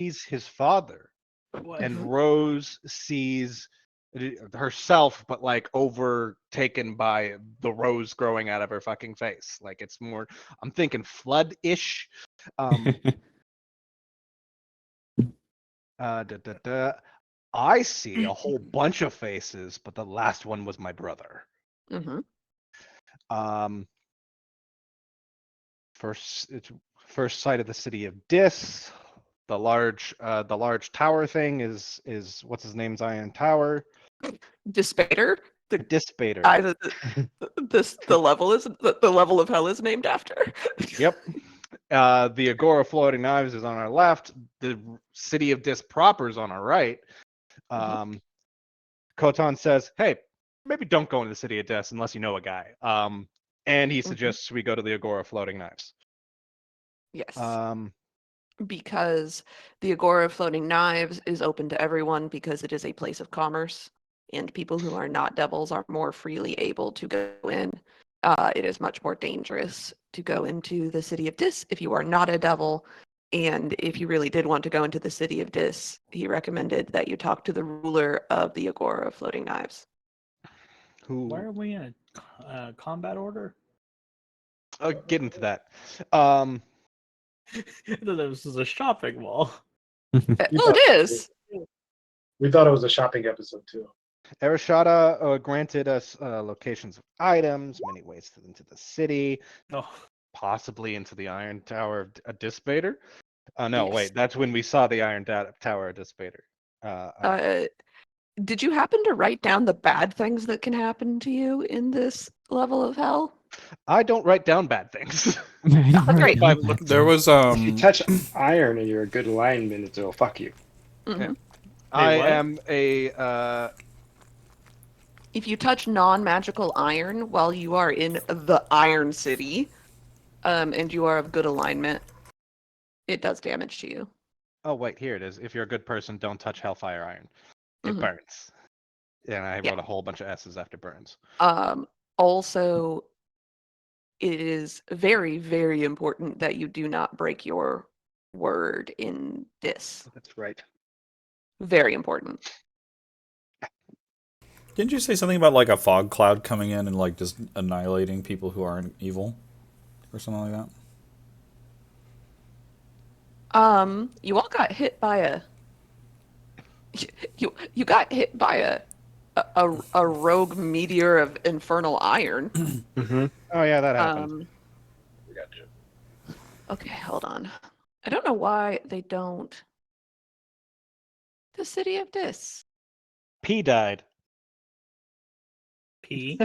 He's his father. What? And Rose sees herself, but like overtaken by the rose growing out of her fucking face. Like it's more, I'm thinking flood-ish. I see a whole bunch of faces, but the last one was my brother. Mm-hmm. First sight of the city of Dis. The large tower thing is what's his name's Iron Tower. Despater. The Dispater. guy that the level of hell is named after. Yep. The Agora Floating Knives is on our left. The city of Dis proper is on our right. Kotan says, "Hey, maybe don't go into the city of Dis unless you know a guy." And he suggests we go to the Agora Floating Knives. Yes. Because the Agora of Floating Knives is open to everyone because it is a place of commerce, and people who are not devils are more freely able to go in. It is much more dangerous to go into the city of Dis if you are not a devil, and if you really did want to go into the city of Dis, he recommended that you talk to the ruler of the Agora of Floating Knives. Why are we in a combat order? I'll get into that. This is a shopping mall. It is. We thought it was a shopping episode too. Arashada granted us locations of items, many ways into the city, possibly into the Iron Tower of Dispater. No, Yes. wait, that's when we saw the Iron Tower of Dispater. Did you happen to write down the bad things that can happen to you in this level of hell? I don't write down bad things. Great. There was If you touch iron and you're a good lineman, it'll fuck you. Mm-hmm. I what? am a If you touch non-magical iron while you are in the Iron City, and you are of good alignment, it does damage to you. Oh wait, here it is. If you're a good person, don't touch Hellfire Iron. It burns. And I wrote a whole bunch of S's after burns. Also, it is very, very important that you do not break your word in this. That's right. Very important. Didn't you say something about like a fog cloud coming in and like just annihilating people who aren't evil, or something like that? You all got hit by a. You got hit by a rogue meteor of infernal iron. Oh yeah, that happened. We got you. Okay, hold on. I don't know why they don't. The city of Dis. P died. P.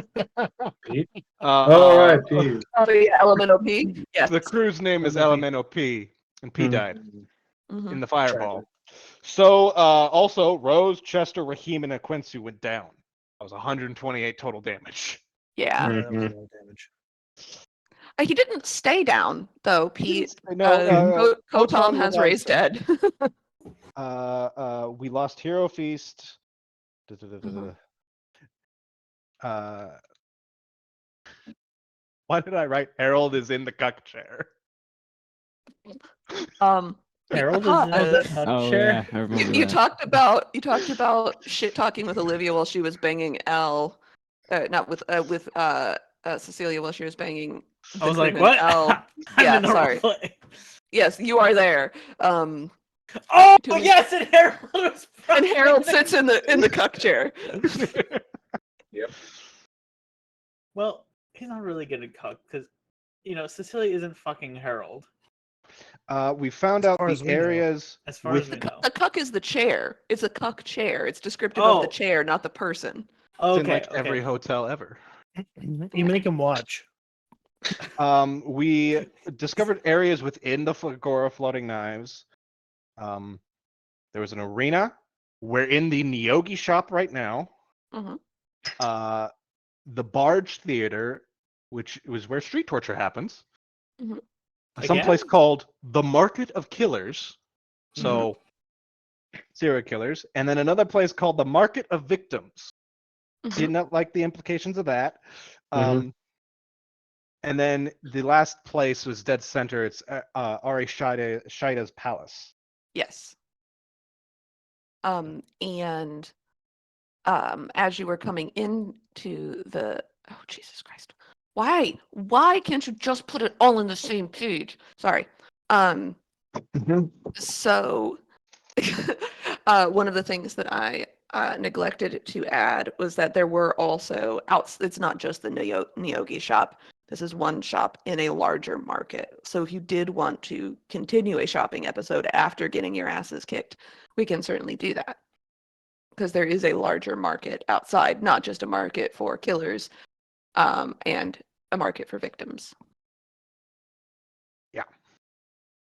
All right, P. Oh, yeah, Elemental P. Yes. The crew's name is Elemental P, and P died Mhm. in the fireball. So also Rose, Chester, Raheem, and Aquincy went down. That was 128 total damage. Yeah. That was a lot of damage. He didn't stay down though. Pete. No, Kotan has was raised dead. We lost Hero Feast. Why did I write Harold is in the cuck chair? Harold is in the cuck chair. Yeah, I remember You that. talked about shit talking with Olivia while she was banging Elle, not with Cecilia while she was banging. I was like, Victim what? and Elle. I'm Yeah, in the sorry. play. Yes, you are there. Oh to me- yes, and Harold was. And Harold sits in the cuck chair. Yep. Well, he's not really good at cuck because, Cecilia isn't fucking Harold. We found out far as the we know. areas As far with as we know. The cuck is the chair. It's a cuck chair. It's descriptive of the Oh. chair, not the person. in Okay. like every hotel ever. You make him watch. We discovered areas within the Agora Floating Knives. There was an arena. We're in the Nyogi shop right now. Mhm. The Barge Theater, which was where street torture happens. Mhm. Someplace called the Market of Killers. So serial killers. And then another place called the Market of Victims. Mhm. Did not like the implications of that. And then the last place was dead center. It's Ari Shida's palace. Yes. And as you were coming into the Jesus Christ, why can't you just put it all in the same page? Sorry. So one of the things that I neglected to add was that there were also it's not just the Neogi shop. This is one shop in a larger market. So if you did want to continue a shopping episode after getting your asses kicked, we can certainly do that. Because there is a larger market outside, not just a market for killers, and a market for victims. Yeah.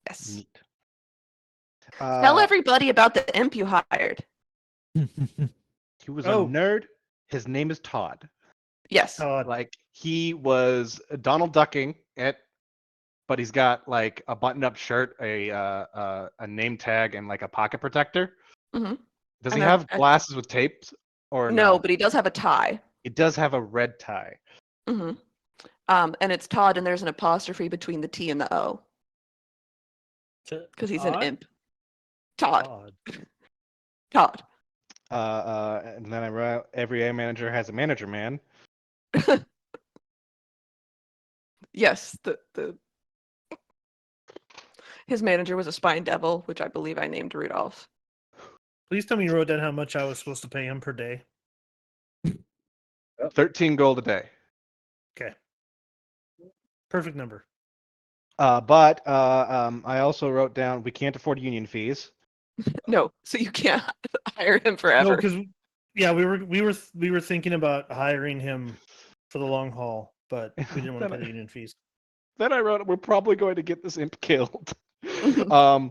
Yes. Neat. Tell everybody about the imp you hired. He was a nerd. His name is Todd. Yes. Like he was Donald Ducking it, but he's got like a button-up shirt, a name tag, and like a pocket protector. Mm-hmm. Does he have glasses with tapes or no? But he does have a tie. He does have a red tie. Mm-hmm. And it's Todd, and there's an apostrophe between the T and the O. Because he's an imp. Todd. And then I wrote, every A manager has a manager man. Yes, his manager was a spine devil, which I believe I named Rudolph. Please tell me you wrote down how much I was supposed to pay him per day. 13 gold a day. Okay. Perfect number. But I also wrote down we can't afford union fees. No, so you can't hire him forever. No, because we were thinking about hiring him for the long haul, but we didn't want to pay the union fees. Then I wrote, we're probably going to get this imp killed. Mm-hmm.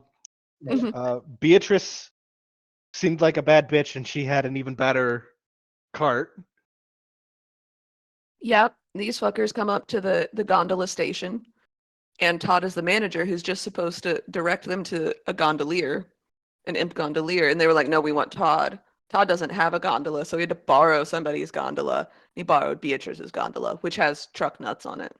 Beatrice seemed like a bad bitch, and she had an even better cart. Yep, these fuckers come up to the gondola station, and Todd is the manager who's just supposed to direct them to a gondolier, an imp gondolier, and they were like, no, we want Todd. Todd doesn't have a gondola, so he had to borrow somebody's gondola. He borrowed Beatrice's gondola, which has truck nuts on it.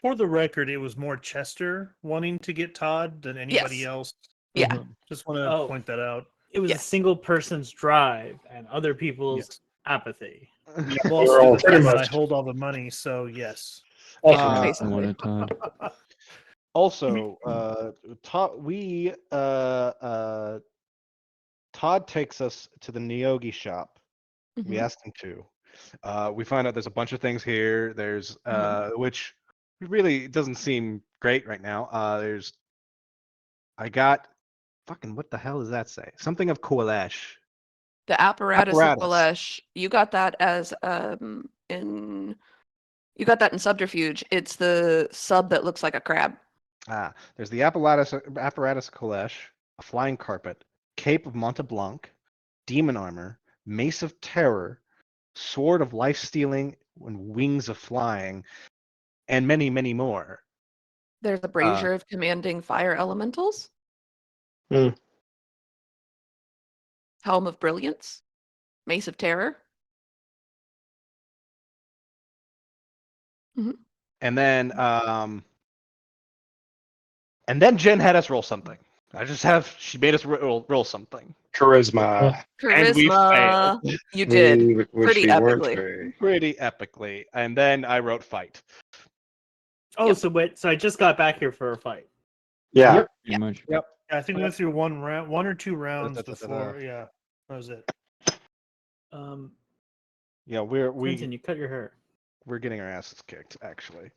For the record, it was more Chester wanting to get Todd than anybody else. Yeah. Just want to point that out. It was a single person's drive and other people's apathy. Yeah, well, pretty much. I hold all the money, so yes. Basically. Also, Todd takes us to the Neogi shop. Mm-hmm. We asked him to. We find out there's a bunch of things here. There's which really doesn't seem great right now. I got fucking what the hell does that say? Something of Koalesh. The apparatus of Koalesh. You got that as in subterfuge. It's the sub that looks like a crab. There's the apparatus Koalesh, a flying carpet, cape of Monte Blanc, demon armor, mace of terror, sword of life stealing, and wings of flying, and many, many more. There's a brazier of commanding fire elementals. Helm of brilliance, mace of terror. Mm-hmm. And then Jen had us roll something. She made us roll something. Charisma. And we failed. You did. Pretty epically. Pretty epically. And then I wrote fight. Oh, so I just got back here for a fight. Yeah. Pretty much. Yep. I think we went through one or two rounds before. Yeah, that was it. Yeah, Clinton, you cut your hair. We're getting our asses kicked, actually.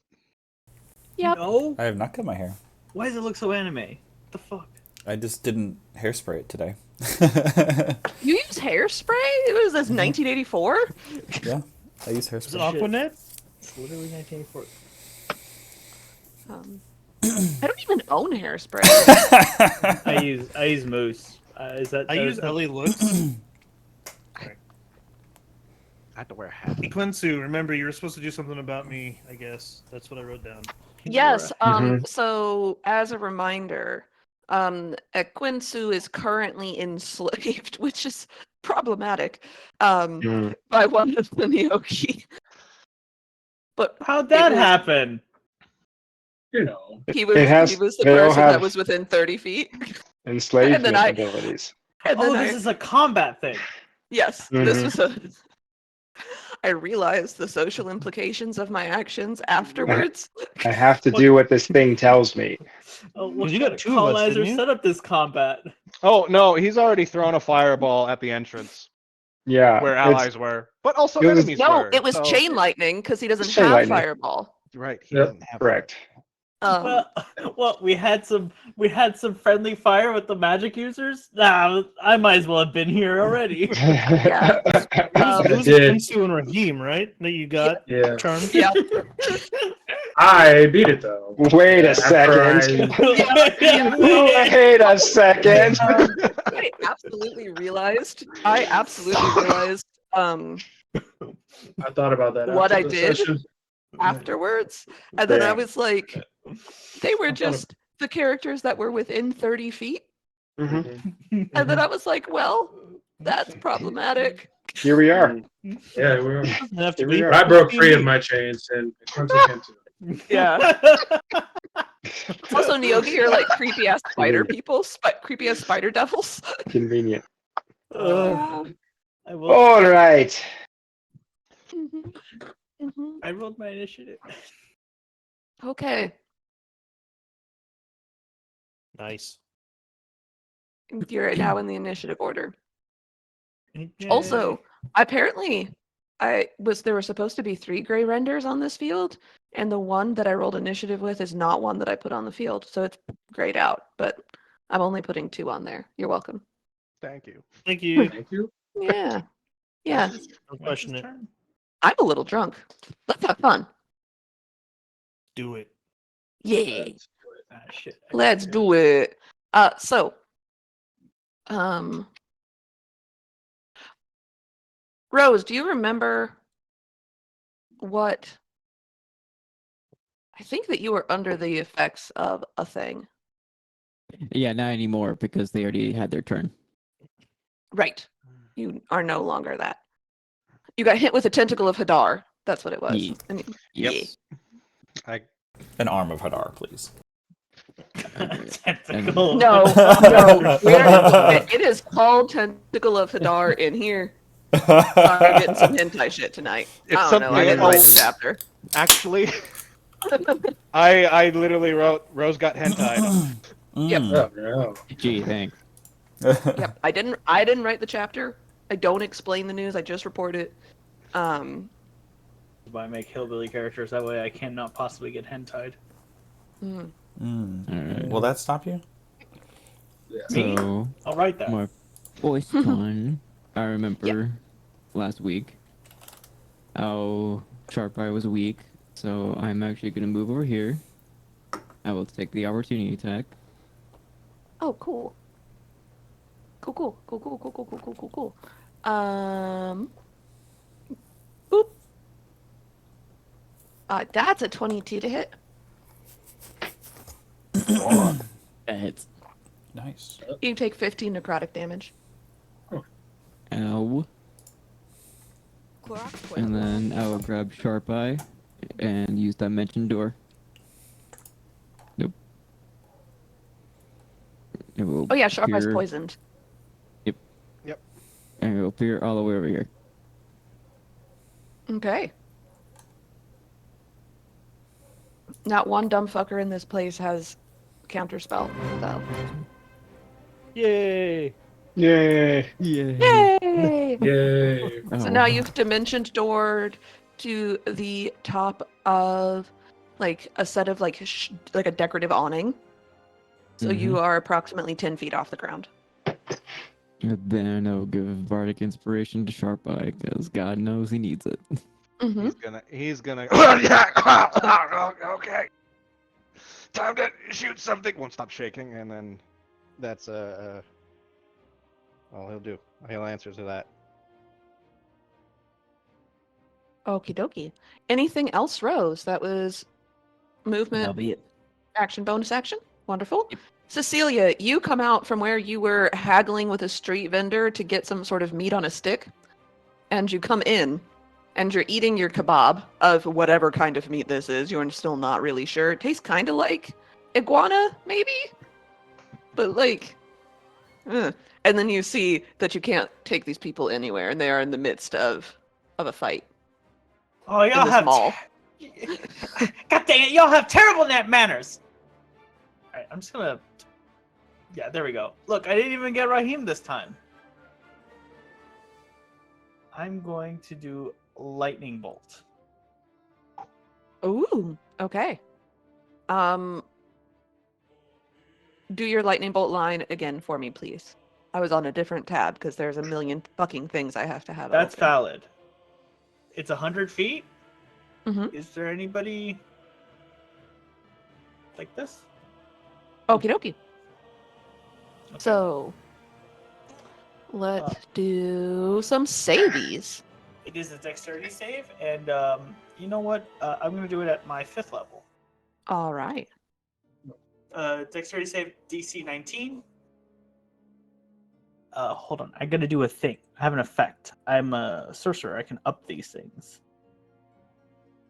Yep. No? I have not cut my hair. Why does it look so anime? What the fuck? I just didn't hairspray it today. You use hairspray? It was this 1984? Yeah, I use hairspray. Is it Aquanet? It's literally 1984. I don't even own hairspray. I use Moose. Is that? I use Ellie Looks. I have to wear a hat. Quinsu, remember you were supposed to do something about me. I guess that's what I wrote down. Yes. So as a reminder, Quinsu is currently enslaved, which is problematic, by one of the Neogi. But how'd that happen? You know, he was the person that was within 30 feet. Enslavement And then abilities. And Oh, then this is a combat thing. yes, this Mhm. was a. I realized the social implications of my actions afterwards. I have to do what this thing tells me. Oh, what You kind got of 2 of us, colonizer didn't you? set up this combat? Oh no, he's already thrown a fireball at the entrance Yeah, where it's allies were, but also it was- enemies No, were. it was so- chain lightning because he doesn't Chain have lightning. fireball. Right, he Yep. doesn't have. correct. Well, we had some friendly fire with the magic users. Nah, I might as well have been here already. Yeah. It was, Um, it was did. Kunsu and Raheem, right? That you got Yeah. charmed. Yeah. I beat it though. Wait a After second. Yeah. Wait a second. I absolutely realized. I thought about that What after I the did? session. Afterwards, and then I Damn. was like, they were I thought just the characters that were within 30 feet. Mhm. And then I was like, well, that's problematic. Here we are. Yeah, we were. Doesn't have to Here we be. are. I broke free of my chains and Crimson came too. Yeah. Also, Nyogi are like creepy ass spider people, creepy ass spider devils. Convenient. I will. All right. Mhm. Mhm. I rolled my initiative. Okay. Nice. You're now in the initiative order. Yay. Also, apparently, there were supposed to be 3 gray renders on this field, and the one that I rolled initiative with is not one that I put on the field, so it's grayed out. But I'm only putting 2 on there. You're welcome. Thank you. Thank you. Thank you. Yeah, yeah. Don't When's question his it. turn? I'm a little drunk. Let's have fun. Do it. Yeah, Ah, shit. let's do it. So, Rose, do you remember what? I think that you were under the effects of a thing. Yeah, not anymore because they already had their turn. Right. You are no longer that. You got hit with a tentacle of Hadar. That's what it was. Yeah. I mean, Yep. I An arm of Hadar, please. Tentacle. No, no. It is called Tentacle of Hadar in here. I'm getting some hentai shit tonight. It's I don't know. I something didn't write the else. chapter. actually, I literally wrote Rose got hentai. Yep. Mm. Oh no. Gee, thanks. Yep. I didn't write the chapter. I don't explain the news. I just report it. I make hillbilly characters that way I cannot possibly get hentai. Mm. Mm. Alright. Will that stop you? Me? So, I'll write that. my voice con, I remember last week how Sharp Eye was weak, so I'm actually going to move over here. I will take the opportunity attack. Oh, cool. Cool. Boop. That's a 22 to hit. That hits. Nice. You take 15 necrotic damage. Ow. And then I will grab Sharp Eye and use Dimension Door. Nope. It will Oh yeah, Sharp Eye's appear- poisoned. And it will appear all the way over here. Okay. Not one dumb fucker in this place has counterspell, though. Yay! Yay. Yeah. Yay! Yay. So now you've dimensioned doored to the top of like a set of like like a decorative awning. So you are approximately 10 feet off the ground. And then I'll give Bardic Inspiration to Sharp Eye, because God knows he needs it. Mm-hmm. He's gonna. Okay. Time to shoot something. Won't stop shaking, and then that's all he'll do. He'll answer to that. Okie dokie. Anything else, Rose? That was That'll movement, be it. action, bonus action. Wonderful. Cecilia, you come out from where you were haggling with a street vendor to get some sort of meat on a stick, and you come in, and you're eating your kebab of whatever kind of meat this is. You're still not really sure. It tastes kind of like iguana, maybe, but like, And then you see that you can't take these people anywhere, and they are in the midst of a fight. Oh, y'all this have mall. God dang it! Y'all have terrible net manners. All right, I'm just gonna. Yeah, there we go. Look, I didn't even get Raheem this time. I'm going to do lightning bolt. Ooh, okay. Do your lightning bolt line again for me, please. I was on a different tab because there's a million fucking things I have to have That's open. valid. It's 100 feet. Mhm. Is there anybody like this? Okie dokie. Okay. So, let's do some savies. It is a dexterity save, and you know what? I'm going to do it at my 5th level. All right. Dexterity save DC 19. Hold on. I got to do a thing. I have an effect. I'm a sorcerer. I can up these things.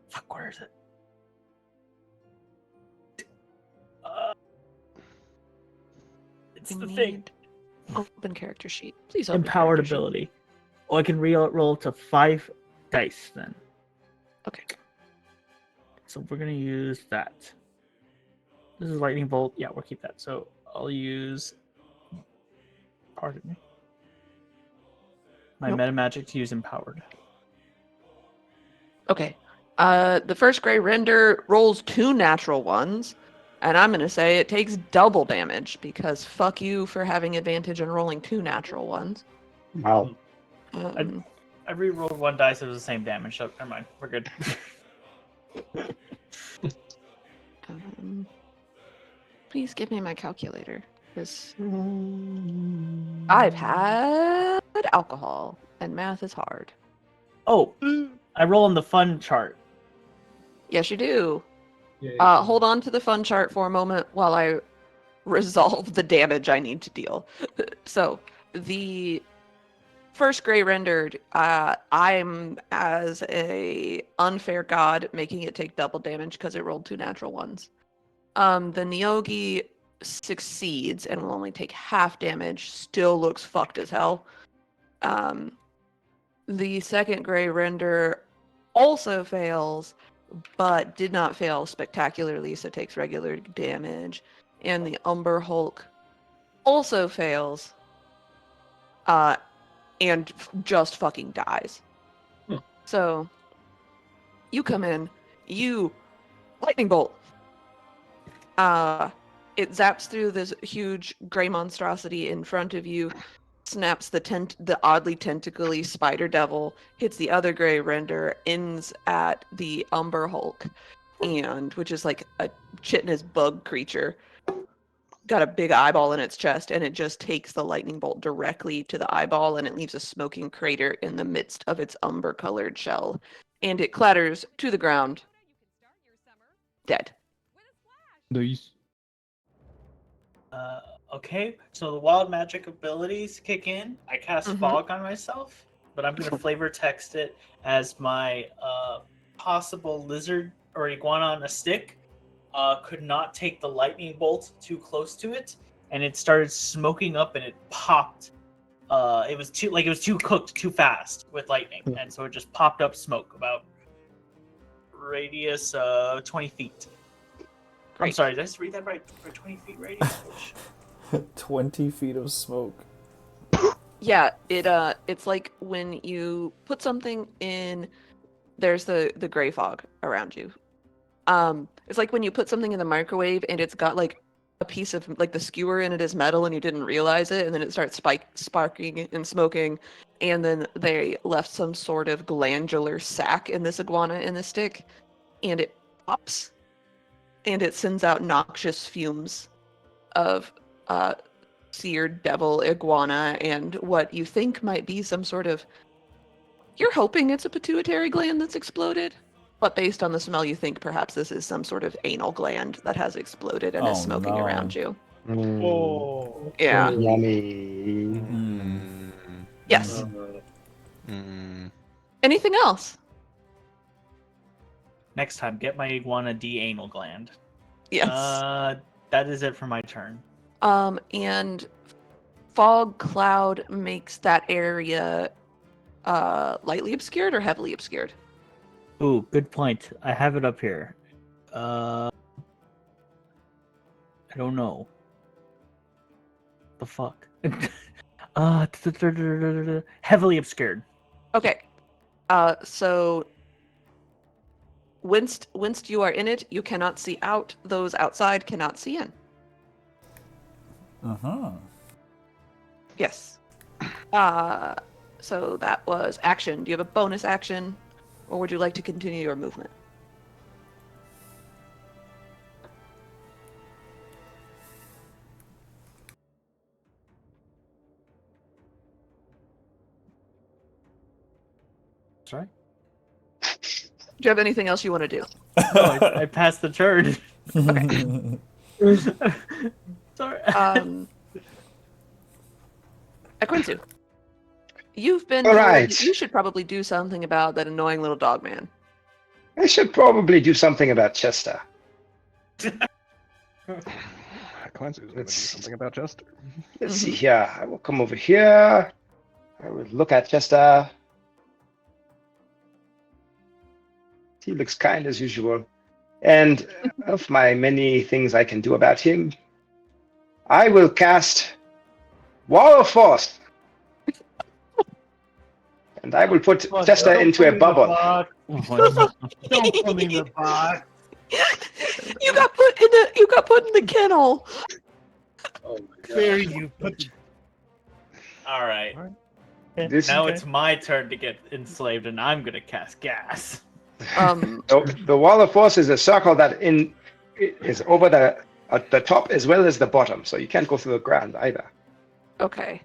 Fuck, where is it? It's the thing. Need open character sheet. Please open Empowered character sheet. ability. Oh, I can roll to 5 dice then. Okay. So we're gonna use that. This is lightning bolt. Yeah, we'll keep that. So I'll use. Pardon me. My Nope. meta magic to use empowered. Okay. The first gray render rolls 2 natural ones, and I'm gonna say it takes double damage because fuck you for having advantage and rolling 2 natural ones. Wow. I re-rolled 1 dice. It was the same damage. So never mind. We're good. Please give me my calculator. Because I've had alcohol, and math is hard. Oh, I roll on the fun chart. Yes, you do. Yeah. Hold on to the fun chart for a moment while I resolve the damage I need to deal. So, the first gray rendered, I'm as a unfair god making it take double damage because it rolled 2 natural ones. The Nyogi succeeds and will only take half damage, still looks fucked as hell. The second gray render also fails, but did not fail spectacularly, so takes regular damage. And the Umber Hulk also fails, and just fucking dies. So, you come in, you lightning bolt. It zaps through this huge gray monstrosity in front of you, snaps the oddly tentacly spider devil, hits the other gray render, ends at the Umber Hulk, and which is like a chitinous bug creature. Got a big eyeball in its chest, and it just takes the lightning bolt directly to the eyeball, and it leaves a smoking crater in the midst of its umber-colored shell, and it clatters to the ground, dead. Nice. Okay, so the wild magic abilities kick in. I cast Mhm. fog on myself, but I'm gonna flavor text it as my possible lizard or iguana on a stick could not take the lightning bolt too close to it, and it started smoking up, and it popped. It was too cooked too fast with lightning, and so it just popped up smoke about radius 20 feet. I'm Great. sorry, did I just read that right? For 20 feet radius? 20 feet of smoke. Yeah, it's like when you put something in, there's the gray fog around you. It's like when you put something in the microwave and it's got like a piece of like the skewer in it is metal and you didn't realize it, and then it starts sparking and smoking, and then they left some sort of glandular sac in this iguana in the stick, and it pops, and it sends out noxious fumes of seared devil iguana and what you think might be some sort of. You're hoping it's a pituitary gland that's exploded, but based on the smell, you think perhaps this is some sort of anal gland that has exploded and is Oh, smoking no. around you. Oh. Yeah. Yummy. Mm. Yes. Mm. Anything else? Next time, get my iguana D anal gland. Yes. That is it for my turn. And fog cloud makes that area lightly obscured or heavily obscured? Ooh, good point. I have it up here. I don't know. The fuck? Heavily obscured. Okay. So whilst you are in it, you cannot see out. Those outside cannot see in. Uh-huh. Yes. So that was action. Do you have a bonus action, or would you like to continue your movement? Sorry? Do you have anything else you want to do? No, I passed the turn. Sorry. Aquintu, you've been All told right. that you should probably do something about that annoying little dog man. I should probably do something about Chester. Clancy's going to do Let's- something about Chester. Let's see here. I will come over here. I will look at Chester. He looks kind as usual. And of my many things I can do about him, I will cast Wall of Force. And I will put Chester Don't into put a me in the bubble. box. Oh, Don't put me in the box. You got put in the kennel. Oh my god. There you put. All right. This, Now Okay. it's my turn to get enslaved, and I'm gonna cast gas. the Wall of Force is a circle that is over at the top as well as the bottom, so you can't go through the ground either. Okay.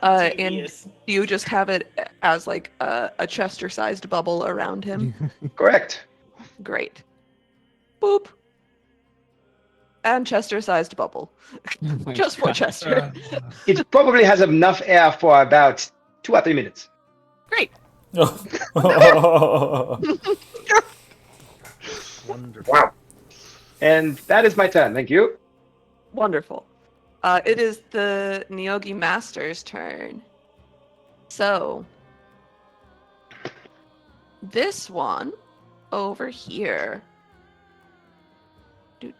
And Devious. do you just have it as like a Chester-sized bubble around him? Correct. Great. Boop. And Chester-sized bubble. my Just for God. Chester. It probably has enough air for about 2 or 3 minutes. Great. Wonderful. Wow. And that is my turn. Thank you. Wonderful. It is the Nyogi Master's turn. So, this one over here. Do.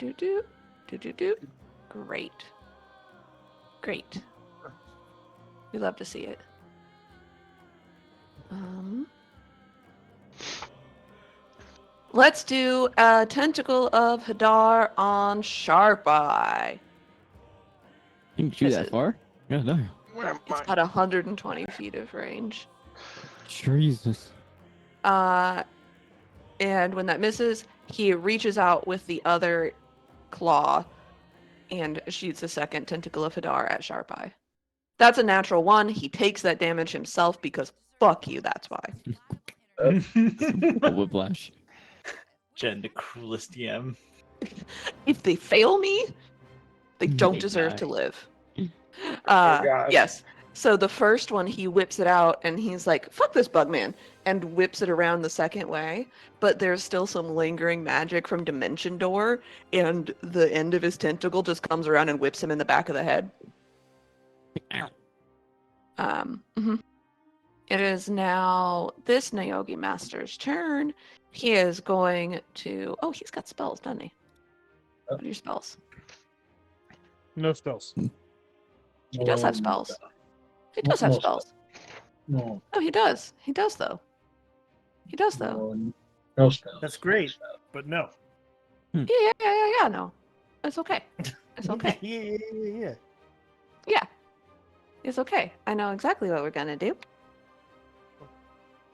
Great. Great. We love to see it. Let's do a Tentacle of Hadar on Sharp Eye. You can shoot This that is- far? Yeah, no. It's got 120 feet of range. Jesus. And when that misses, he reaches out with the other claw and shoots a second Tentacle of Hadar at Sharp Eye. That's a natural one. He takes that damage himself because fuck you, that's why. Whiplash. Jen, the cruelest DM. If they fail me, they don't They deserve die. to live. God. Yes. So the first one, he whips it out and he's like, fuck this bug man, and whips it around the second way. But there's still some lingering magic from Dimension Door, and the end of his tentacle just comes around and whips him in the back of the head. Ow. Mhm. It is now this Nyogi Master's turn. He is going to. Oh, he's got spells, doesn't he? What are your spells? No spells. He does have spells. He does have No spells. No, Oh, he does. He does, though. He does, though. no spells. That's great, but no. Yeah. No, it's okay. It's okay. Yeah. Yeah, it's okay. I know exactly what we're gonna do.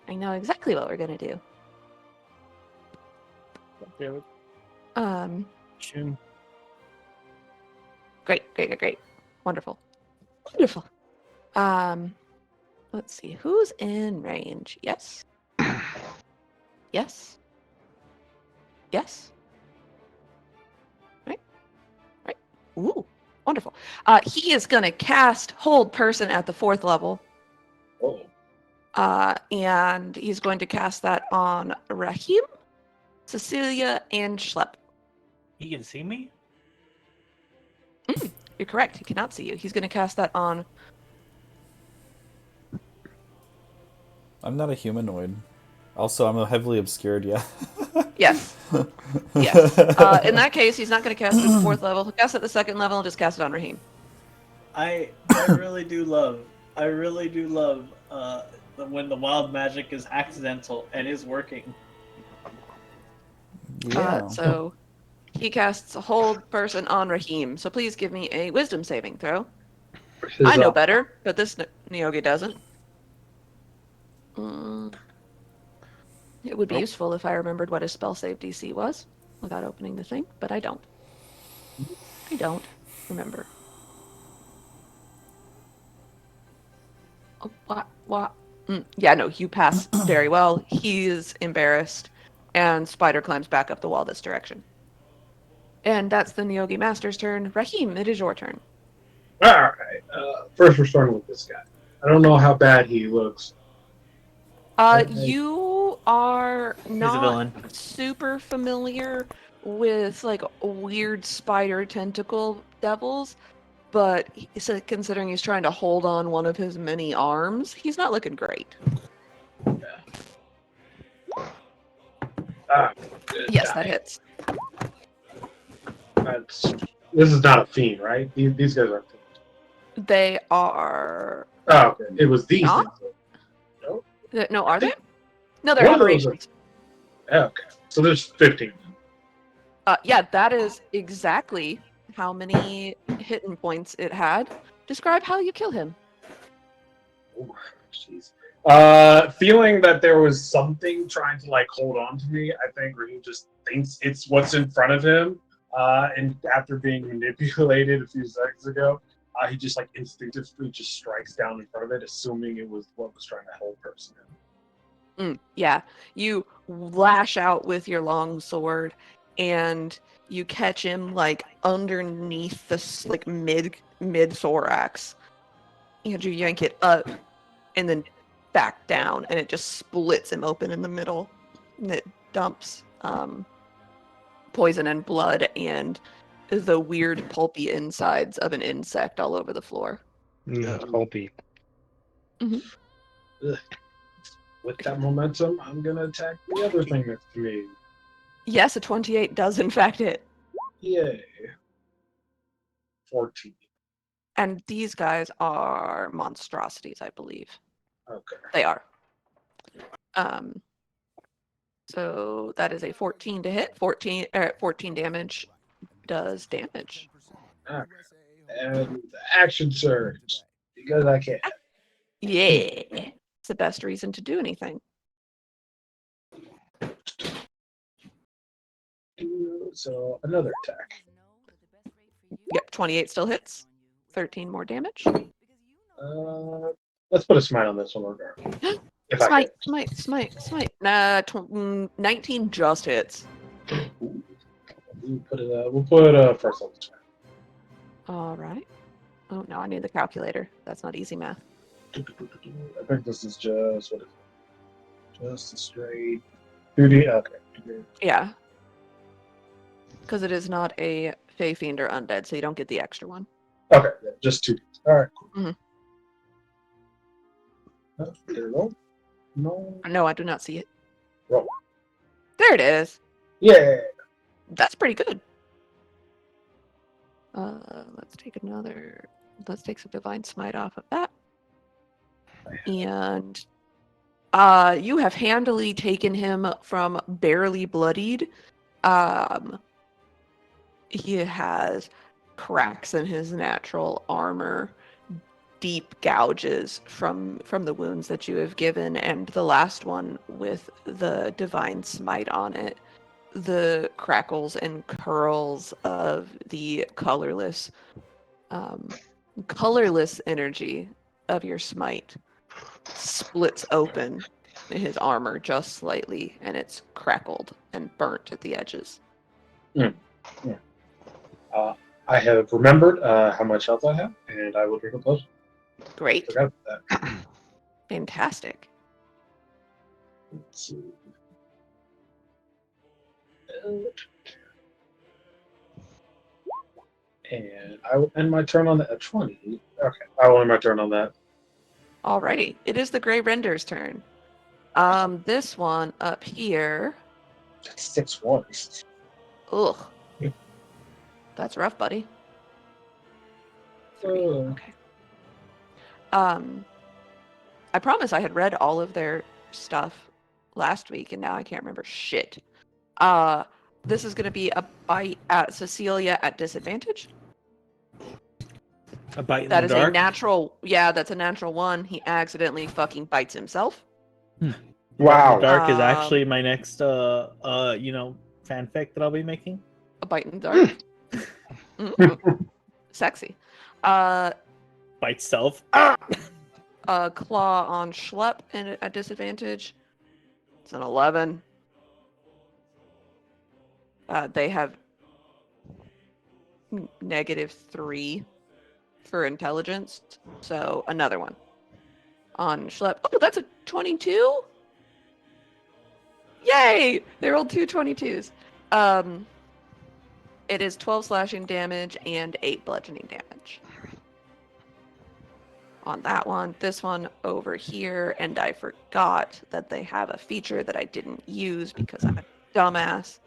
I know exactly what we're gonna do. Damn it. Chin. Great. Wonderful. Let's see. Who's in range? Yes. Yes. Right. Ooh, wonderful. He is gonna cast Hold Person at the 4th level. Oh, And he's going to cast that on Rahim, Cecilia, and Schlep. He can see me? You're correct. He cannot see you. He's going to cast that on I'm not a humanoid. Also, I'm a heavily obscured, yeah. Yes. Yes. In that case, he's not going to cast it at the 4th level. He'll cast it at the 2nd level and just cast it on Raheem. I really do love when the wild magic is accidental and is working. Yeah. So he casts a hold person on Raheem. So please give me a wisdom saving throw. I know better, but this Nyogi doesn't. It would be useful if I remembered what his spell save DC was without opening the thing, but I don't. I don't remember. Oh, what? Yeah, no, you pass very well. He's embarrassed, and Spider climbs back up the wall this direction. And that's the Nyogi Master's turn. Raheem, it is your turn. All right. First, we're starting with this guy. I don't know how bad he looks. You are He's a not villain. super familiar with like weird spider tentacle devils, but considering he's trying to hold on one of his many arms, he's not looking great. Good Yes, die. that hits. This is not a fiend, right? These guys aren't fiends. They are. Oh, okay. It was these Not? things. No? No, are they? No, they're One of those aberrations. Okay. So there's 15. Yeah, that is exactly how many hit points it had. Describe how you kill him. Oh, jeez. Feeling that there was something trying to like hold on to me, I think Raheem just thinks it's what's in front of him. And after being manipulated a few seconds ago, he just like instinctively just strikes down in front of it, assuming it was what was trying to hold person in. Yeah, you lash out with your long sword, and you catch him like underneath the like mid thorax, and you yank it up, and then back down, and it just splits him open in the middle, and it dumps poison and blood and the weird pulpy insides of an insect all over the floor. Pulpy. With that momentum, I'm gonna attack the other thing next to me. Yes, a 28 does in fact hit. Yay. 14. And these guys are monstrosities, I believe. Okay. They are. So that is a 14 to hit. 14 damage does damage. Okay. And action surge. Because I can. Yeah. It's the best reason to do anything. So another attack. Yep, 28 still hits. 13 more damage. Let's put a smite on this one regardless. If I Smite. 19 just hits. can. We'll put a first level smite. All right. Oh, no, I need the calculator. That's not easy math. I think this is just what is it? Just a straight 2D. Okay. Yeah. Because it is not a Fey Fiend or Undead, so you don't get the extra one. Okay, yeah, just 2D. All right, cool. Mhm. There we go. No. No, I do not see it. Roll. There it is. Yeah. That's pretty good. Let's take some Divine Smite off of that. And you have handily taken him from barely bloodied. He has cracks in his natural armor, deep gouges from the wounds that you have given, and the last one with the Divine Smite on it. The crackles and curls of the colorless energy of your smite splits open his armor just slightly, and it's crackled and burnt at the edges. I have remembered how much health I have, and I will drink a potion. Great. Forgot about that. Fantastic. Let's see. And I will end my turn on that at 20. Okay, I will end my turn on that. Alrighty. It is the Grey Render's turn. This one up here. That's 6-1. Ugh. That's rough, buddy. 3. Okay. I promise I had read all of their stuff last week, and now I can't remember shit. This is gonna be a bite at Cecilia at disadvantage. A bite in That the is dark. a natural. Yeah, that's a natural one. He accidentally fucking bites himself. Bite in Wow. the dark is Um, actually my next fanfic that I'll be making. A bite in the dark. Mm, sexy. Bite self. A claw on Schlep and at disadvantage. It's an 11. They have -3 for intelligence, so another one on Schlep. Oh, that's a 22. Yay! They rolled 2 22s. It is 12 slashing damage and 8 bludgeoning damage. On that one, this one over here, and I forgot that they have a feature that I didn't use because I'm a dumbass.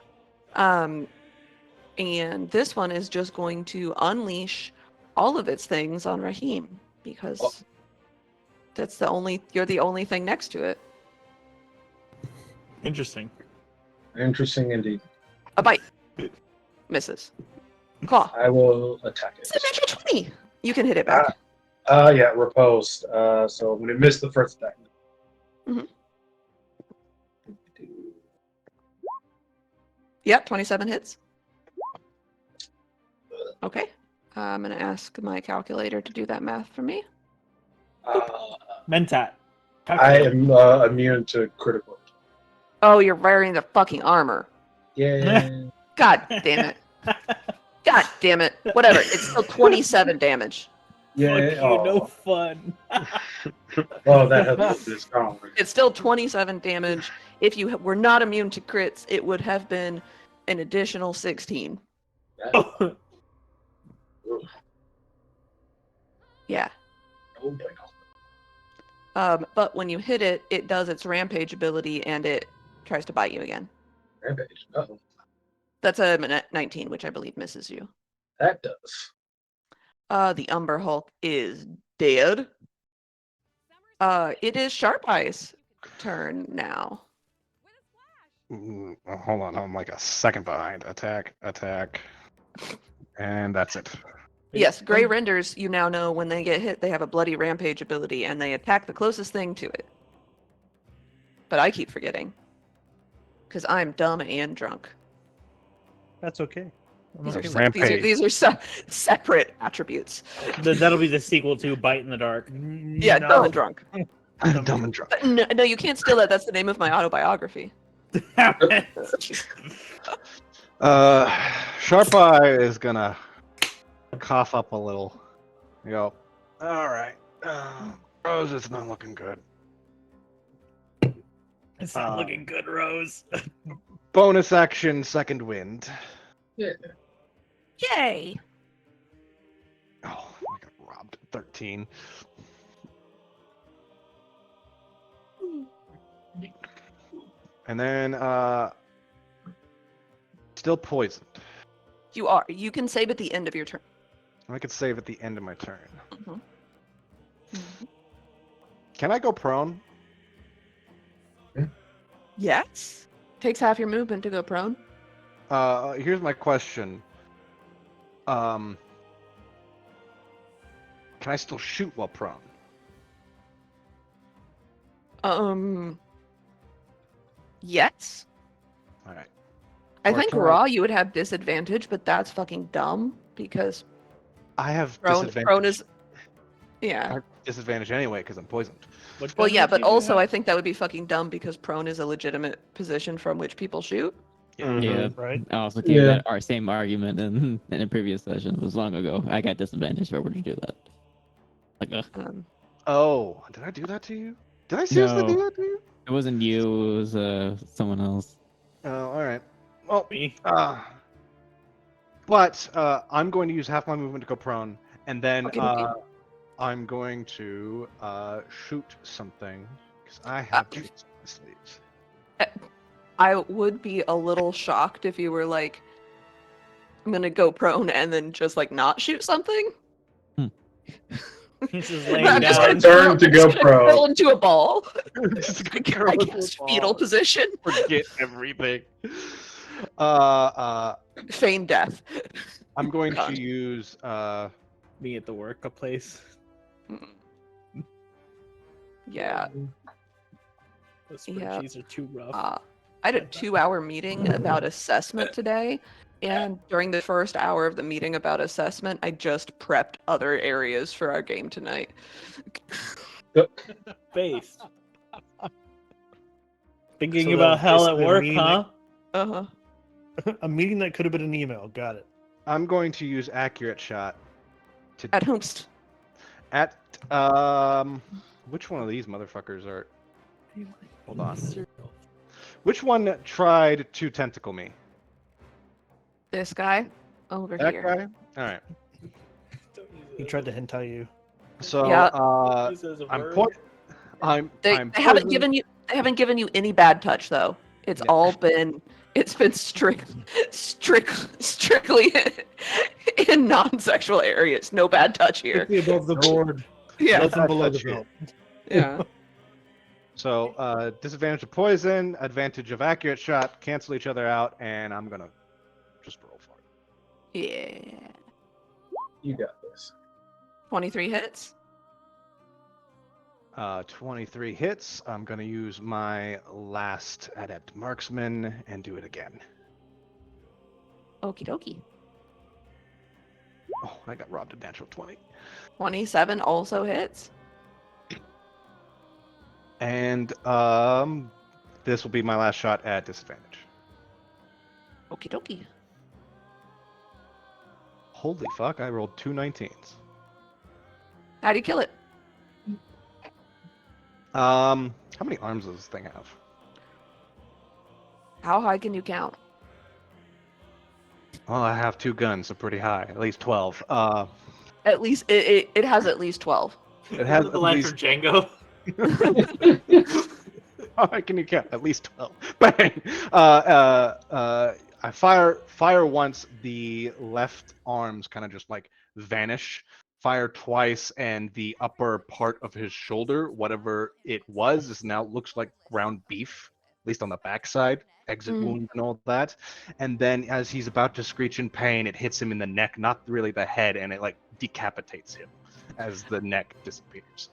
And this one is just going to unleash all of its things on Raheem because you're the only thing next to it. Interesting. Interesting indeed. A bite. Misses. Claw. I will attack it. It's a natural 20. You can hit it back. Yeah, riposte. So when it missed the first attack. Mhm. Yep, 27 hits. Okay. I'm going to ask my calculator to do that math for me. Mentat. I am immune to critical. Oh, you're wearing the fucking armor. Yeah. God damn it. God damn it. Whatever. It's still 27 damage. Yeah. Fuck you, no fun. Oh, that helps this strong. It's still 27 damage. If you were not immune to crits, it would have been an additional 16. Yeah. Oh, my God. But when you hit it, it does its rampage ability and it tries to bite you again. Rampage. Uh-oh. That's a 19, which I believe misses you. That does. The Umber Hulk is dead. It is Sharp Eye's turn now. Hold on, I'm like a second behind. Attack. And that's it. Yes, Gray Renders, you now know when they get hit, they have a bloody rampage ability and they attack the closest thing to it. But I keep forgetting. Because I'm dumb and drunk. That's okay. I'm These are, okay with se- Rampage. these are separate attributes. That'll be the sequel to Bite in the Dark. Yeah, dumb and drunk. Dumb and drunk. But no, you can't steal that. That's the name of my autobiography. Sharp Eye is gonna cough up a little. You go, all right. Rose, it's not looking good. It's not looking good, Rose. Bonus action, second wind. Yay! Oh, I got robbed. 13. And then, still poisoned. You are. You can save at the end of your turn. I could save at the end of my turn. Mhm. Can I go prone? Yes. Takes half your movement to go prone. Here's my question. Can I still shoot while prone? Yes. All right. I Or think can I- raw you would have disadvantage, but that's fucking dumb because I have prone disadvantage. is. I Yeah. have disadvantage anyway because I'm poisoned. Well, yeah, but also I think that would be fucking dumb because prone is a legitimate position from which people shoot. Yeah, right? I also gave that our same argument in a previous session. It was long ago. I got disadvantage if I were to do that. Like, Oh, did I do that to you? Did I seriously No. do that to you? it wasn't you. It was someone else. Oh, all right. Well, Me. but I'm going to use half my movement to go prone, and then Okay, okay. I'm going to shoot something because I have. this leaves. I would be a little shocked if you were like, I'm gonna go prone and then just like not shoot something. He's just I'm laying just down. Turn to go gonna pro. curl into a ball. Just I curl into a guess ball. fetal position. Forget everything. Feign death. I'm going to God. use Me at the workplace. Mm. Yeah. The Yeah. spreadsheets are too rough. I had a 2-hour meeting about assessment today, and during the first hour of the meeting about assessment, I just prepped other areas for our game tonight. Based. Thinking So about that was hell at basically a work, meeting huh? Uh-huh. A meeting that could have been an email. Got it. I'm going to use accurate shot to At Homest. at which one of these motherfuckers are hold on. Which one tried to tentacle me? This guy over That here. guy? Alright. He tried to hentai you. So Yeah. They haven't poisoned. given you any bad touch though. It's Yeah. all been strictly in non-sexual areas. No bad touch here. Strictly above the board. Yeah. Nothing bad below the touch here. belt. Yeah. So disadvantage of poison, advantage of accurate shot, cancel each other out, and I'm gonna just roll for it. Yeah. You got this. 23 hits. 23 hits. I'm gonna use my last adept marksman and do it again. Okie dokie. Oh, I got robbed a natural 20. 27 also hits. And this will be my last shot at disadvantage. Okie dokie. Holy fuck! I rolled 2 19s. How do you kill it? How many arms does this thing have? How high can you count? Well, I have 2 guns, so pretty high, at least 12. At least it has at least 12. It has the at line least. from Django. How high can you count? At least 12. Bang! I fire once. The left arms kind of just like vanish. Fire twice, and the upper part of his shoulder, whatever it was, is now looks like ground beef, at least on the backside, exit wound and all that. And then as he's about to screech in pain, it hits him in the neck, not really the head, and it like decapitates him as the neck disappears.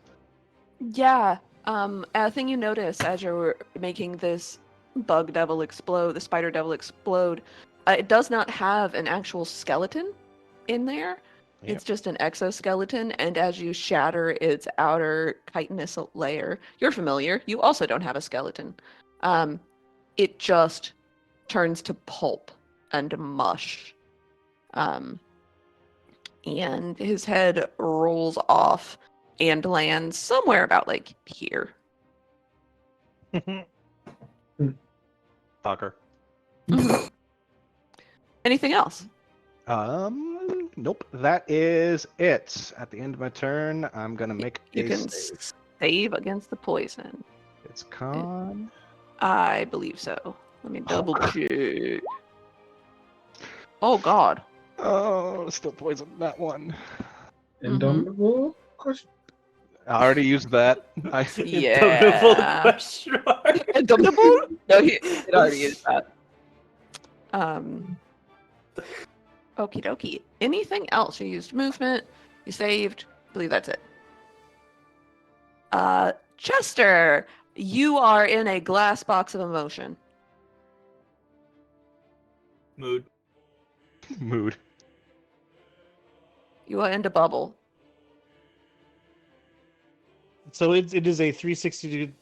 Yeah. A thing you notice as you're making this bug devil explode, the spider devil explode, it does not have an actual skeleton in there. Yep. It's just an exoskeleton, and as you shatter its outer chitinous layer, you're familiar, you also don't have a skeleton. It just turns to pulp and mush. And his head rolls off and lands somewhere about like here. Fucker. Anything else? Nope. That is it. At the end of my turn, I'm gonna make You a can save. save against the poison. It's con. I believe so. Let me double check. Oh God. Oh, still poisoned that one. Indomitable? Question. I already used that. Yeah. Question mark. Indomitable? No, he already used that. Okie dokie. Anything else? You used movement. You saved. I believe that's it. Chester, you are in a glass box of emotion. Mood. Mood. You are in the bubble. So it is a 360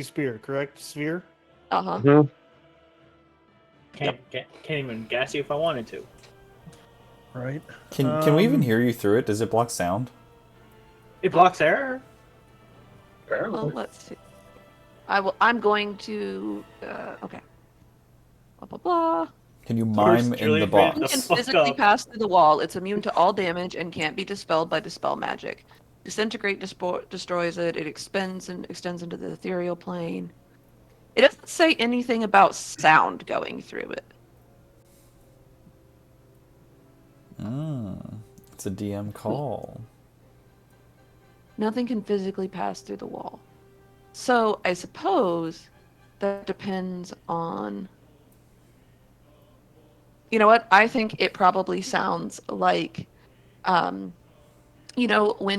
spear, correct? Sphere? Uh-huh. Can't even gas you if I wanted to. Right. Can we even hear you through it? Does it block sound? It blocks air. Apparently. Well, let's see. I'm going to. Okay. Blah blah blah. Can you course, mime in Julie the made box? the It can fuck physically up. pass through the wall. It's immune to all damage and can't be dispelled by dispel magic. Disintegrate destroys it. It extends into the ethereal plane. It doesn't say anything about sound going through it. It's a DM call. Nothing can physically pass through the wall. So I suppose that depends on... You know what? I think it probably sounds like, when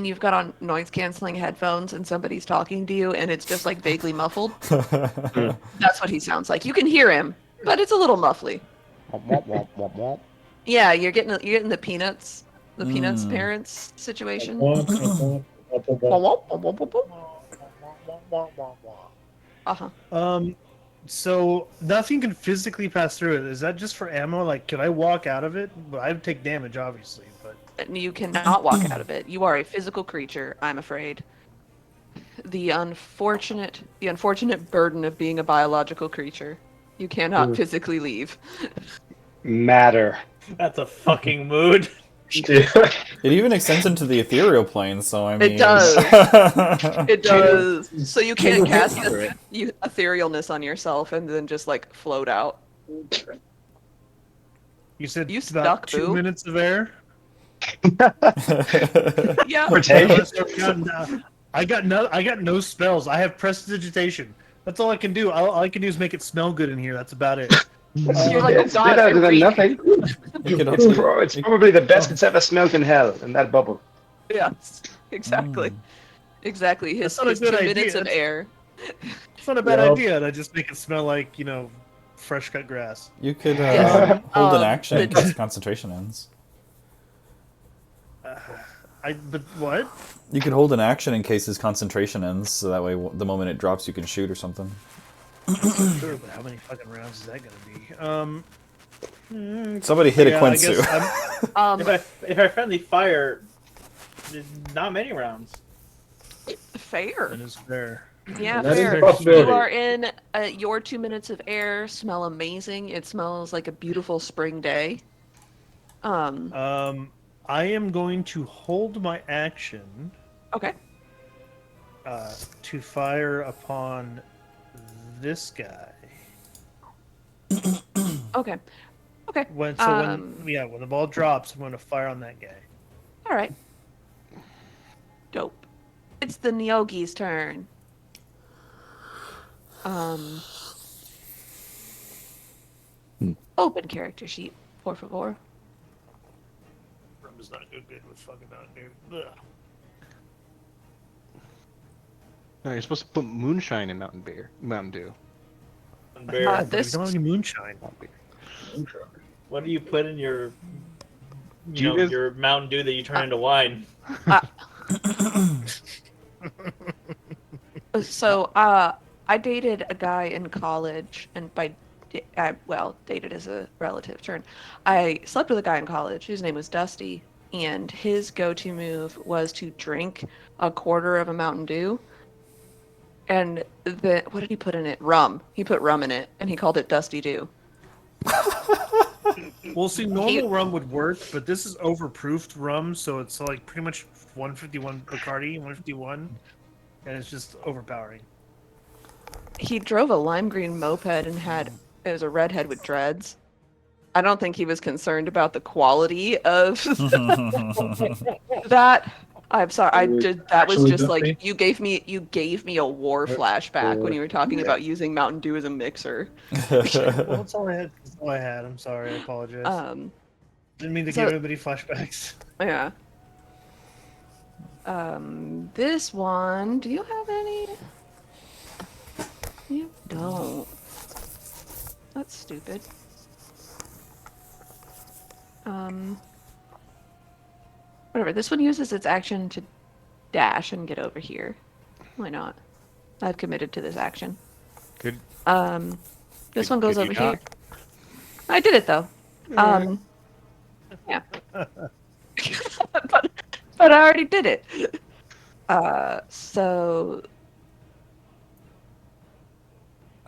you've got on noise-canceling headphones and somebody's talking to you and it's just like vaguely muffled. That's what he sounds like. You can hear him, but it's a little muffly. Womp, womp, womp, womp, womp. Yeah, you're getting the Peanuts, parents situation. Uh-huh. So nothing can physically pass through it. Is that just for ammo? Like, can I walk out of it? Well, I would take damage, obviously, but You cannot walk out of it. You are a physical creature, I'm afraid. The unfortunate burden of being a biological creature. You cannot physically leave. Matter. That's a fucking mood. It even extends into the ethereal plane, so I mean... It does. It does. So you can't cast etherealness on yourself and then just like float out. you said You about stuck, 2 boo. minutes of air. Yeah. I got no spells. I have prestidigitation. That's all I can do. All I can do is make it smell good in here. That's about it. You're like, It's oh god, better I than reek. nothing. You could It's probably the best it's ever smelled in hell, in that bubble. Yes, exactly. Exactly. His, That's not a his good 2 minutes idea. of air. It's not a bad Yep. idea. And I just make it smell like, fresh cut grass. You could Yes. hold an action the- in case concentration ends. But what? You could hold an action in case his concentration ends, so that way the moment it drops you can shoot or something. Sure, but how many fucking rounds is that gonna be? Somebody hit a Yeah, I Quincy. guess I'm- If I friendly fire, not many rounds. Fair. That is fair. Yeah, That is fair. a possibility. You are in your 2 minutes of air. Smell amazing. It smells like a beautiful spring day. I am going to hold my action Okay. to fire upon this guy. Okay. Okay. When the ball drops, I'm going to fire on that guy. All right. Dope. It's the Nyogi's turn. Open character sheet, por favor. Rum is not good with fucking Mountain Dew. Ugh. No, you're supposed to put moonshine in Mountain Dew. Bear. But This- we don't have any moonshine. Won't be. What do you put in your, Do you guys- your Mountain Dew that you turn into wine? So, I dated a guy in college, and dated is a relative term. I slept with a guy in college whose name was Dusty, and his go-to move was to drink a quarter of a Mountain Dew. And what did he put in it? Rum. He put rum in it, and he called it Dusty Dew. Well, see, normal rum would work, but this is overproofed rum, so it's like pretty much 151 Bacardi, 151, and it's just overpowering. He drove a lime green moped and it was a redhead with dreads. I don't think he was concerned about the quality of that. I'm sorry. That was Actually, just Dusty? like you gave me a war flashback when you were talking about using Mountain Dew as a mixer. Well, that's all I had. That's all I had. I'm sorry. I apologize. Didn't mean to so- give everybody flashbacks. Yeah. This one, do you have any? You don't. That's stupid. Whatever. This one uses its action to dash and get over here. Why not? I've committed to this action. Good. This one goes Could over you here. not? I did it though. Yeah. but I already did it. So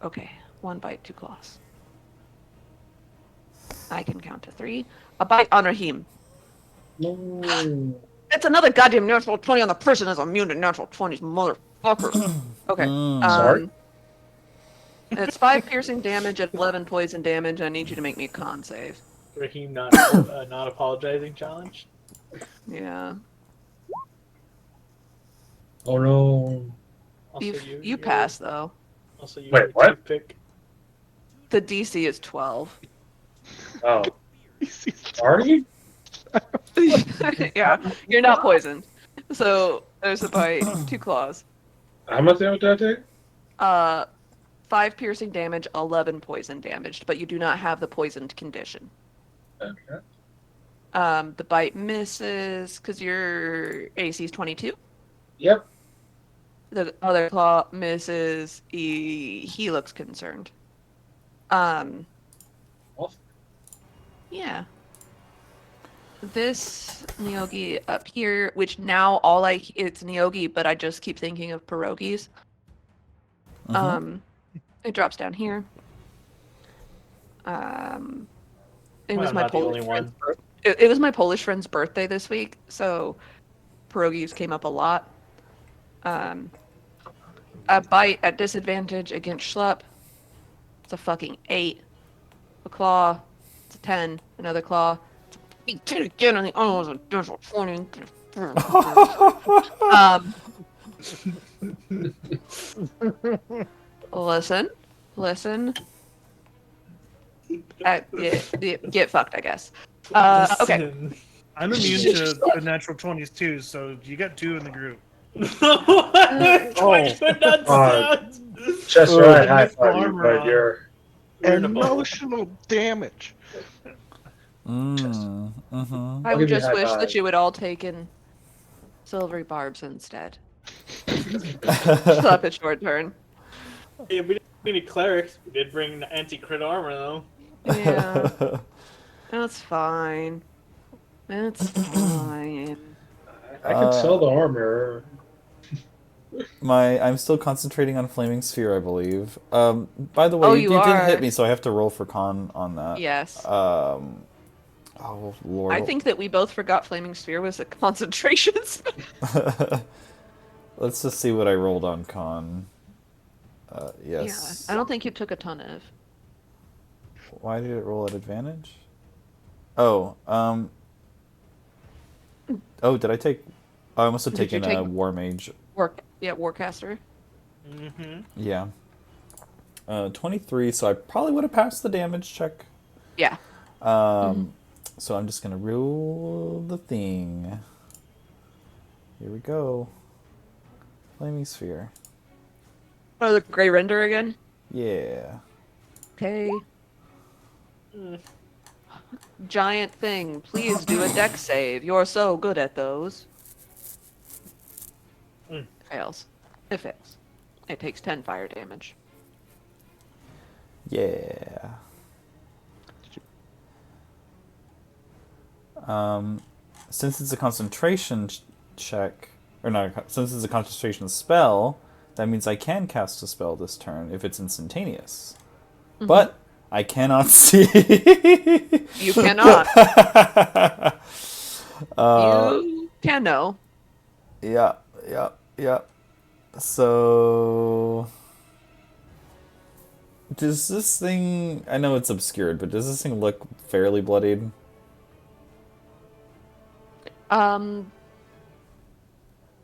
okay, 1 bite, 2 claws. I can count to 3. A bite on Raheem. No. It's another goddamn natural 20 on the person is immune to natural 20s, motherfucker. Okay. Sorry? It's 5 piercing damage and 11 poison damage. I need you to make me a con save. Raheem not not apologizing challenge. Yeah. Oh no. Also, You pass, though. Also, you Wait, have a what? toothpick. The DC is 12. Oh. Sorry? Yeah, you're not poisoned. So there's a bite, 2 claws. How much damage did I take? 5 piercing damage, 11 poison damage, but you do not have the poisoned condition. Okay. The bite misses because your AC is 22. Yep. The other claw misses. He looks concerned. Awesome. Yeah. This Nyogi up here, which now it's Nyogi, but I just keep thinking of pierogies. It drops down here. It Well, was I'm my not the Polish only friend's one. it was my Polish friend's birthday this week, so pierogies came up a lot. A bite at disadvantage against Schlepp. It's a fucking 8. A claw. It's a 10. Another claw. It's a 10 again on the Listen. Get fucked, I guess. Okay. Listen. I'm immune to the natural 20s too, so you got 2 in the group. Twice could not sound. Chester, I high Mythical five you, armor but on. you're. Emotional damage. I I'll would give you a just high wish five. that you had all taken silvery barbs instead. Stop it, short turn. Yeah, we didn't bring any clerics. We did bring anti-crit armor though. Yeah. That's fine. That's fine. I could sell the armor. I'm still concentrating on Flaming Sphere, I believe. By the way, Oh, you you did are. hit me, so I have to roll for con on that. Yes. Oh, Lord. I think that we both forgot Flaming Sphere was a concentration spell. Let's just see what I rolled on con. Yes. Yeah, I don't think you took a ton of. Why did it roll at advantage? Oh, did I take... I must have Did you taken a take- War Mage. Warcaster. Mm-hmm. Yeah. 23, so I probably would have passed the damage check. Yeah. So I'm just gonna roll the thing. Here we go. Flaming Sphere. Oh, the gray render again? Yeah. Okay. Giant thing, please do a dex save. You're so good at those. Fails. It fails. It takes 10 fire damage. Yeah. Since it's a concentration check, or not, since it's a concentration spell, that means I can cast a spell this turn if it's instantaneous. But I cannot see. You cannot. You can know. Yeah. So, does this thing... I know it's obscured, but does this thing look fairly bloodied?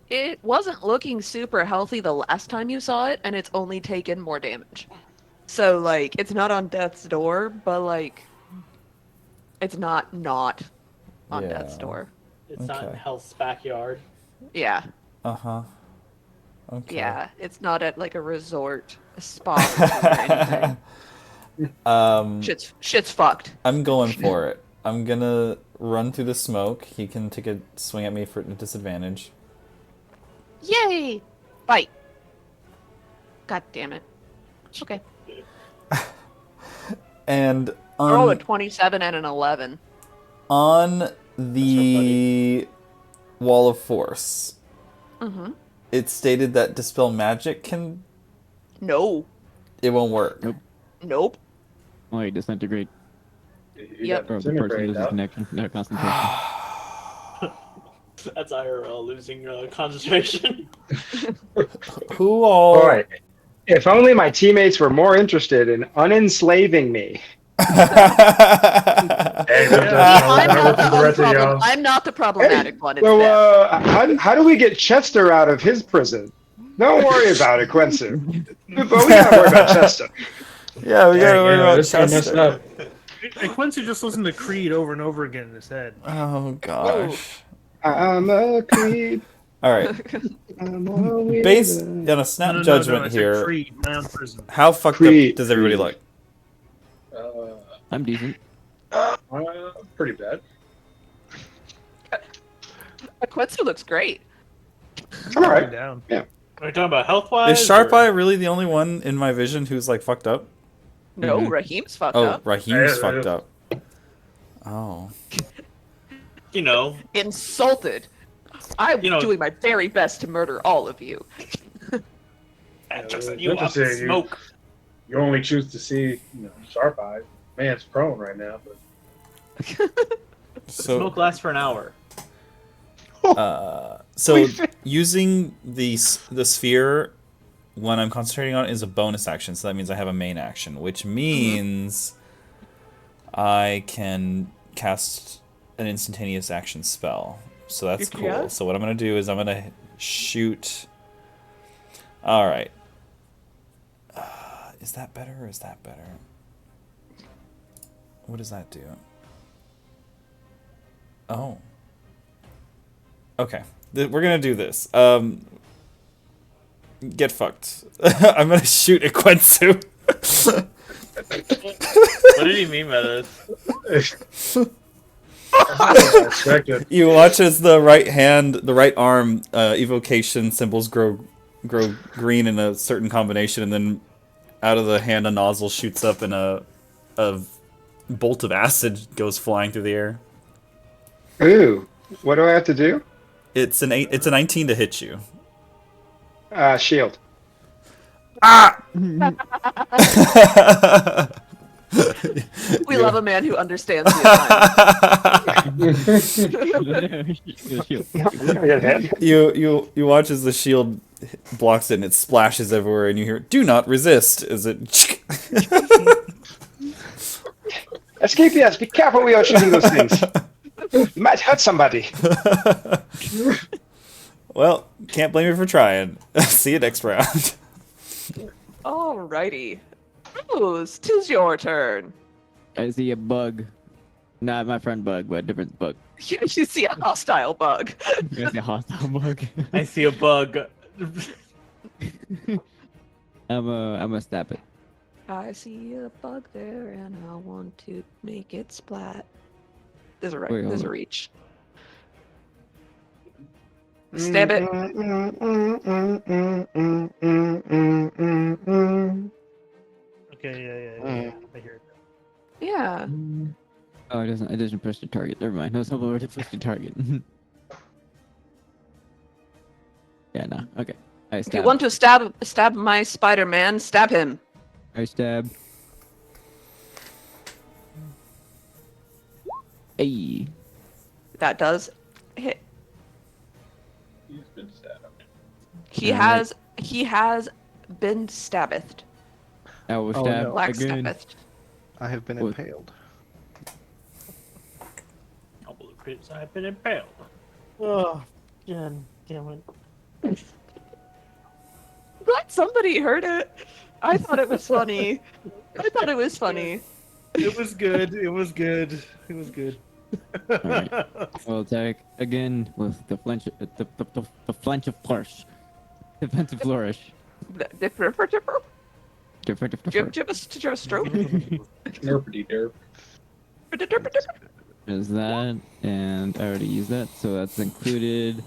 It wasn't looking super healthy the last time you saw it, and it's only taken more damage. So, like, it's not on death's door, but, like, it's not on death's door. It's not in Okay. Hell's backyard. Yeah. Uh-huh. Okay. Yeah, it's not at, like, a resort, a spa, or anything. Shit's fucked. I'm going for it. I'm gonna run through the smoke. He can take a swing at me for disadvantage. Yay! Bite. God damn it. Okay. And I rolled a 27 and an 11. on the Wall of Force, it stated that Dispel Magic can... No. It won't work. Nope. Wait, disintegrate. Yep. Or the person loses connection, their concentration. That's IRL losing concentration. Who all... All right. If only my teammates were more interested in unenslaving me. Hey, I'm not the the rest of y'all. I'm not the problematic one. It's So, them. how do we get Chester out of his prison? Don't worry about it, Quincy. But we gotta worry about Chester. Yeah, we gotta worry about this guy messed Chester. up. And Quincy just listened to Creed over and over again in his head. Oh gosh. I'm a creep. All right. I'm a weirdo. Based on a snap No, judgment I said here, Creed, Bound Prison. how fucked Creed, up does everybody Creed. look? I'm decent. Pretty bad. Quincy looks great. I'm alright. Down. Are we talking about health wise? Is Sharp Eye really the only one in my vision who's like fucked up? No, Mhm. Raheem's fucked Oh, up. Raheem's Yeah, fucked yeah. up. Oh. You know, Insulted. I'm You know- doing my very best to murder all of you. just it's you up interesting, smoke. You only choose to see, Sharp Eye. Man's prone right now, but So Smoke lasts for an hour. so using the sphere when I'm concentrating on it is a bonus action, so that means I have a main action, which means I can cast an instantaneous action spell. So that's cool. Yeah. So what I'm gonna do is I'm gonna shoot. All right. Is that better or is that better? What does that do? Oh. Okay. We're gonna do this. Get fucked. I'm gonna shoot at Quensu. What did he mean by this? I expected. You watch as the right arm evocation symbols grow green in a certain combination, and then out of the hand a nozzle shoots up and a bolt of acid goes flying through the air. Ooh, what do I have to do? It's a 19 to hit you. Shield. We love a man who understands the assignment. You watch as the shield blocks it and it splashes everywhere, and you hear "Do not resist" as it. Escapias, be careful when you're shooting those things. You might hurt somebody. Well, can't blame you for trying. See you next round. Alrighty. Rose, 'tis your turn. I see a bug. Not my friend bug, but a different bug. You see a hostile bug. I see a hostile bug. I see a bug. I'm a stab it. I see a bug there, and I want to make it splat. There's a Wait, there's hold a on. reach. Stab it. Okay, yeah. I hear it. Yeah. Oh, it doesn't push the target. Never mind. I was hoping to push the target. Yeah, no. Okay. I If you stab. want to stab my Spider-Man, stab him. I stab. Hey. That does hit. He's been stabbed. He Alright. has been stabbed. I will Oh, stab no. Black again. stabbed. I have been What? impaled. Couple of crits, I've been impaled. Oh, God damn it. Glad somebody heard it. I thought it was funny. I thought it was funny. It was good. It was good. It was good. Alright. I'll attack again with the flinch of flourish. Defensive flourish. Give a stroke. Nerpity derp. There's that, and I already used that, so that's included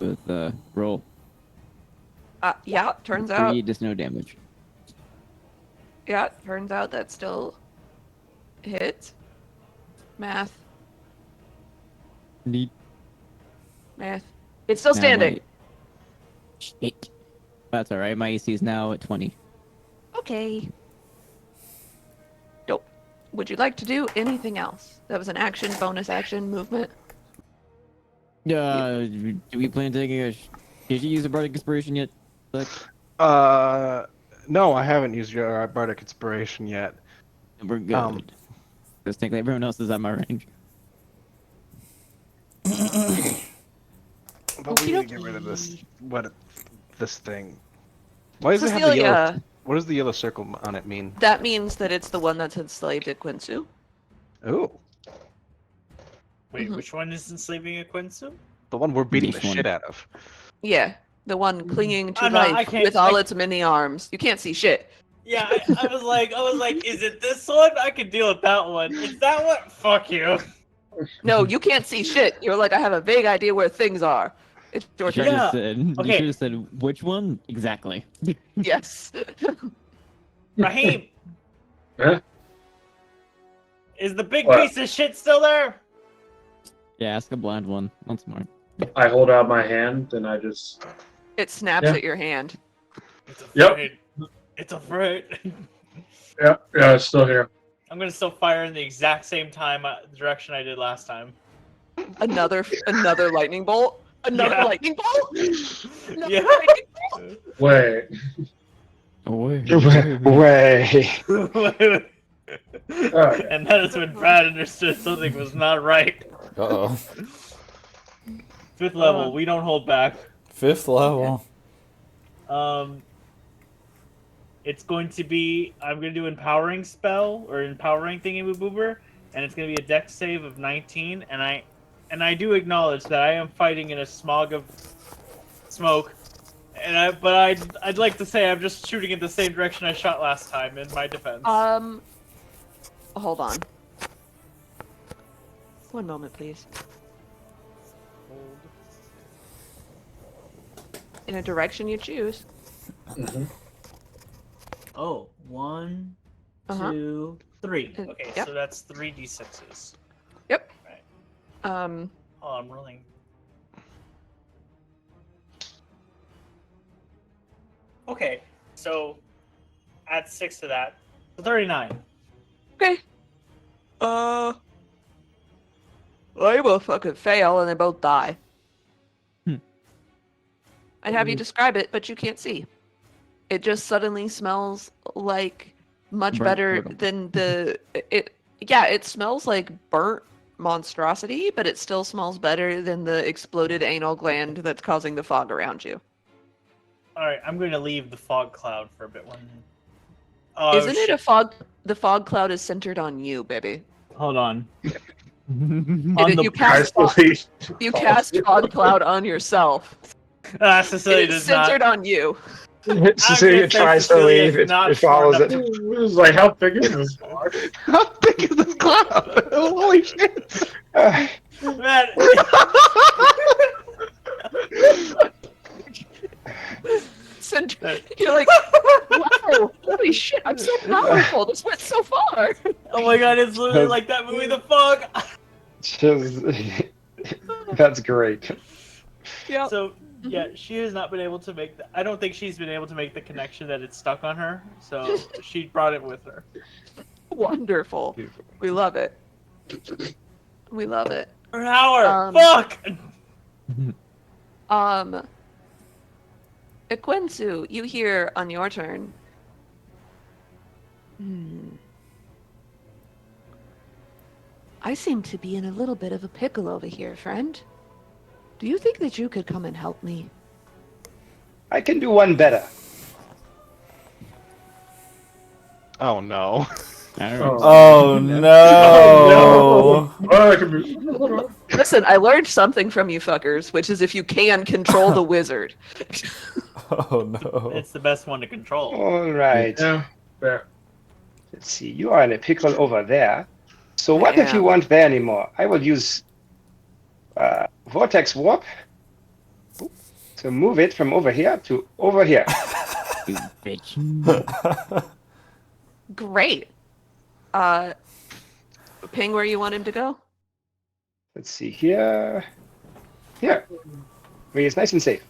with roll. Yeah, turns out. 3 just no damage. Yeah, turns out that still hits. Math. Neat. Math. It's still Now standing. Shit. That's alright, my AC is now at 20. Okay. Dope. Would you like to do anything else? That was an action, bonus action, movement. Do we plan on taking a... Did you use a bardic inspiration yet? Like, No, I haven't used your bardic inspiration yet. We're good. Because technically everyone else is at my range. But we need to get rid of this. This thing? Why does it have the Cecilia, yellow? What does the yellow circle on it mean? that means that it's the one that's enslaved at Quinsu. Ooh, Wait, Mhm. which one is enslaving a Quinsu? the one we're beating Which the one? shit out of. Yeah, the one clinging to I'm not- I life can't- with all I- its many arms. You can't see shit. Yeah, I was like, is it this one? I could deal with that one. It's that one? Fuck you. No, you can't see shit. You're like, I have a vague idea where things are. It's your You turn. should Yeah. have said. You Okay. should have said which one exactly. Yes. Raheem, Huh? is the big What? piece of shit still there? Yeah, ask a blind one once more. I hold out my hand and I just. It snaps Yeah. at your hand. It's Yep. afraid. It's afraid. Yeah, it's still here. I'm gonna still fire in the exact same direction I did last time. Another lightning bolt. Another Yeah. lightning bolt. Another Yeah. lightning bolt. Wait. Way. Okay. And that is when Brad understood something was not right. Uh-oh. 5th level, we don't hold back. 5th level. It's going to be, I'm going to do empowering spell or empowering thingy boober, and it's going to be a dex save of 19. And I do acknowledge that I am fighting in a smog of smoke, but I'd like to say I'm just shooting in the same direction I shot last time in my defense. Hold on. One moment, please. In a direction you choose. Mhm. Oh, 1, Uh-huh. 2, 3. Okay, Yep. so that's 3d6s. Yep. Right. Um. Oh, I'm rolling. Okay, so add 6 to that. So 39. Okay. They both fucking fail and they both die. I'd have you describe it, but you can't see. It just suddenly smells like much Burnt better turtle. than the it. Yeah, it smells like burnt monstrosity, but it still smells better than the exploded anal gland that's causing the fog around you. Alright, I'm going to leave the fog cloud for a bit. Oh, Isn't it a fog? The fog cloud is centered on you, baby. Hold on. You cast You cast fog cloud on yourself. Cecilia It's does not. centered on you. Cecilia say tries to Cecilia leave. is not It follows smart it. It was like, how big is this bar? How big is this cloud? Holy shit! Man, You're like, wow, holy shit, I'm so powerful. This went so far. oh my god, it's literally like that movie, The Fog. Just- That's great. Yeah. So, yeah, she has not been able to make I don't think she's been able to make the connection that it's stuck on her, so she brought it with her. Wonderful. We love it. We love it. For an hour! Um, Fuck! Equensu, you hear on your turn. I seem to be in a little bit of a pickle over here, friend. Do you think that you could come and help me? I can do one better. Oh no. Oh no! Oh, I can be... Hold on. Listen, I learned something from you fuckers, which is if you can control the wizard. Oh no! It's the best one to control. All right. Yeah, fair. Let's see. You are in a pickle over there. So what if you am. weren't there anymore? I will use Vortex Warp to move it from over here to over here. You bitch. Great. Ping where you want him to go? Let's see here. Here. Where it's nice and safe.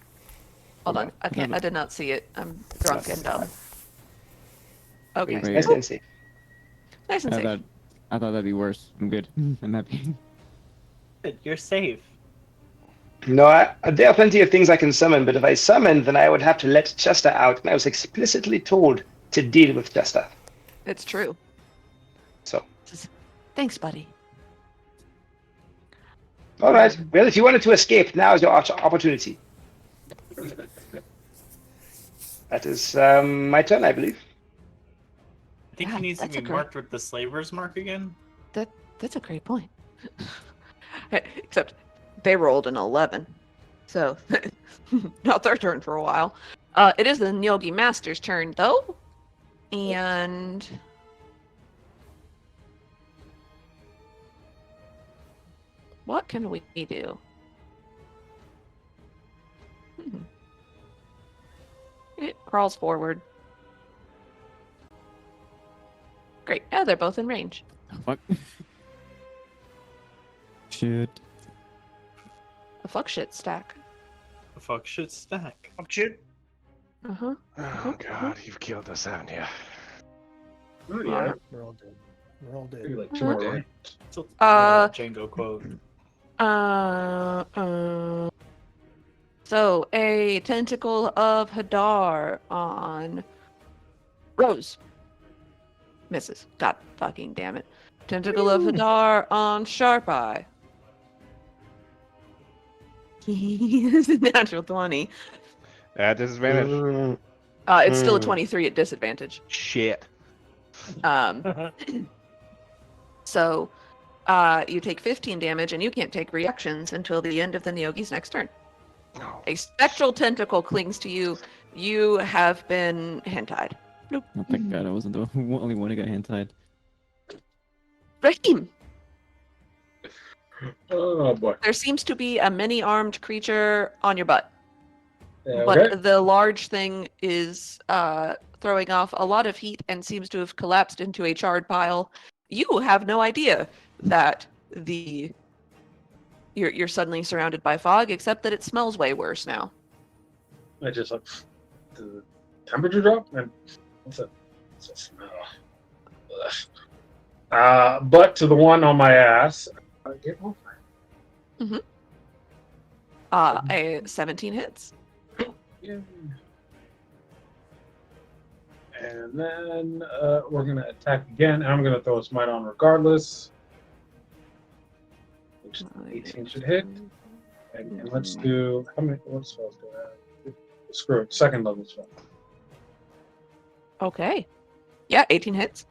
Hold on. I can't. I did not see it. I'm drunk and dumb. Okay. Where it's Wait. nice and safe. Nice and safe. I thought that'd be worse. I'm good. I'm happy. You're safe. No, there are plenty of things I can summon, but if I summon, then I would have to let Chester out, and I was explicitly told to deal with Chester. It's true. So, Thanks, buddy. all right. Well, if you wanted to escape, now is your opportunity. That is my turn, I believe. I think Yeah, he needs to that's be a great- marked with the slaver's mark again. That's a great point. Except they rolled an 11. So, not their turn for a while. It is the Nyogi Master's turn, though. And... what can we do? It crawls forward. Great. Yeah, they're both in range. Fuck. Shit. A fuck shit stack. Fuck shit stack. Up shit. Uh-huh. Oh God, you've killed us, haven't you? Oh, yeah. We're all dead. We're all Maybe dead. like 2 We're more dead. rounds. Still Uh, Django quote. So a tentacle of Hadar on Rose. Misses. God fucking damn it. Tentacle of Hadar on Sharp Eye. He is a natural 20. At disadvantage. It's still a 23 at disadvantage. Shit. So you take 15 damage and you can't take reactions until the end of the Nyogi's next turn. No. A spectral tentacle clings to you. You have been hand-tied. Oh, thank God I wasn't the only one who got hand-tied. Rahim, Oh boy. there seems to be a many-armed creature on your butt. Yeah, But okay. the large thing is throwing off a lot of heat and seems to have collapsed into a charred pile. You have no idea that you're suddenly surrounded by fog, except that it smells way worse now. I just like the temperature drop and what's that smell? Ugh. But to the one on my ass, I get one. A 17 hits. Yeah. And then we're gonna attack again, and I'm gonna throw a smite on regardless. Which 18 should hit. And let's do what spells do I have? Screw it, second level spell. Okay. Yeah, 18 hits.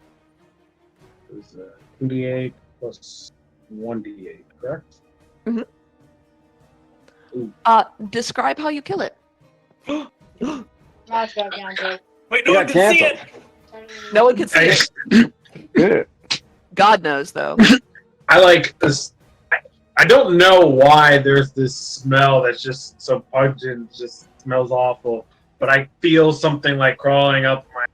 Is 2d8 plus 1d8, correct? Describe how you kill it. Let's go, Deontay. Wait, no Yeah, one can see it! No one can see it. Good. God knows, though. I like this. I don't know why there's this smell that's just so pungent, just smells awful. But I feel something like crawling up my.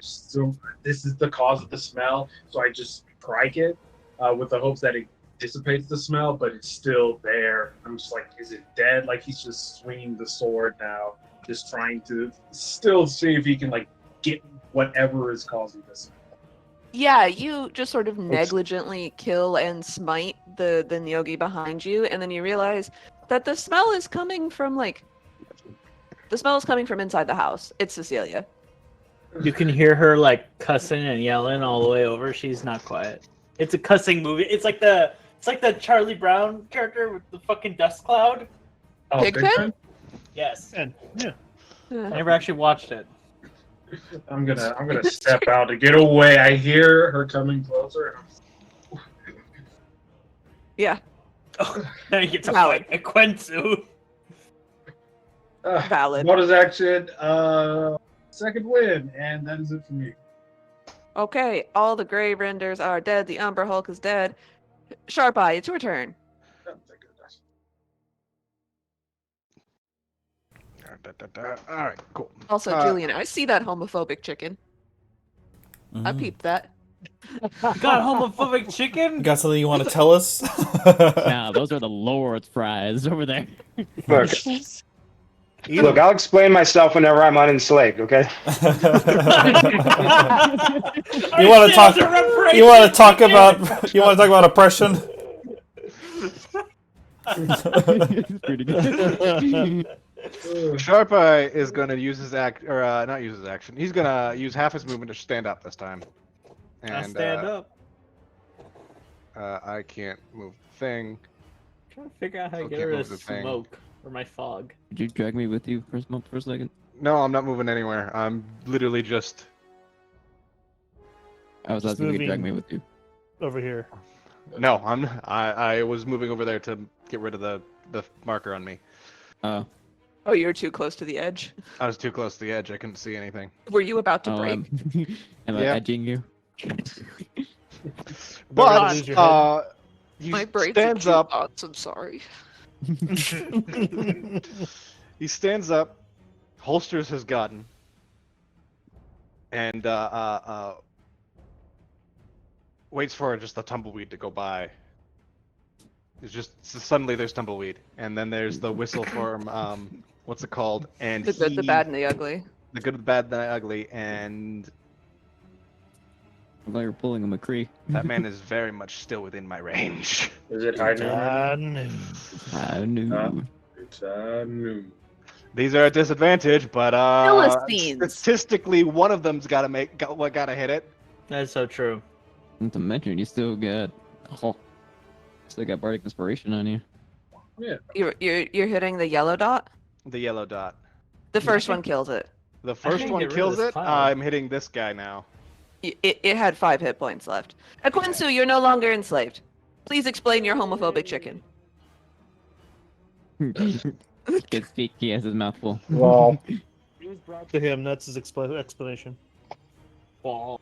So this is the cause of the smell. So I just strike it with the hopes that it dissipates the smell, but it's still there. I'm just like, is it dead? Like he's just swinging the sword now, just trying to still see if he can like get whatever is causing this. Yeah, you just sort of negligently kill and smite the Nyogi behind you, and then you realize that the smell is coming from inside the house. It's Cecilia. You can hear her like cussing and yelling all the way over. She's not quiet. It's a cussing movie. It's like the Charlie Brown character with the fucking dust cloud. Oh, Pigpen? Yes. And yeah. I never actually watched it. I'm gonna step out to get away. I hear her coming closer. Yeah, Oh, now you get to Valid. fight a Quensu. valid. Bonus action, second win, and that is it for me. Okay, all the Grey Renders are dead. The Umber Hulk is dead. Sharp Eye, it's your turn. Oh, thank goodness. All right, cool. Also, Julian, I see that homophobic chicken. I peeped that. You got homophobic chicken? You got something you want to tell us? Nah, those are the Lord's fries over there. Look, look, I'll explain myself whenever I'm unenslaved, okay? You want to talk? You want to talk about? You want to talk about oppression? It's pretty good. Sharp Eye is going to use his not use his action. He's going to use half his movement to stand up this time. I And stand up. I can't move the thing. Trying to figure out how to Still get can't rid move of the thing. smoke or my fog. Did you drag me with you for a second? No, I'm not moving anywhere. I'm literally just. I was Just asking if you drag me moving- with you. Over here. No, I was moving over there to get rid of the marker on me. Oh, Oh, you're too close to the edge. I was too close to the edge. I couldn't see anything. Were you about to oh, break? am I Yeah. edging you? But lose your head. he My brain's stands up. thoughts. I'm sorry. He stands up, holsters his gun, and waits for just the tumbleweed to go by. It's just suddenly there's tumbleweed, and then there's the whistle for what's it called? And The good, the he- bad, and the ugly. the good, the bad, the ugly, and I thought you were pulling a McCree. that man is very much still within my range. Is it high noon? I knew. It's noon. These are a disadvantage, but Philistines. statistically, one of them's gotta hit it. That's so true. Not to mention, you still got bardic inspiration on you. You're hitting the yellow dot. The yellow dot. The first one kills it. The first can't one get rid of kills this it. cloud. I'm hitting this guy now. It had 5 hit points left. Aquinsu, you're no longer enslaved. Please explain your homophobic chicken. Can't speak. He has his mouth full. Well, He was brought to him. That's his explanation. Well,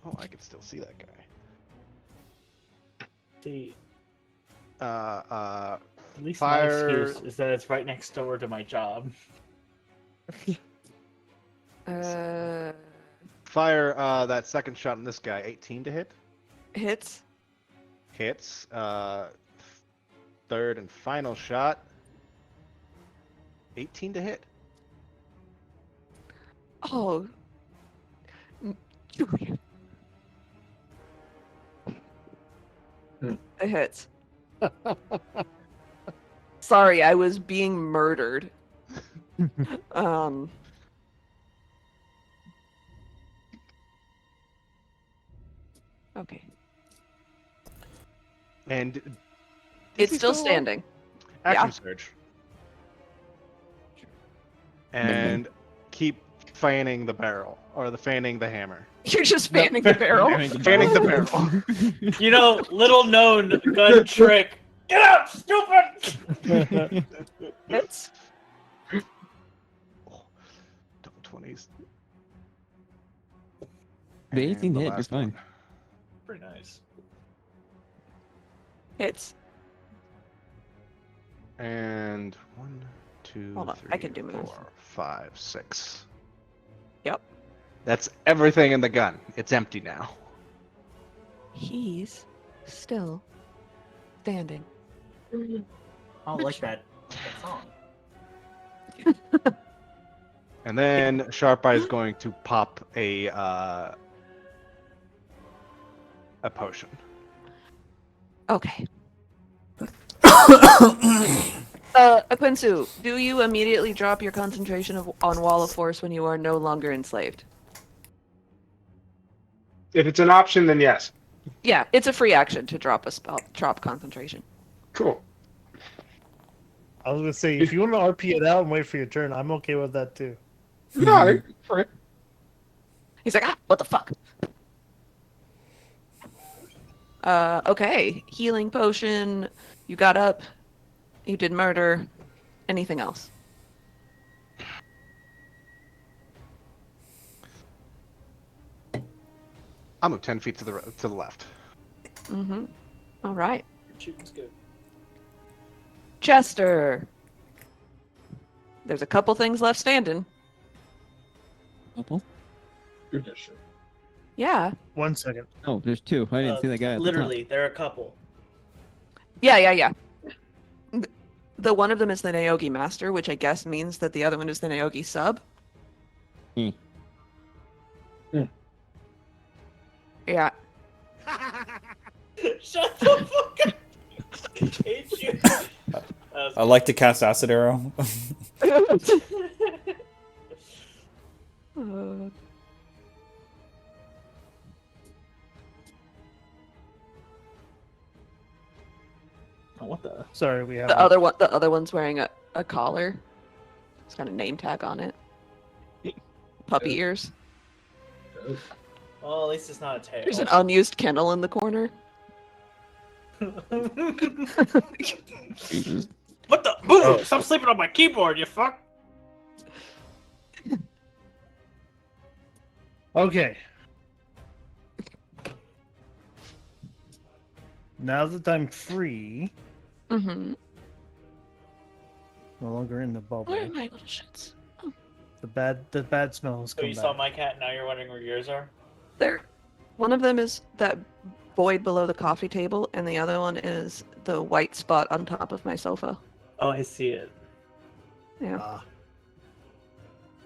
Oh, I can still see that guy. see, Uh, at least Fire- my excuse is that it's right next door to my job. fire that second shot on this guy. 18 to hit. Hits. Hits. Third and final shot. 18 to hit. Oh. Julian. It hits. Sorry, I was being murdered. Okay. And It's still standing. Action Yeah. surge. And keep fanning the barrel or fanning the hammer. You're just fanning the barrel. Fanning the barrel. You know, little known gun trick. Get out, stupid! Hits. Double 20s. The And 18 the hit, you're last fine. one. Pretty nice. Hits. And 1, 2, Hold on, 3, I can do moves. 4, 5, 6. Yep. That's everything in the gun. It's empty now. He's still standing. I don't like that song. And then Sharp Eye is going to pop a potion. Okay. Aquinsu, do you immediately drop your concentration on Wall of Force when you are no longer enslaved? If it's an option, then yes. Yeah, it's a free action to drop a spell, drop concentration. Cool. I was gonna say, if you want to RP it out and wait for your turn, I'm okay with that too. No, for it. He's like, what the fuck? Okay. Healing potion. You got up. You did murder. Anything else? I'll move 10 feet to the left. Mm-hmm. All right. Shooting's good. Chester. There's a couple things left standing. Couple? goodness shit. Yeah. 1 second. Oh, there's two. I didn't see that guy. At Literally, there are a couple. Yeah. The one of them is the Naogi Master, which I guess means that the other one is the Naogi Sub. Hmm. Hmm. Yeah. Shut the fuck up! Hate you. I like to cast acid arrow. What the? Sorry, we have The other one's wearing a collar. It's got a name tag on it. Puppy ears. Well, at least it's not a tail. There's an unused kennel in the corner. What the? Boom! Stop sleeping on my keyboard, you fuck! Okay. Now that I'm free, Mm-hmm. no longer in the bubble, Where are my little shits? the bad smell has So come you back. saw my cat, now you're wondering where yours are? There. One of them is that void below the coffee table, and the other one is the white spot on top of my sofa. Oh, I see it. Yeah. Ah,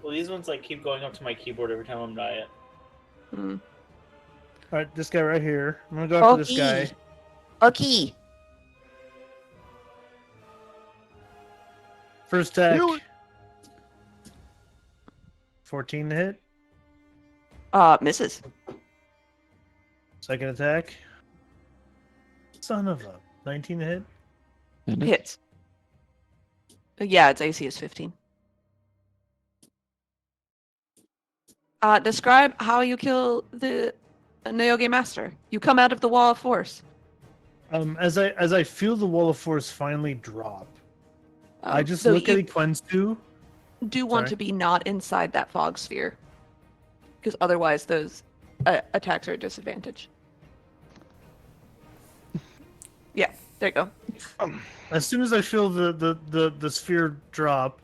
Well, these ones like keep going up to my keyboard every time I'm by it. Mm. all right, this guy right here. I'm gonna go after this guy. Okay. First attack. 14 to hit. Misses. Second attack. Son of a 19 to hit. Hits. Yeah, its AC is 15. Describe how you kill the Neoge Master. You come out of the wall of force. As I feel the wall of force finally drop, I just So look you at Iquensu. do want Sorry. to be not inside that fog sphere, because otherwise those attacks are a disadvantage. Yeah, there you go. As soon as I feel the sphere drop,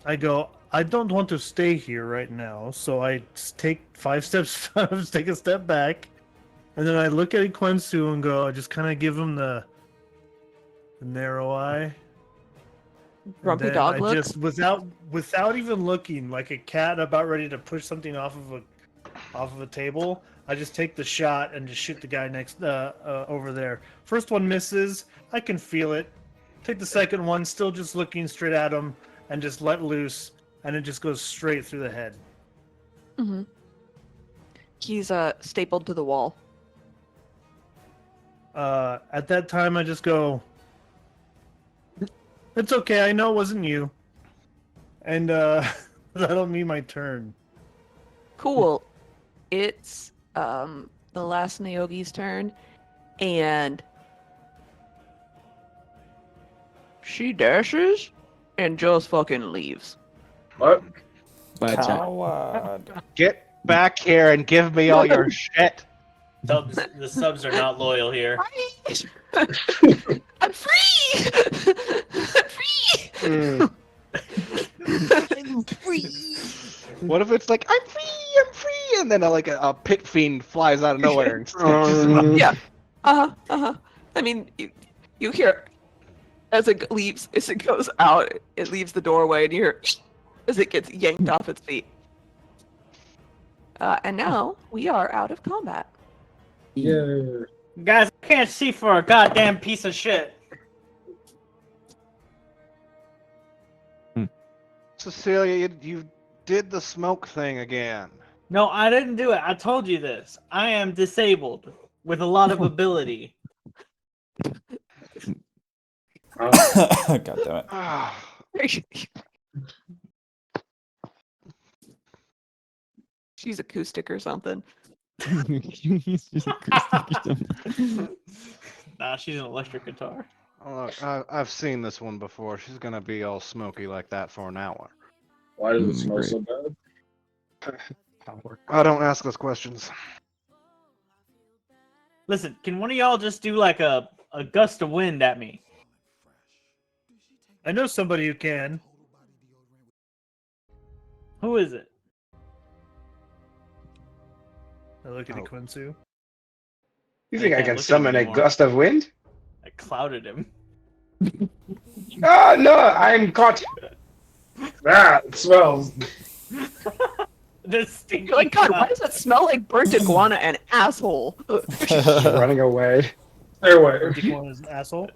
I go, I don't want to stay here right now, so I take 5 steps, take a step back, and then I look at Iquensu and go, I just kind of give him the narrow eye. Grumpy And then dog I look. just without even looking, like a cat about ready to push something off of a table, I just take the shot and just shoot the guy next over there. First one misses, I can feel it. Take the second one, still just looking straight at him, and just let loose, and it just goes straight through the head. Mm-hmm. He's stapled to the wall. At that time, I just go, it's okay, I know it wasn't you. And that'll be my turn. Cool. It's the last Neogi's turn, and she dashes and just fucking leaves. What? But Coward. Get back here and give me all your shit. The subs are not loyal here. I'm free! I'm free! Mm. I'm free! What if it's like, I'm free, and then a pit fiend flies out of nowhere and snatches him up? Yeah. I mean, you hear as it leaves, as it goes out, it leaves the doorway, and you hear as it gets yanked off its feet. And now we are out of combat. Yeah. Guys, I can't see for a goddamn piece of shit. Cecilia, you did the smoke thing again. No, I didn't do it. I told you this. I am disabled with a lot of ability. God damn it. Ah, She's acoustic or something. He's just acoustic or something. Nah, she's an electric guitar. look, I've seen this one before. She's gonna be all smoky like that for an hour. Why does it smell Great. so bad? I don't ask us questions. Listen, can one of y'all just do like a gust of wind at me? I know somebody who can. Who is it? I look at Oh. Iquensu. You think I can't can look at him summon a anymore. gust of wind? I clouded him. Oh no, I'm caught. Ah, it smells. This stinky You're like, God, why cloud. does that smell like burnt iguana and asshole? Running away. Stay away. Or Dequan is an asshole.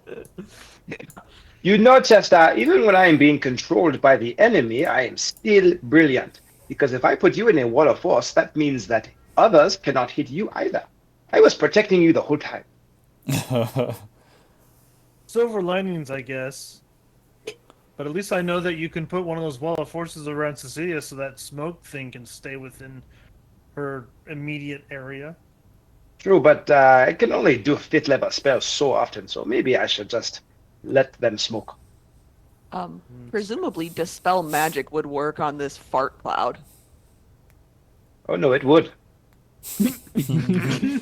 You know, Chester, even when I am being controlled by the enemy, I am still brilliant. Because if I put you in a wall of force, that means that others cannot hit you either. I was protecting you the whole time. Silver linings, I guess. But at least I know that you can put one of those wall of forces around Cecilia so that smoke thing can stay within her immediate area. True, but I can only do fifth level spells so often, so maybe I should just let them smoke. Presumably, dispel magic would work on this fart cloud. Oh no, it would. You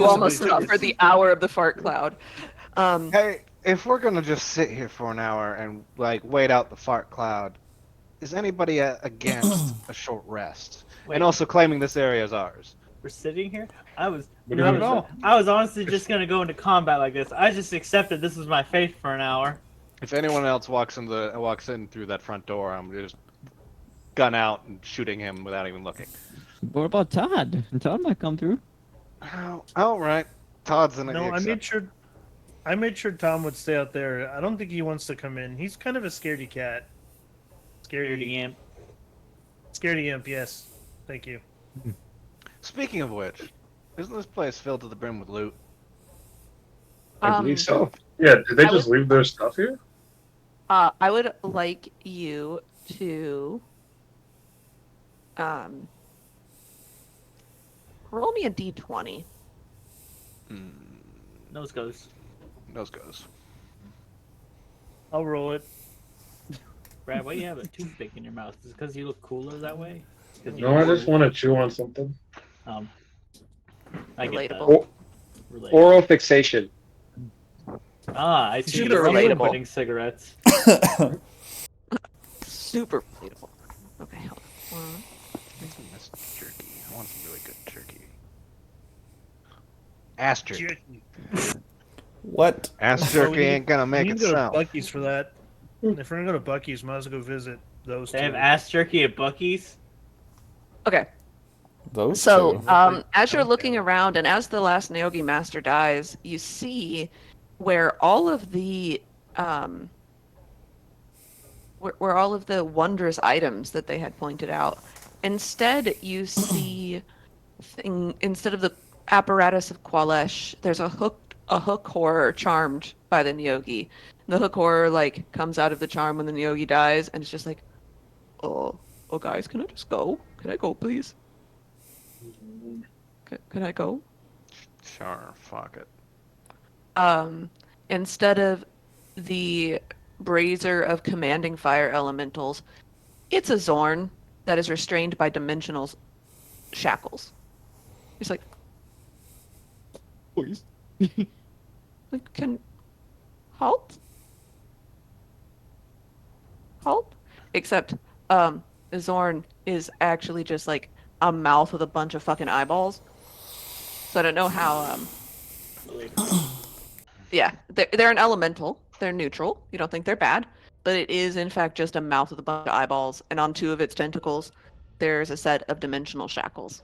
almost suffered the hour of the fart cloud. Hey, if we're gonna just sit here for an hour and like wait out the fart cloud, is anybody against a short rest? Wait. And also claiming this area is ours. We're sitting here. I was Not at all. I was honestly just gonna go into combat like this. I just accepted this was my fate for an hour. If anyone else walks in through that front door, I'm just gun out and shooting him without even looking. What about Todd? Todd might come through. Oh, right. Todd's in it. No, I made sure Tom would stay out there. I don't think he wants to come in. He's kind of a scaredy cat. Scaredy imp. Scaredy imp, yes. Thank you. Speaking of which, isn't this place filled to the brim with loot? I believe so. Yeah, did they I just leave their stuff here? I would like you to roll me a d20. Nose goes. Nose goes. I'll roll it. Brad, why do you have a toothpick in your mouth? Is it because you look cooler that way? 'Cause you No, I look just want to chew on something. I get that. Relatable. Relatable. Oral fixation. Ah, I see. Super You're also relatable. putting cigarettes. Super relatable. Okay, hold on. That's jerky. I want some really good jerky. Ass jerky. What? Ass Oh, jerky we need- ain't gonna We make need it to go to sound. Bucky's for that. If we're gonna go to Bucky's, might as well go visit those They two. have ass jerky at Bucky's. Okay, Those so two. as you're looking around and as the last Naogi master dies, you see where all of the where all of the wondrous items that they had pointed out, instead you see instead of the apparatus of Qualesh, there's a hook horror charmed by the Nyogi. The hook horror like comes out of the charm when the Nyogi dies, and it's just like, oh guys, can I just go? Can I go, please? Can I go? Sure, fuck it. Instead of the brazier of commanding fire elementals, it's a Zorn that is restrained by dimensional shackles. He's like, Please. like, can halt? Halt? Except, Zorn is actually just like a mouth with a bunch of fucking eyeballs. So I don't know how, yeah, they're an elemental. They're neutral. You don't think they're bad, but it is in fact just a mouth with a bunch of eyeballs, and on two of its tentacles, there's a set of dimensional shackles.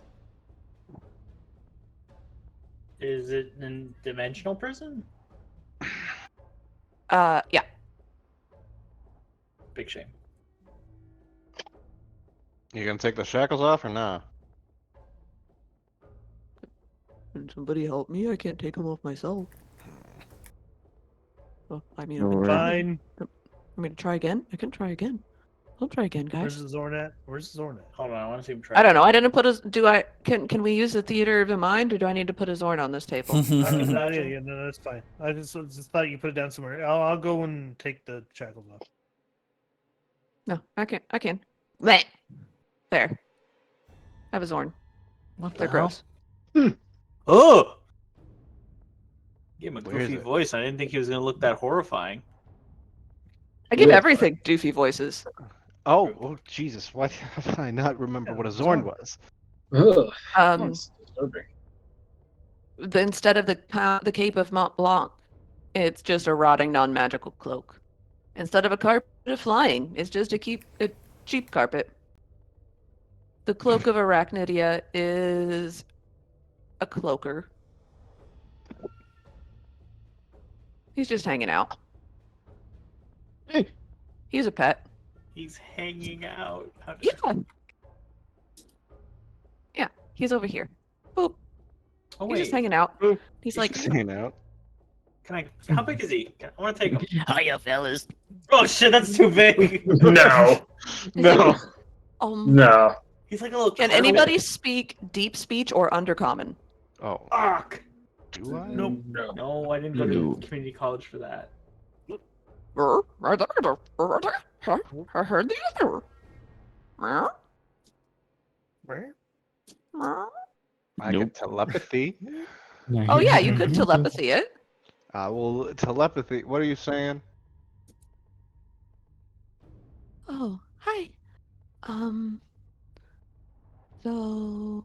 Is it a dimensional prison? Yeah. Big shame. You gonna take the shackles off or nah? Can somebody help me? I can't take them off myself. Well, I mean, I've been Sure. trying. Fine. I mean, try again. I can try again. I'll try again, Where's guys. the Zorn at? Where's the Zorn at? Hold on, I want to see him try. I don't know. I didn't put a. Do I? Can we use the theater of the mind, or do I need to put a Zorn on this table? Yeah, no, that's fine. I just thought you put it down somewhere. I'll go and take the shackles off. No, I can. I can. Bleh. There. I have a Zorn. What the They're hell? gross. Oh! Give him a Where is goofy it? voice. I didn't think he was gonna look that horrifying. I give Yeah. everything doofy voices. Oh, Jesus! Why did I not remember Yeah, what a Zorn. Zorn was? Ugh, Um, that's disturbing. instead of the cape of Mont Blanc, it's just a rotting non-magical cloak. Instead of a carpet of flying, it's just a cheap carpet. The cloak of Arachnidia is a cloaker. He's just hanging out. He's a pet. He's hanging out. Yeah. Yeah, he's over here. Boop. Oh He's just wait. hanging out. Boop. He's like, Just hanging out. Can I? How big is he? I want to take him. Hiya, fellas. Oh shit, that's too big. No, No. no. He's like a little. Can turtle. anybody speak deep speech or undercommon? Oh. Fuck. Do I? Nope. No. No, I didn't go No. to community college for that. I heard the other. I get telepathy. Oh yeah, you could telepathy it. Well, telepathy. What are you saying? Oh, hi. So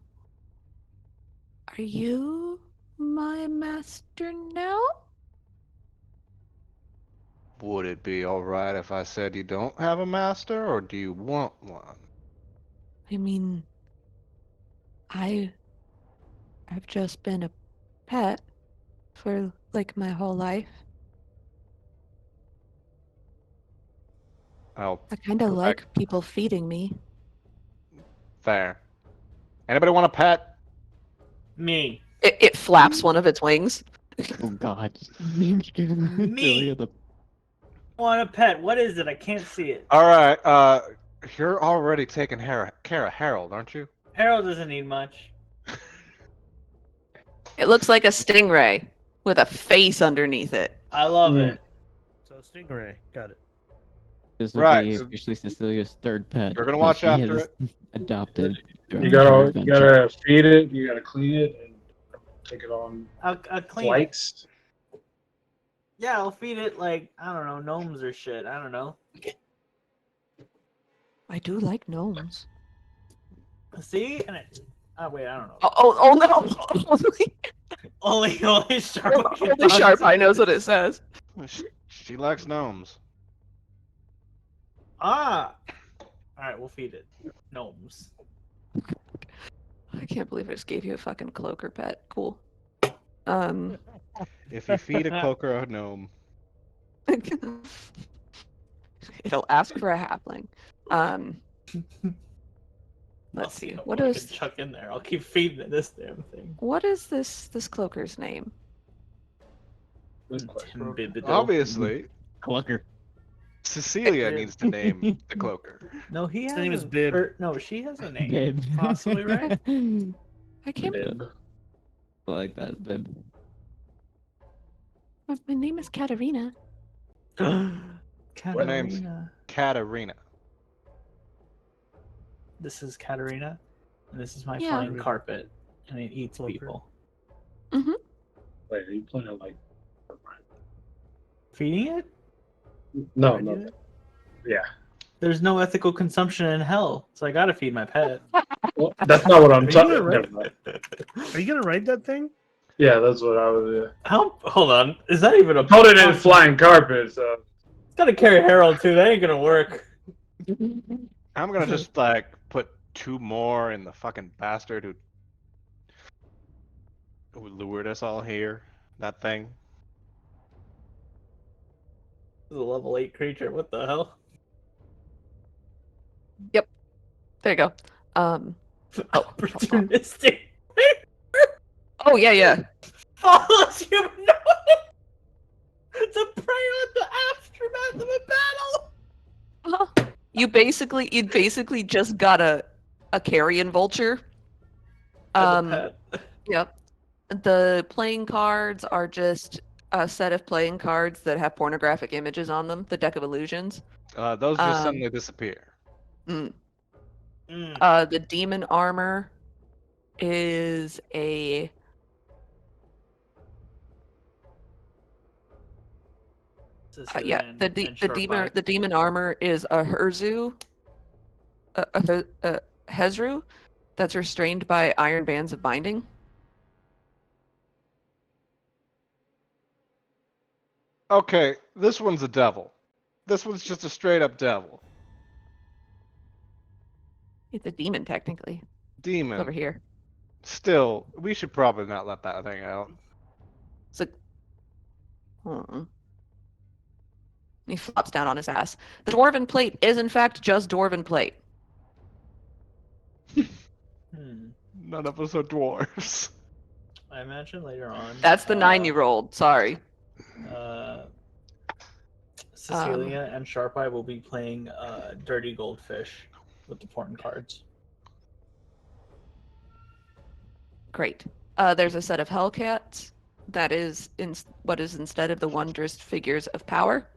are you my master now? Would it be alright if I said you don't have a master, or do you want one? I mean, I've just been a pet for like my whole life. Oh, I kind of Go like back. people feeding me. fair. Anybody want a pet? Me. It flaps one of its wings. Oh God. Me. Want a pet? What is it? I can't see it. Alright, you're already taking care of Harold, aren't you? Harold doesn't need much. It looks like a stingray with a face underneath it. I love it. So Stingray, got it. This will Right, be so- officially Cecilia's third pet. You're gonna because watch she after has adopted. You during our gotta adventure. feed it. You gotta clean it and take it on I'll clean it. flights. Yeah, I'll feed it like I don't know gnomes or shit. I don't know. I do like gnomes. See? And it. Oh wait, I don't know. Oh no! Only sharp. Only Sharp Eye knows what it says. She likes gnomes. Ah. All right, we'll feed it. Gnomes. I can't believe I just gave you a fucking cloaker pet. Cool. If you feed a cloak or a gnome, It'll ask for a halfling. I'll Let's see. how What much I is can chuck in there? I'll keep feeding it this damn thing. what is this cloaker's name? Good question. Timbibiddle. obviously, Clucker. Cecilia needs to name the cloaker. No, he has. His name is a- Bib. No, she has a name. Bib. Possibly, right? I can't. Bib. I like that, Bib. My name is Katarina. Katarina. Katarina. This is Katarina, and this is my Yeah. flying carpet, and it eats Cloaker. people. Wait, are you playing it like? Feeding it? No, Can I do no. that? Yeah. There's no ethical consumption in hell, so I gotta feed my pet. Well, that's not what I'm Are you talking gonna write- about. Are you gonna write that thing? Yeah, that's what I was. How? Hold on. Is that even a? I told it in flying carpet, so It's gotta carry Harold too. That ain't gonna work. I'm gonna just like put 2 more in the fucking bastard who lured us all here. That thing. This is a level 8 creature. What the hell? There you go. Oh, Opportunistic. oh yeah. Follows humanoid to prey on the aftermath of a battle. Uh-huh. You basically just got a carrion vulture. As a pet. Yep. The playing cards are just a set of playing cards that have pornographic images on them. The deck of illusions. Those just suddenly disappear. Mm. The demon armor is a the demon armor is a Herzu, a Hezru, that's restrained by iron bands of binding. Okay, this one's a devil. This one's just a straight up devil. It's a demon technically. It's Demon. over here. Still, we should probably not let that thing out. So He flops down on his ass. The dwarven plate is in fact just dwarven plate. None of us are dwarves. I imagine later on. That's the 9-year-old. Sorry. Cecilia and Sharp Eye will be playing Dirty Goldfish with the porn cards. Great. There's a set of Hellcats that is what is instead of the wondrous figures of power.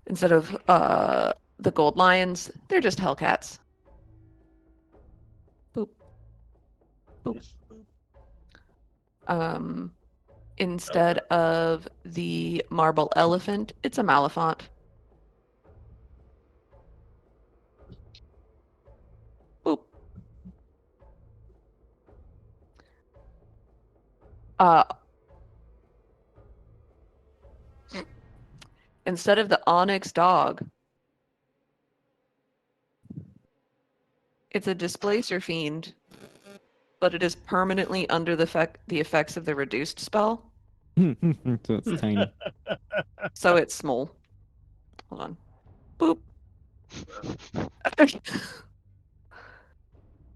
Instead of the gold lions, they're just Hellcats. Boop. Boop. Instead of the marble elephant, it's a Malifant. Boop. Instead of the onyx dog, it's a displacer fiend, but it is permanently under the effects of the reduced spell. So it's tiny. So it's small. Hold on. Boop.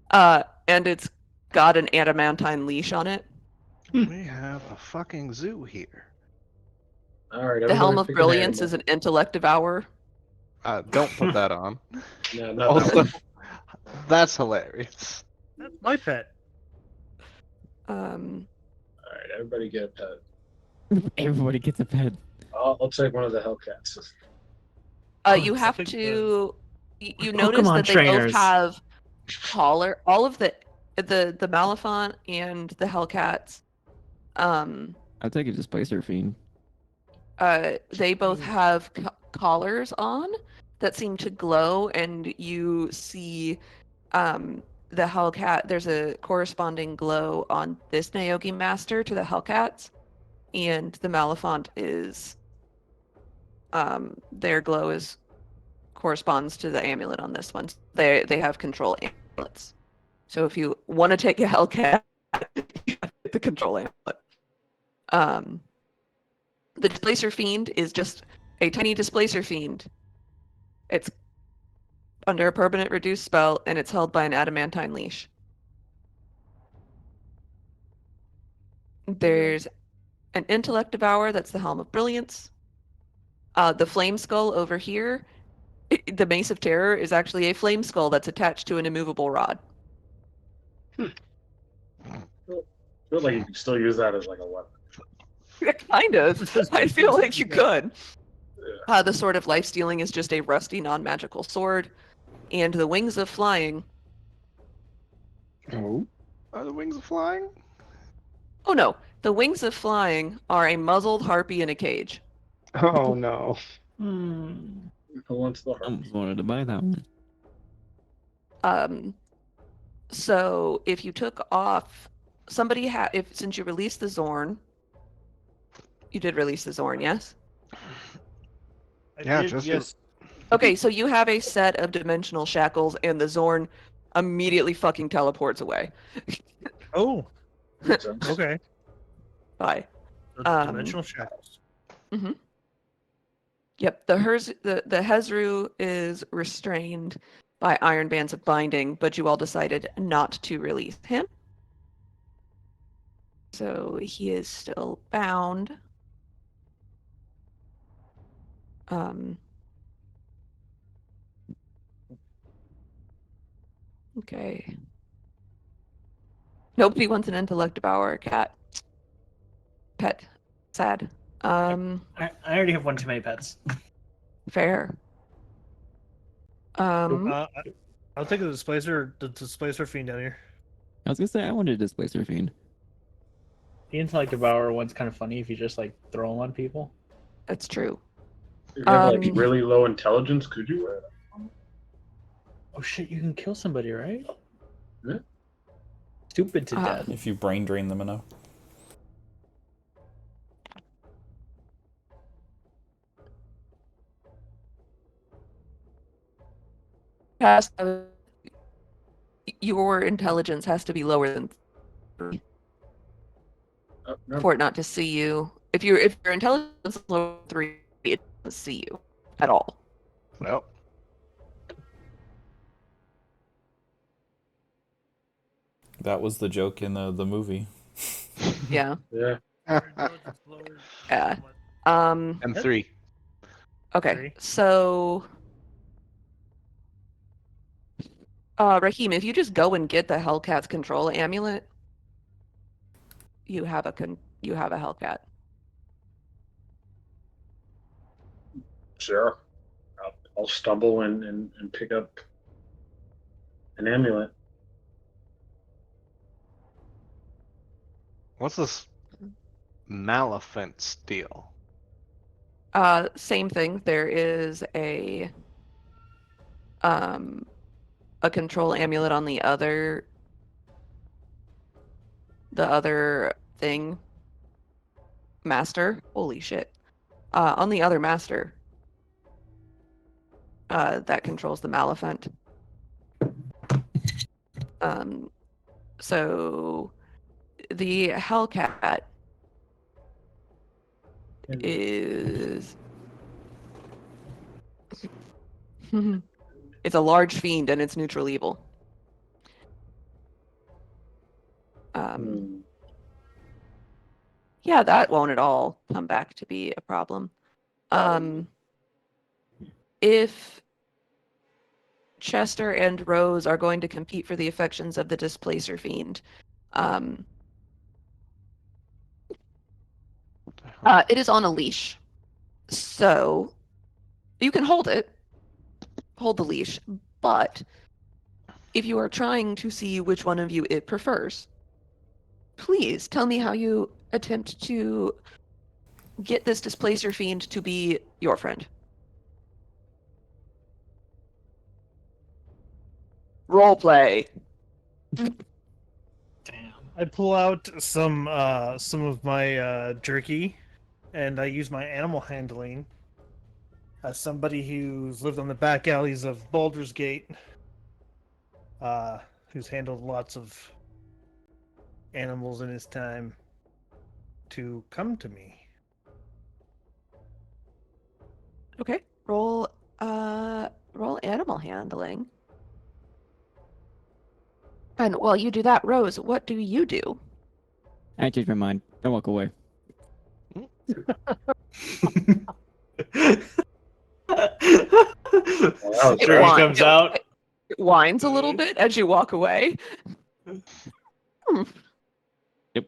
And it's got an adamantine leash on it. We have a fucking zoo here. All right. The Helm everybody of pick an Brilliance animal. is an intellect devour. Don't put that on. No, not Also, that one. that's hilarious. That's my pet. All right. Everybody get a pet. Everybody gets a pet. I'll take one of the Hellcats. You have think to. You notice Pokemon that they trainers. both have collar. All of the Malifant and the Hellcats. I'll take a displacer fiend. They both have collars on that seem to glow, and you see the Hellcat. There's a corresponding glow on this Naogi Master to the Hellcats, and the Malifant is their glow corresponds to the amulet on this one. They have control amulets. So if you want to take a Hellcat, you have to get the control amulet. The Displacer Fiend is just a tiny Displacer Fiend. It's under a permanent reduced spell, and it's held by an adamantine leash. There's an Intellect Devourer, that's the Helm of Brilliance. The Flame Skull over here, the Mace of Terror, is actually a flame skull that's attached to an immovable rod. I feel like you can still use that as like a weapon. Kind of. I feel like you could. The Sword of Life Stealing is just a rusty, non-magical sword. And the Wings of Flying. Oh. Are the wings flying? Oh no. The Wings of Flying are a muzzled harpy in a cage. Oh no. Who wants the I heart? almost wanted to buy that one. So if you took off since you released the Zorn, you did release the Zorn, yes? Yeah, Yes. Okay, so you have a set of dimensional shackles, and the Zorn immediately fucking teleports away. Oh, Makes sense. okay. Bye. That's dimensional shackles. Yep, the Hezru is restrained by iron bands of binding, but you all decided not to release him. So he is still bound. Okay. Nobody wants an intellect devourer cat. Pet. Sad. I already have one too many pets. Fair. I'll take the displacer fiend down here. I was gonna say I wanted a displacer fiend. The Intellect Devourer one's kind of funny if you just like throw them on people. That's true. If you have like really low intelligence, could you wear that? Oh shit, you can kill somebody, right? Yeah. Stupid to death. If you brain drain them enough. Your intelligence has to be lower than 3 No. for it not to see you. If your intelligence is lower than 3, it doesn't see you at all. Well, That was the joke in the movie. Yeah. Yeah. Intelligence lower Yeah. what? and 3. Okay. 3. So, Raheem, if you just go and get the Hellcat's control amulet, you have a Hellcat. Sure. I'll stumble and pick up an amulet. What's this Maleficent deal? Same thing. There is a control amulet on the other thing. Master. Holy shit. On the other master. That controls the Maleficent. So the Hellcat is it's a large fiend and it's neutral evil. Yeah, that won't at all come back to be a problem. If Chester and Rose are going to compete for the affections of the Displacer Fiend, it is on a leash. So you can hold the leash, but if you are trying to see which one of you it prefers, please tell me how you attempt to get this Displacer Fiend to be your friend. Roleplay. Damn. I pull out some of my jerky, and I use my animal handling as somebody who's lived on the back alleys of Baldur's Gate, who's handled lots of animals in his time, to come to me. Okay. Roll animal handling. And while you do that, Rose, what do you do? I changed my mind. Don't walk away. Well, It Jerky whine- comes out. It whines a little bit as you walk away. Yep.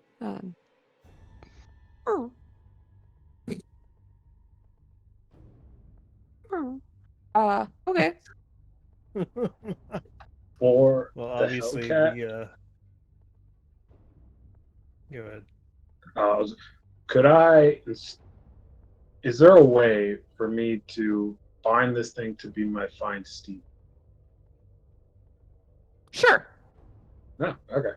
Okay. for Well, the obviously, Hellcat, go ahead. could I? Is there a way for me to find this thing to be my find Steve? Sure. No. Okay.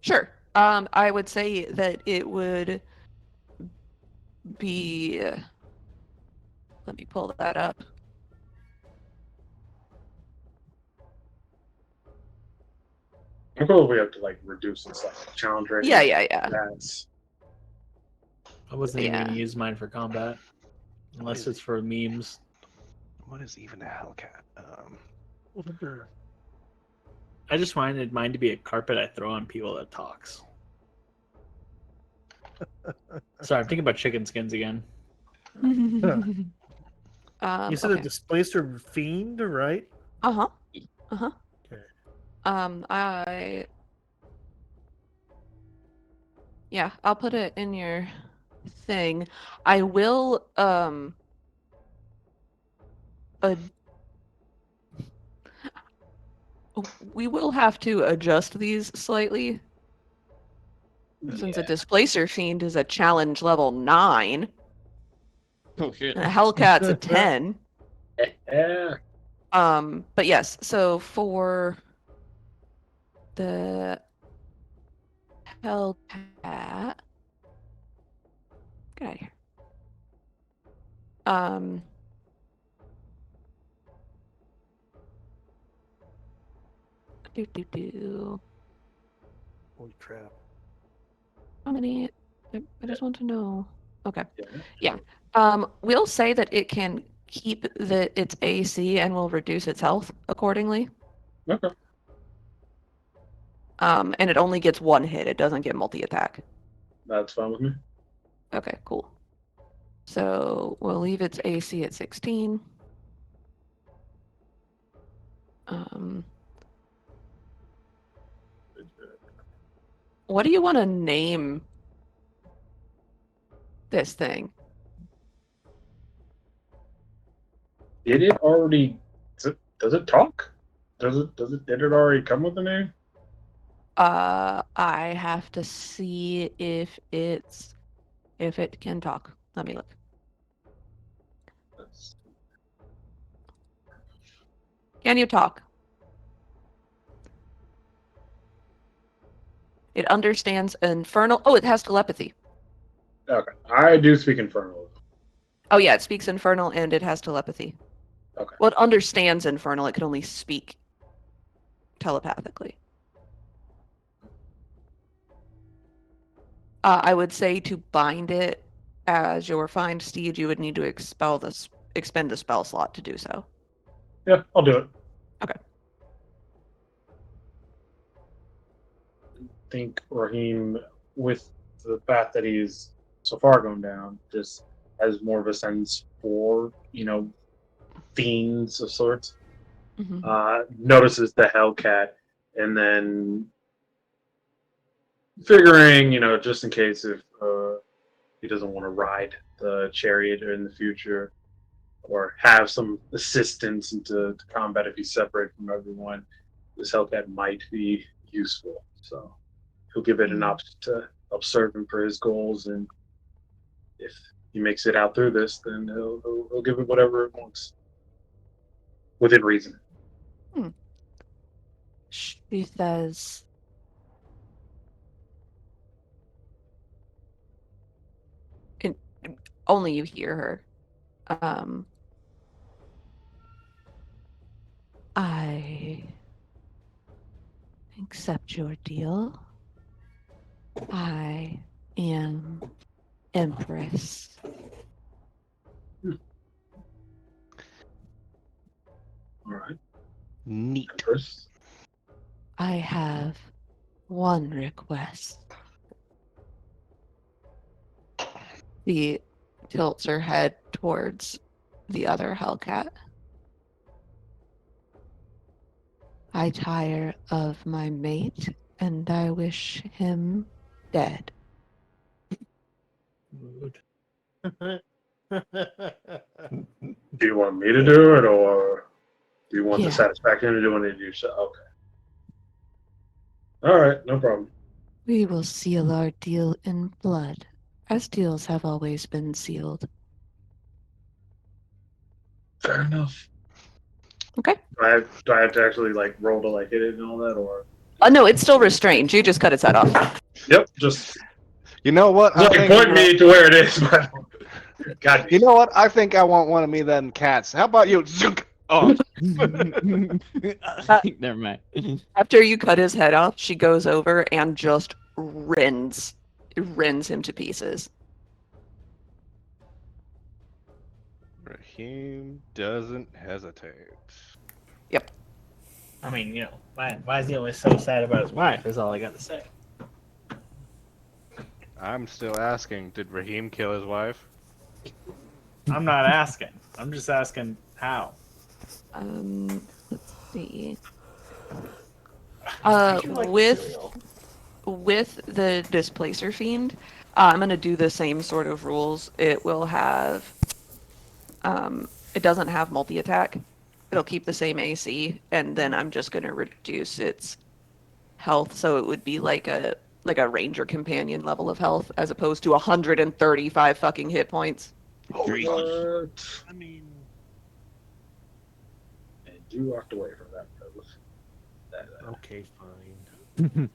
Sure. I would say that it would be. Let me pull that up. I'm probably have to like reduce this like challenge rating. Yeah. That's I wasn't even Yeah. going to use mine for combat. Unless it's for memes. What is even a Hellcat? I just wanted mine to be a carpet I throw on people that talks. Sorry, I'm thinking about chicken skins again. You said Okay. a displacer fiend, right? Okay. I'll put it in your thing. I will we will have to adjust these slightly. Since a displacer fiend is a challenge level 9. Oh shit. And a Hellcat's a 10. yeah. But yes, so for the Hellcat, get out of here. Holy crap. How many? I just want to know. Okay. Yeah. We'll say that it can keep its AC and will reduce its health accordingly. Okay. And it only gets one hit. It doesn't get multi-attack. That's fine with me. Okay, cool. So we'll leave its AC at 16. What do you want to name this thing? Did it already? Does it talk? Did it already come with a name? I have to see if it can talk. Let me look. Can you talk? It understands infernal. Oh, it has telepathy. Okay. I do speak Infernal. Oh yeah, it speaks infernal and it has telepathy. Okay. Well, it understands infernal. It can only speak telepathically. I would say to bind it as your find steed, you would need to expend the spell slot to do so. Yeah, I'll do it. Okay. I think Raheem, with the path that he's so far gone down, just has more of a sense for, fiends of sorts. Notices the Hellcat, and then figuring, just in case if he doesn't want to ride the chariot in the future or have some assistance into combat if he's separate from everyone, this Hellcat might be useful. So he'll give it an option to help serve him for his goals, and if he makes it out through this, then he'll give it whatever it wants within reason. She says, only you hear her. I accept your deal. I am Empress. All right. Neat. Empress. I have one request. She tilts her head towards the other Hellcat. I tire of my mate, and I wish him dead. Mood. Do you want me to do it, or do you want the Yeah. satisfaction of doing it yourself? Okay. All right, no problem. We will seal our deal in blood, as deals have always been sealed. Fair enough. Okay. Do I have to actually roll to hit it and all that, or? No, it's still restrained. You just cut its head off. Yep, just You know what? point me to where it is. But God, You know what? I think I want one of me then cats. How about you? Zunk! Oh, Never mind. After you cut his head off, she goes over and just rends him to pieces. Raheem doesn't hesitate. Yep. I mean, why is he always so sad about his wife? Is all I got to say. I'm still asking, did Raheem kill his wife? I'm not asking. I'm just asking how. Let's see. I do like With cereal. with the Displacer Fiend, I'm gonna do the same sort of rules. It will have, it doesn't have multi-attack. It'll keep the same AC, and then I'm just gonna reduce its health, so it would be like a ranger companion level of health, as opposed to 135 fucking hit points. what? I mean, And you walked away from that. Okay, fine.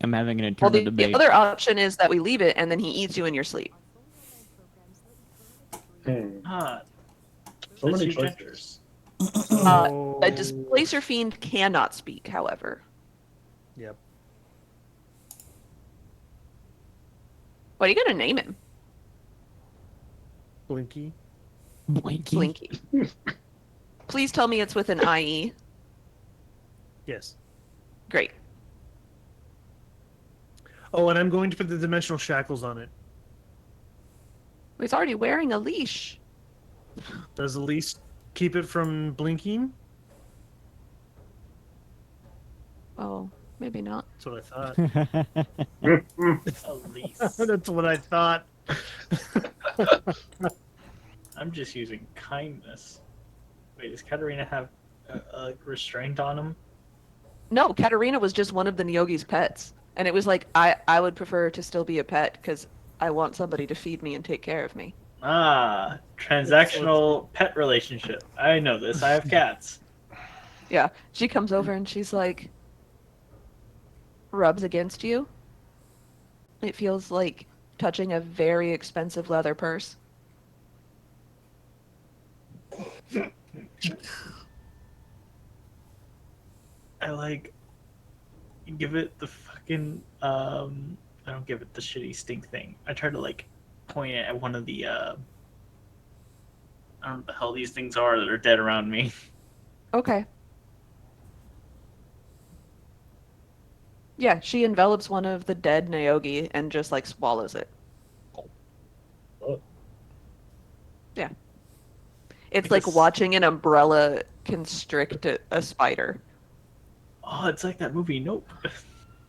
I'm having an Well, internal the debate. other option is that we leave it, and then he eats you in your sleep. Huh. So The many two choices. genders. A Displacer Fiend cannot speak, however. Yep. What are you gonna name him? Blinky. Blinky. Blinky. Please tell me it's with an IE. Yes. Great. Oh, and I'm going to put the dimensional shackles on it. He's already wearing a leash. Does the leash keep it from blinking? Oh, maybe not. That's what I thought. At least. That's what I thought. I'm just using kindness. Wait, does Katarina have a restraint on him? No, Katarina was just one of the Nyogi's pets. And it was like, I would prefer to still be a pet because I want somebody to feed me and take care of me. Ah, transactional pet relationship. I know this. I have cats. Yeah, she comes over and she's like, rubs against you. It feels like touching a very expensive leather purse. I like give it the fucking I don't give it the shitty stink thing. I try to like point it at one of the I don't know what the hell these things are that are dead around me. Okay. Yeah, she envelops one of the dead Naogi and just like swallows it. Oh. Yeah. It's I like guess- watching an umbrella constrict a spider. Oh, it's like that movie Nope.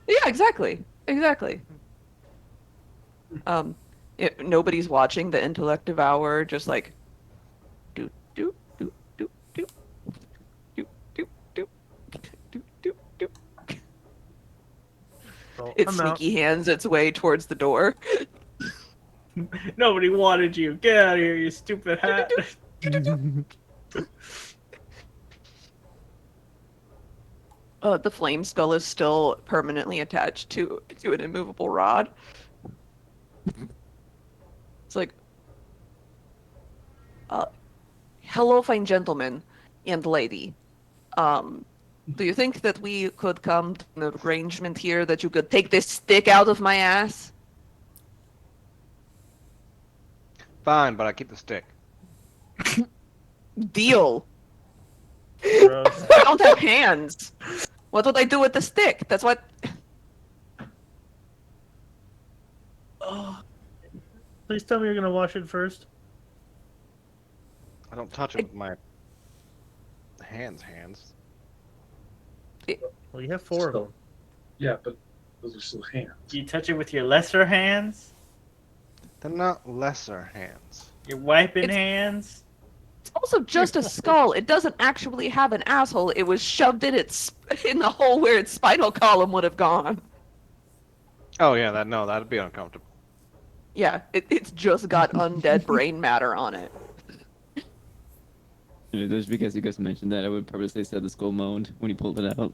Yeah, exactly. Exactly. Nobody's watching the intellect devour, just like do do do do do do do do do do do. So It I'm out. sneaky hands its way towards the door. Nobody wanted you. Get out of here, you stupid hat. The flame skull is still permanently attached to an immovable rod. It's like, hello, fine gentleman and lady. Do you think that we could come to an arrangement here that you could take this stick out of my ass? Fine, but I keep the stick. Deal. Gross. I don't have hands. What would I do with the stick? That's what. Oh, Please tell me you're gonna wash it first. I don't touch it with my hands. Well, you have four of them. Yeah, but those are still hands. do you touch it with your lesser hands? They're not lesser hands. Your wiping It's- hands? It's also just a skull. It doesn't actually have an asshole. It was shoved in in the hole where its spinal column would have gone. Oh yeah, that'd be uncomfortable. Yeah, it's just got undead brain matter on it. Just because you guys mentioned that, I would probably say said the skull moaned when he pulled it out.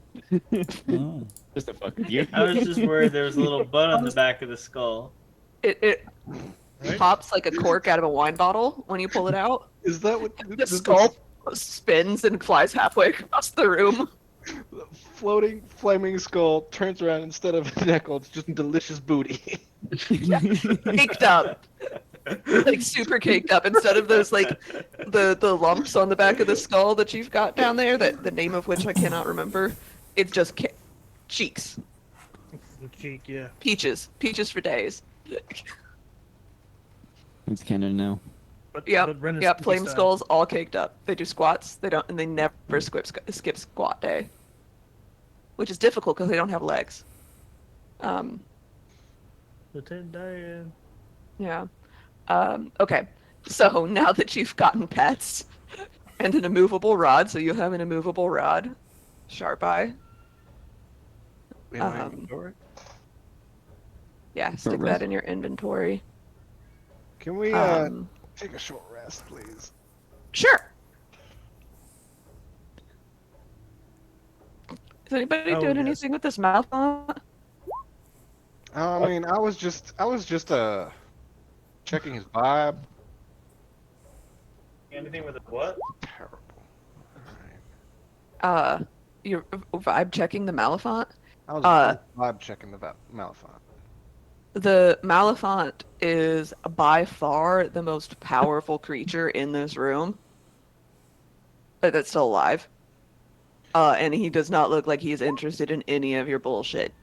Oh. Just to fuck with you. I was just worried there was a little bud on the back of the skull. It Right? pops like a cork out of a wine bottle when you pull it out. Is that what The skull spins and flies halfway across the room. floating flaming skull turns around instead of a neckle? It's just delicious booty. Caked up. Like super caked up instead of those like the lumps on the back of the skull that you've got down there, that the name of which I cannot remember. It's just cheeks. The cheek, yeah. Peaches for days. It's canon now. But, Yep, but Ren is yep. spooky Flame style. skulls all caked up. They do squats. And they never skip squat day, which is difficult because they don't have legs. Lieutenant Diane. Yeah. Okay. So now that you've gotten pets and an immovable rod, so you have an immovable rod, sharp eye. In my Um, inventory? Yeah, stick rest. that in your inventory. Can we Um, take a short rest, please? Sure. Is anybody Oh, doing yes. anything with this mouth on? I mean, I was just checking his vibe. Anything with a what? Terrible. Alright. You're vibe checking the Malifont? I was Uh, vibe checking the Malifont. The Malefant is by far the most powerful creature in this room that's still alive. And he does not look like he is interested in any of your bullshit.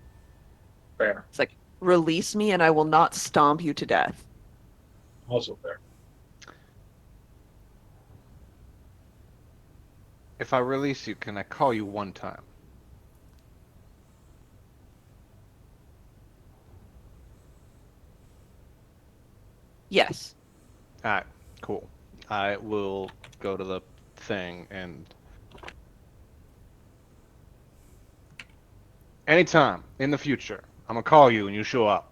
Fair. It's like, release me and I will not stomp you to death. Also fair. If I release you, can I call you one time? Yes. Alright, cool. I will go to the thing and... Anytime in the future, I'm gonna call you and you show up.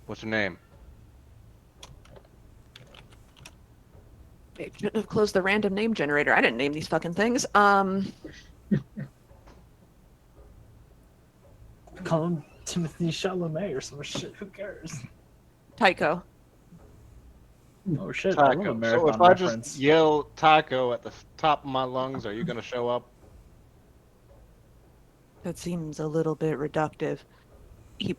What's your name? Maybe shouldn't have closed the random name generator. I didn't name these fucking things. Call him Timothy Chalamet or some shit. Who cares? Tycho. Oh shit! I love a Taco. So marathon if I reference. just yell taco at the top of my lungs, are you gonna show up? That seems a little bit reductive. He's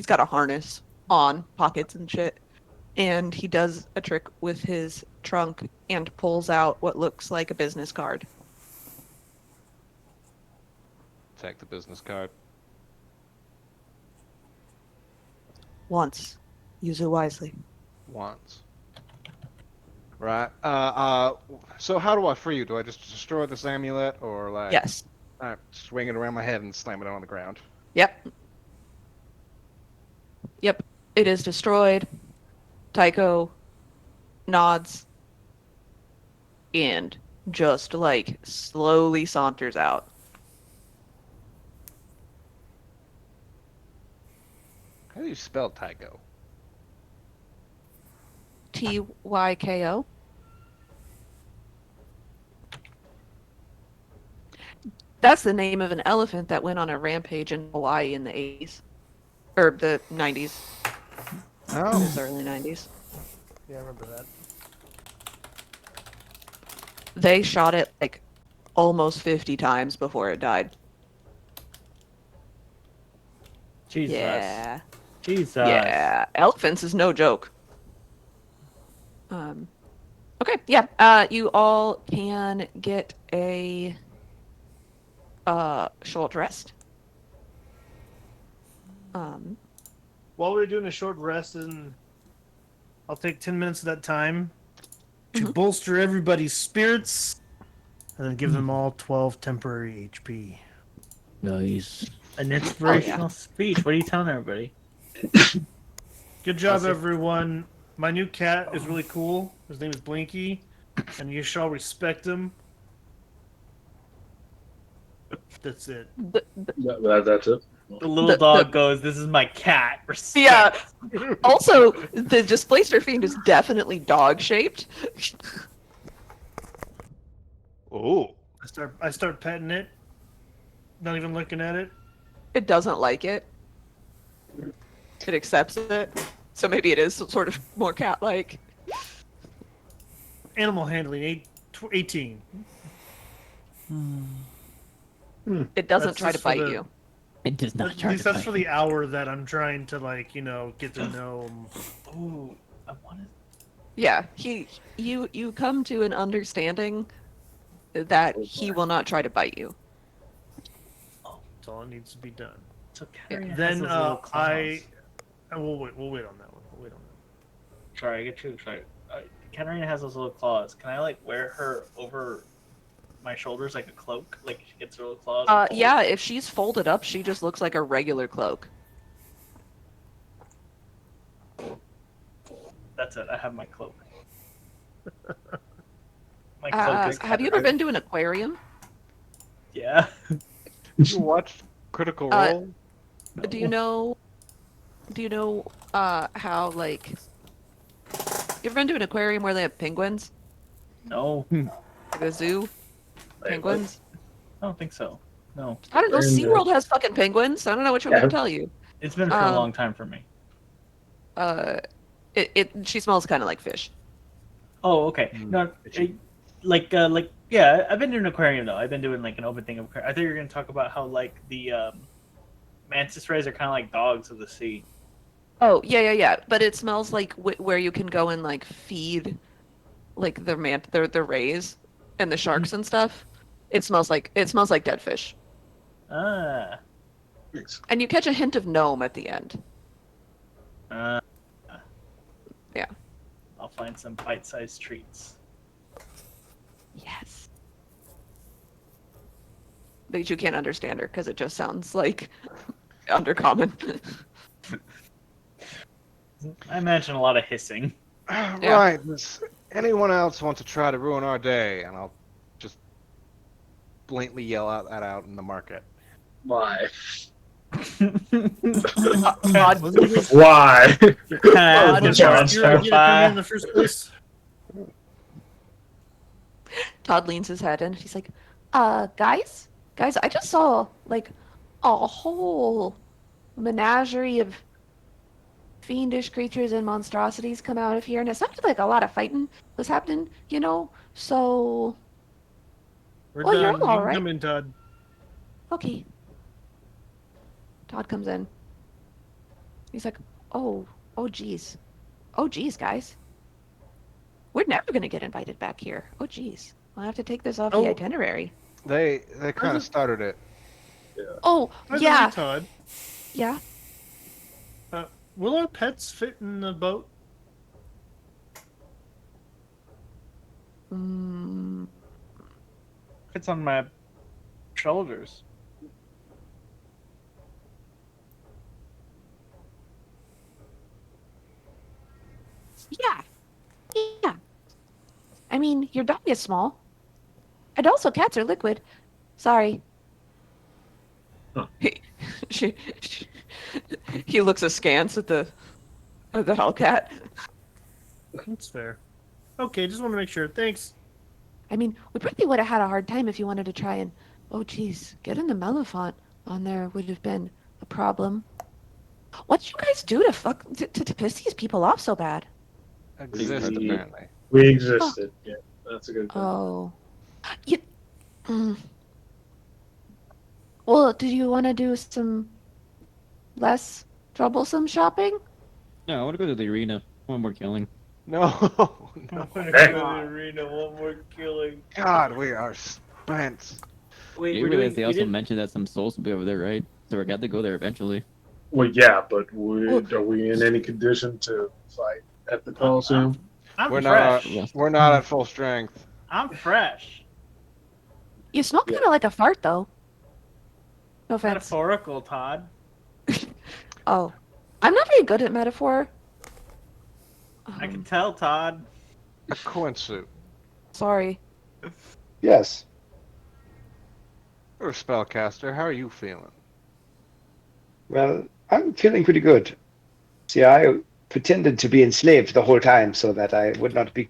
got a harness on, pockets and shit, and he does a trick with his trunk and pulls out what looks like a business card. Take the business card. Once. Use it wisely. Once. Right. So how do I free you? Do I just destroy this amulet, or like? Yes. I swing it around my head and slam it on the ground. Yep. Yep. It is destroyed. Tycho nods and just like slowly saunters out. How do you spell Tycho? Tyko. That's the name of an elephant that went on a rampage in Hawaii in the 80s. Or the 90s. It was early 90s. Yeah, I remember that. They shot it like almost 50 times before it died. Jesus. Yeah. Jesus. Yeah. Elephants is no joke. Okay, yeah. You all can get a short rest. While we're doing a short rest, and I'll take 10 minutes of that time to Mhm. bolster everybody's spirits, and then give them all 12 temporary HP. Nice. An inspirational speech. What are you telling everybody? Good job, Awesome. everyone. My new cat is really cool. His name is Blinky, and you shall respect him. That's it. That's it. The little The- dog goes, "This is my cat." Respect. Yeah. Also, the Displacer Fiend is definitely dog-shaped. Oh. I start petting it, not even looking at it. It doesn't like it. It accepts it. So maybe it is sort of more cat-like. Animal handling 18. It doesn't That's try to just for bite the- you. It does not At try least to that's for bite. the hour that I'm trying to get to know him. Ooh, I wanted. Yeah, you come to an understanding that he will not try to bite you. That's all that needs to be done. So Katarina has Then those little claws. we'll wait on that one. We'll wait on that. Sorry, I get too excited. Katarina has those little claws. Can I like wear her over my shoulders like a cloak? Like she gets her little claws. and folds? Yeah, if she's folded up, she just looks like a regular cloak. That's it. I have my cloak. My cloak is Have you ever been to an aquarium? Yeah. You watched Critical Role? Do you know how like you ever been to an aquarium where they have penguins? No, Like a zoo? Penguins? I don't think so. No, I don't know. They're in the- SeaWorld has fucking penguins. I don't know what you want me to tell you. it's been for a Um, long time for me. She smells kind of like fish. Oh, okay. No, itchy. like Yeah, I've been doing an aquarium though. I've been doing like an open thing of aquarium. I thought you were gonna talk about how like the mantis rays are kind of like dogs of the sea. Oh, yeah. But it smells like where you can go and like feed like the rays and the sharks and stuff. It smells like dead fish. Ah. And you catch a hint of gnome at the end. Yeah. I'll find some bite-sized treats. Yes. But you can't understand her because it just sounds like undercommon. I imagine a lot of hissing. Right. Does anyone else want to try to ruin our day? And I'll just blatantly yell that out in the market. Why? Todd, Why? Can I ask Was if it John's your idea to come here terrified? in the first place? Todd leans his head in. He's like, guys, I just saw like a whole menagerie of fiendish creatures and monstrosities come out of here, and it sounded like a lot of fighting was happening, so We're Well, you're done. all You can right. come in, Todd. okay. Todd comes in. He's like, oh geez, guys, we're never gonna get invited back here. Oh geez, I'll have to take this off the Oh. itinerary. They kind of started it. Oh By the yeah, way, Todd, yeah. will our pets fit in the boat? Mm, It's on my shoulders. yeah. I mean, your dog is small, and also cats are liquid. Sorry. Huh. He looks askance at the Hellcat. That's fair. Okay, just want to make sure. Thanks. I mean, we probably would have had a hard time if you wanted to try and, oh geez, getting the Mellifont on there would have been a problem. What did you guys do to piss these people off so bad? Exist, We- apparently. We existed. Yeah, that's a good thing. Oh, you. Mm. Well, did you want to do some less troublesome shopping? No, I want to go to the arena. One more killing. No, I'm no. gonna Hey. go to the arena. One more killing. God, we are spent. Wait, You we're realize doing. they We also didn't. mentioned that some souls will be over there, right? So we're got to go there eventually. Well, yeah, but are we in any condition to fight at the Coliseum? I'm We're fresh. not. We're not at full strength. I'm fresh. You smell Yeah. kind of like a fart, though. No offense. Metaphorical, Todd. Oh, I'm not very good at metaphor. I can tell, Todd. A coinsuit. Sorry. Yes. You're a spellcaster. How are you feeling? Well, I'm feeling pretty good. See, I pretended to be enslaved the whole time so that I would not be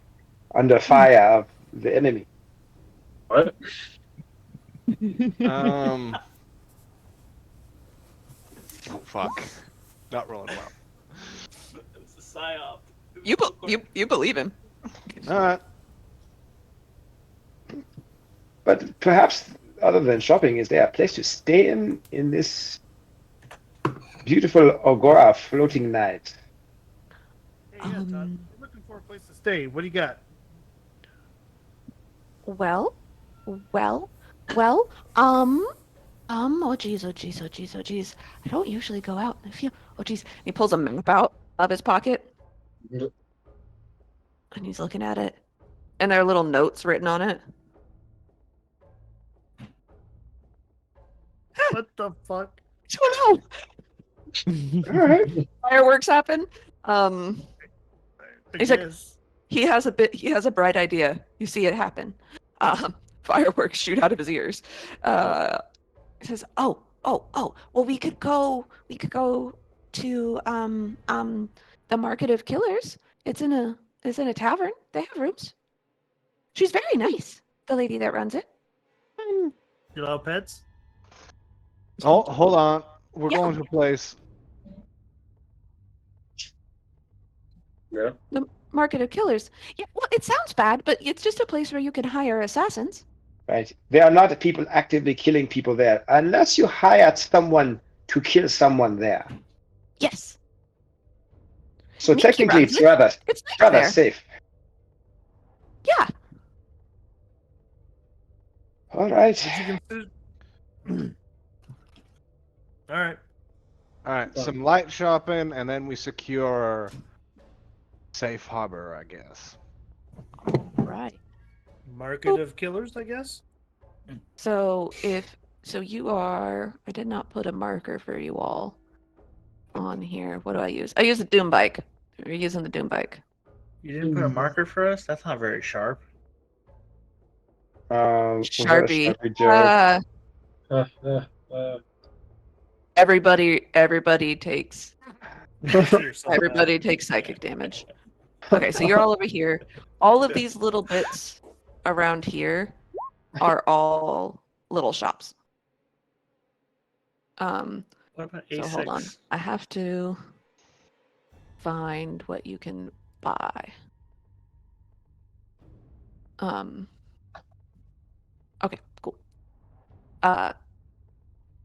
under fire of the enemy. What? Oh, fuck. Not rolling well. It was a psyop. You believe him. All right. But perhaps, other than shopping, is there a place to stay in this beautiful Agora floating night? Hey, yeah, Todd. Um, We're looking for a place to stay. What do you got? Well, oh geez. I don't usually go out in the field. Oh geez. He pulls a map out of his pocket Yep. and he's looking at it. And there are little notes written on it. What the fuck? I don't know. All right. Fireworks happen. I He's like- guess. He has a bright idea. You see it happen. Fireworks shoot out of his ears. He says, "Oh. Well, we could go to the Market of Killers. It's in a tavern. They have rooms. She's very nice, the lady that runs it." You allow pets? Oh, hold on. We're Yeah. going to a place. Yeah. The Market of Killers. Yeah, well, it sounds bad, but it's just a place where you can hire assassins. right? There are not people actively killing people there unless you hired someone to kill someone there. Yes. So Nikki technically, runs it's it. It's nice rather there. safe. Yeah. All right. Would you consider? All right. All right, some light shopping, and then we secure safe harbor, I guess. Right. Market of killers, I guess. So you are, I did not put a marker for you all on here. What do I use? I use the Doom bike. We're using the Doom bike. You didn't put a marker for us? That's not very sharp. Was that a Sharpie. Sharpie joke? Everybody takes For yourself, everybody takes psychic damage. Okay, so you're all over here. All of these little bits around here are all little shops. What about A6? So hold on. I have to find what you can buy. Okay, cool.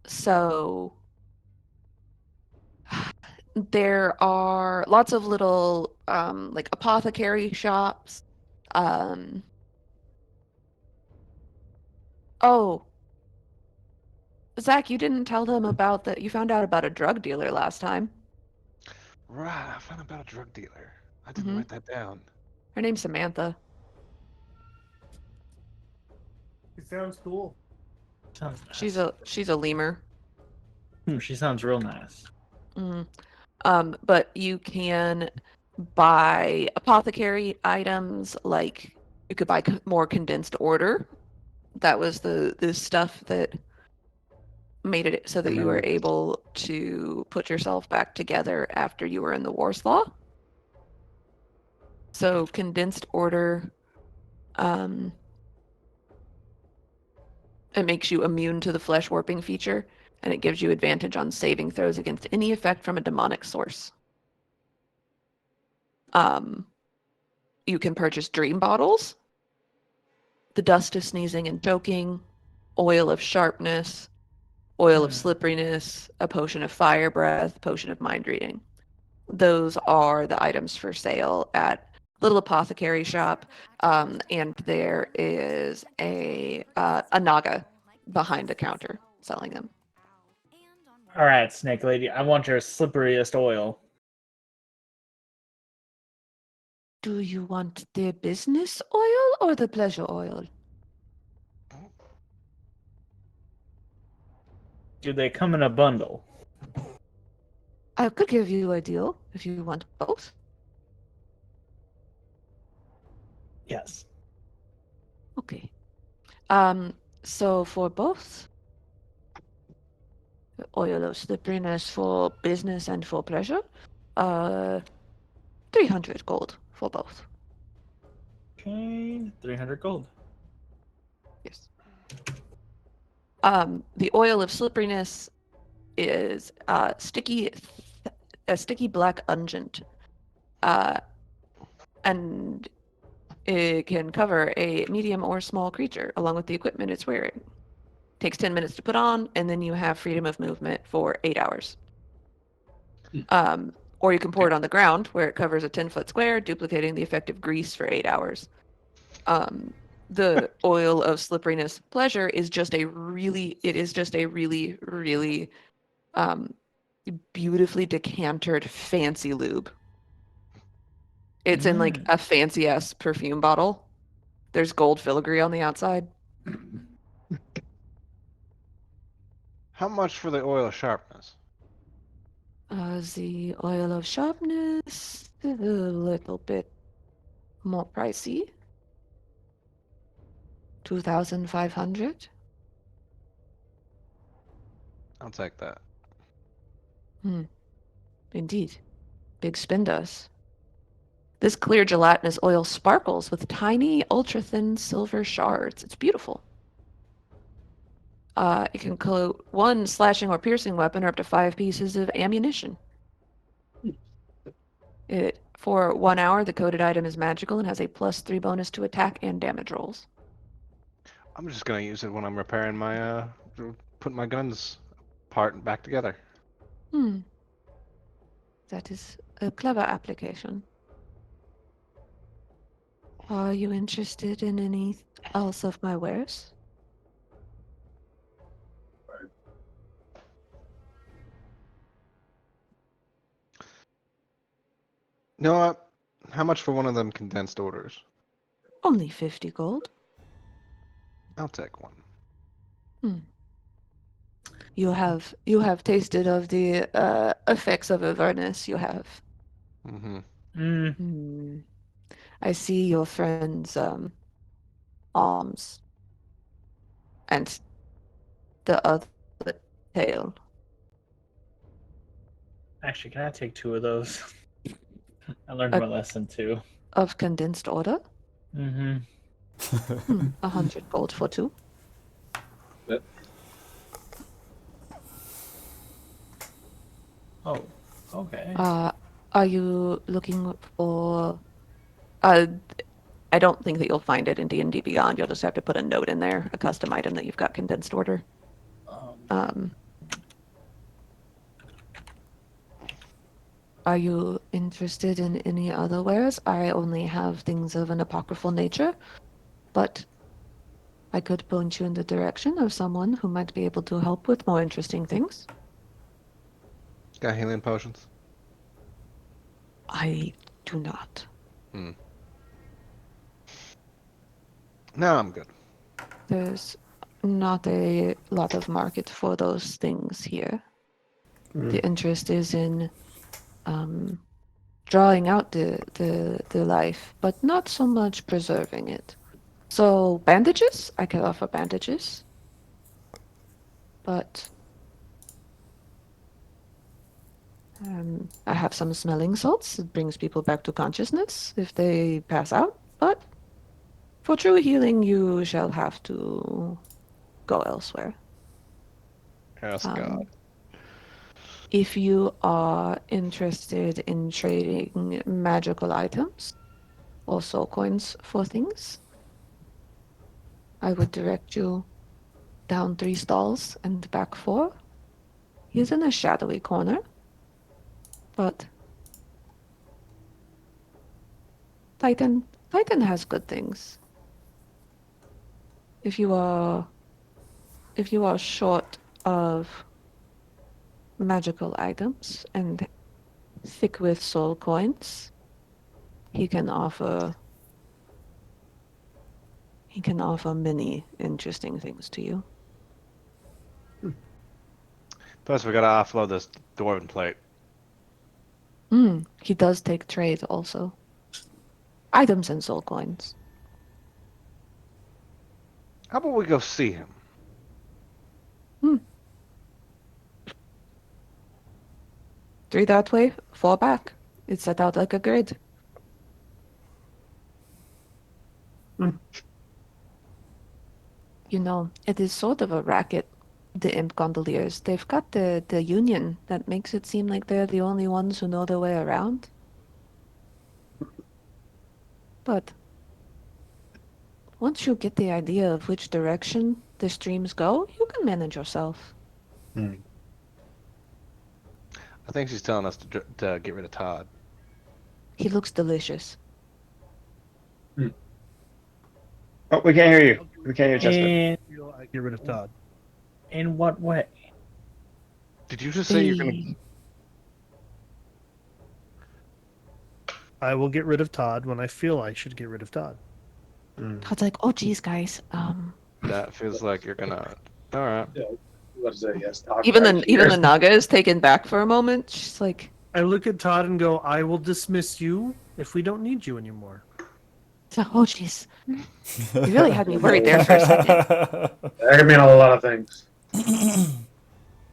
So there are lots of little like apothecary shops. Oh, Zach, you didn't tell them about that. You found out about a drug dealer last time. Right, I found about a drug dealer. I didn't Mhm. write that down. Her name's Samantha. It sounds cool. Sounds nice. She's a lemur. She sounds real nice. Mm. But you can buy apothecary items, like you could buy more condensed order. That was the stuff that made it so that you were able to put yourself back together after you were in the Warslaw. So condensed order, it makes you immune to the flesh warping feature, and it gives you advantage on saving throws against any effect from a demonic source. You can purchase dream bottles, the dust of sneezing and choking, oil of sharpness, oil of slipperiness, a potion of fire breath, potion of mind reading. Those are the items for sale at Little Apothecary Shop, and there is a Naga behind the counter selling them. All right, Snake Lady, I want your slipperiest oil. Do you want the business oil or the pleasure oil? Do they come in a bundle? I could give you a deal if you want both. Yes. Okay. So for both, the oil of slipperiness for business and for pleasure, 300 gold for both. Okay, 300 gold. Yes. The oil of slipperiness is a sticky black unguent, and it can cover a medium or small creature along with the equipment it's wearing. Takes 10 minutes to put on, and then you have freedom of movement for 8 hours. Or you can pour it on the ground where it covers a 10-foot square, duplicating the effect of grease for 8 hours. The oil of slipperiness pleasure is just a really beautifully decantered fancy lube. It's in like a fancy ass perfume bottle. There's gold filigree on the outside. How much for the oil of sharpness? The oil of sharpness is a little bit more pricey. 2,500. I'll take that. Indeed. Big spenders. This clear gelatinous oil sparkles with tiny, ultra-thin silver shards. It's beautiful. It can coat 1 slashing or piercing weapon or up to 5 pieces of ammunition. For 1 hour, the coated item is magical and has a +3 bonus to attack and damage rolls. I'm just gonna use it when I'm repairing my putting my guns apart and back together. Hmm. That is a clever application. Are you interested in any else of my wares? You know what? How much for one of them condensed orders? Only 50 gold. I'll take one. Hmm. You have tasted of the effects of Avernus. You have. Mm-hmm. Mm, Hmm. I see your friend's arms and the other tail actually, can I take 2 of those? I learned Uh, my lesson too. of condensed order. Mm-hmm. 100 gold for 2. Oh, okay. Are you looking for? Uh, I don't think that you'll find it in D&D Beyond. You'll just have to put a note in there, a custom item that you've got condensed order. Um, Are you interested in any other wares? I only have things of an apocryphal nature, but I could point you in the direction of someone who might be able to help with more interesting things. Got healing potions? I do not. Hmm. No, I'm good. There's not a lot of market for those things here. The interest is in drawing out the life, but not so much preserving it. So bandages, I could offer bandages, but I have some smelling salts. It brings people back to consciousness if they pass out. But for true healing, you shall have to go elsewhere. Yes, God. If you are interested in trading magical items or soul coins for things, I would direct you down 3 stalls and back 4. He's in a shadowy corner, but Titan has good things. If you are short of magical items and thick with soul coins, he can offer many interesting things to you. Plus, we gotta offload this dwarven plate. He does take trade also. Items and soul coins. How about we go see him? 3 that way, 4 back. It's set out like a grid. You know, it is sort of a racket, the imp gondoliers. They've got the union that makes it seem like they're the only ones who know their way around. But once you get the idea of which direction the streams go, you can manage yourself. I think she's telling us to get rid of Todd. He looks delicious. Oh, we can't hear you. We can't hear Chester. in, I get rid of Todd. in what way? Did you just say you're gonna? They- I will get rid of Todd when I feel I should get rid of Todd. Todd's like, oh geez, guys. That feels like you're gonna. All right. Yeah, let's say yes. Talk Even right the Naga is taken back for a moment. She's like, I look at Todd and go, I will dismiss you if we don't need you anymore. oh jeez. You really had me worried there for a second. That could mean a lot of things.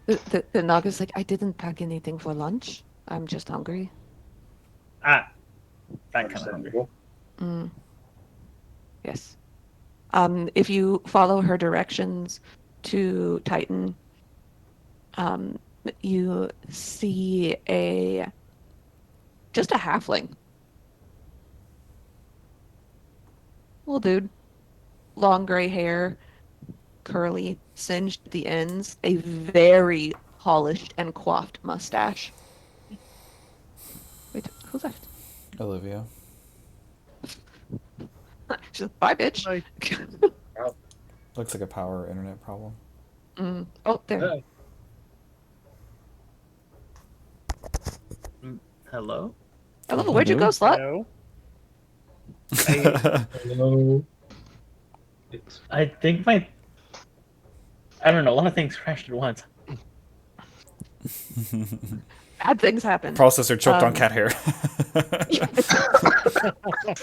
The Naga's like, I didn't pack anything for lunch. I'm just hungry. That kind of hungry. Mm. Yes. If you follow her directions to Titan, you see just a halfling. Little dude, long gray hair, curly, singed at the ends, a very polished and coiffed mustache. Wait, who's left? Olivia. She's like, bye, bitch. Bye. Looks like a power internet problem. Oh, there. Yeah. Hello? Hello, where'd you go, slut? No. Hello. I think my. I don't know. A lot of things crashed at once. Bad things happen. Processor choked on cat hair.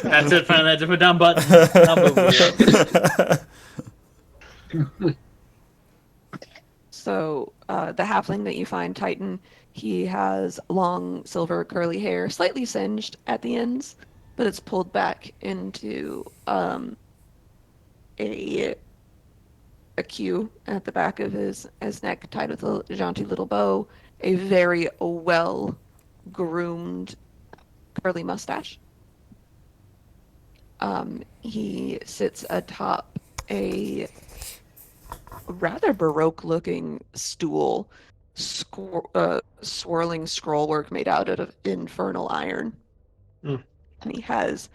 That's it. Finally, I had to put down buttons. Now move. So, the halfling that you find, Titan, he has long silver curly hair, slightly singed at the ends, but it's pulled back into a queue at the back of his neck, tied with a jaunty little bow, a very well groomed curly mustache. He sits atop a rather baroque looking stool, swirling scrollwork made out of infernal iron. Mm. And he has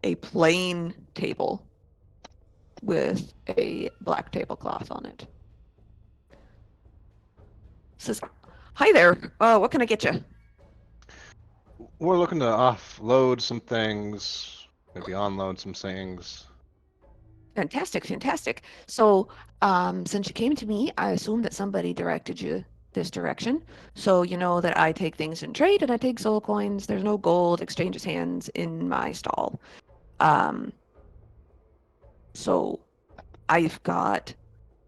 a plain table with a black tablecloth on it. Says, "Hi there. What can I get you?" We're looking to offload some things, maybe onload some things. Fantastic, fantastic. So, since you came to me, I assume that somebody directed you this direction. So you know that I take things in trade and I take soul coins. There's no gold exchanges hands in my stall. So I've got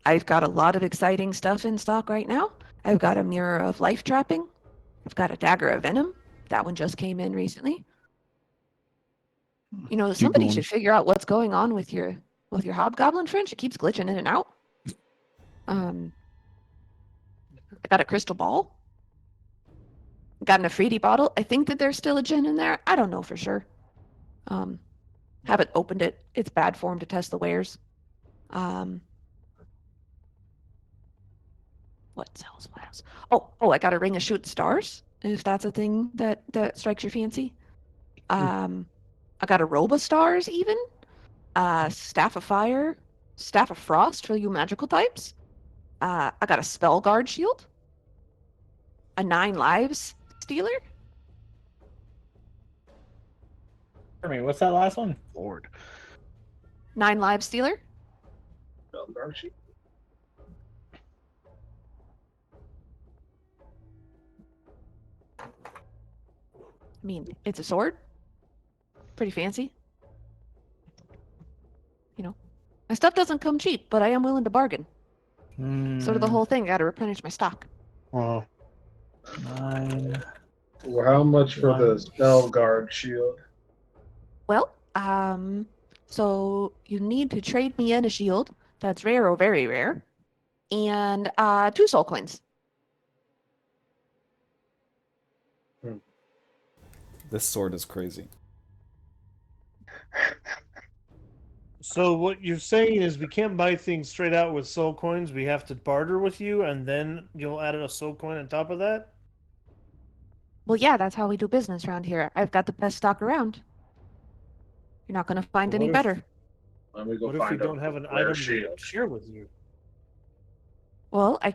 a lot of exciting stuff in stock right now. I've got a mirror of life trapping. I've got a dagger of venom. That one just came in recently. You know, somebody should figure out what's going on with your hobgoblin friend. She keeps glitching in and out. I got a crystal ball. Got an Afridi bottle. I think that there's still a gin in there. I don't know for sure. Haven't opened it. It's bad form to test the wares. What else? What else? Oh, I got a ring of shooting stars. If that's a thing that strikes your fancy. I got a robe of stars even. Staff of fire, staff of frost for you magical types. I got a spell guard shield. A 9 lives stealer. For me, what's that last one? Lord. 9 lives stealer. I mean, it's a sword. Pretty fancy. You know, my stuff doesn't come cheap, but I am willing to bargain. Sort of the whole thing. I got to replenish my stock. Oh, 9. Well, how much for the One. spell guard shield? Well, so you need to trade me in a shield that's rare or very rare, and 2 soul coins. This sword is crazy. So what you're saying is we can't buy things straight out with soul coins. We have to barter with you, and then you'll add a soul coin on top of that? Well, yeah, that's how we do business around here. I've got the best stock around. You're not going to find Well, any what if- better. Let me go What if we find don't have an rare item shield. to share with you? Well, we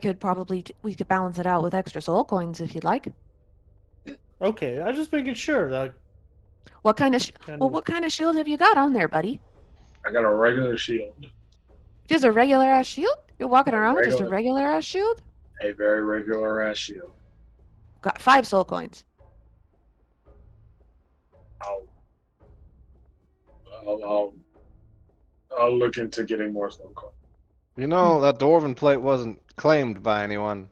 could balance it out with extra soul coins if you'd like. Okay, I'm just making sure. What kind of Kind well, of- what kind of shield have you got on there, buddy? I got a regular shield. Just a regular ass shield? You're walking around with just a Regular. regular ass shield? A very regular ass shield. Got 5 soul coins. I'll look into getting more stone coin. you know, that dwarven plate wasn't claimed by anyone.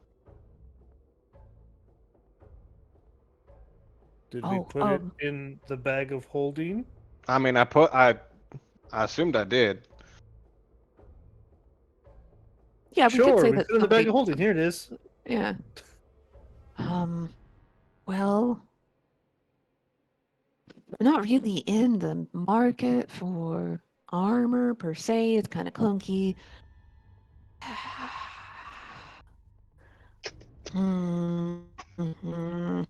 Did we Oh, put it in the bag of holding? I mean, I assumed I did. Yeah, we could Sure, say we that put it in the bag somebody- of holding. Here it is. Yeah. Well, we're not really in the market for armor per se. It's kind of clunky. Mm-hmm.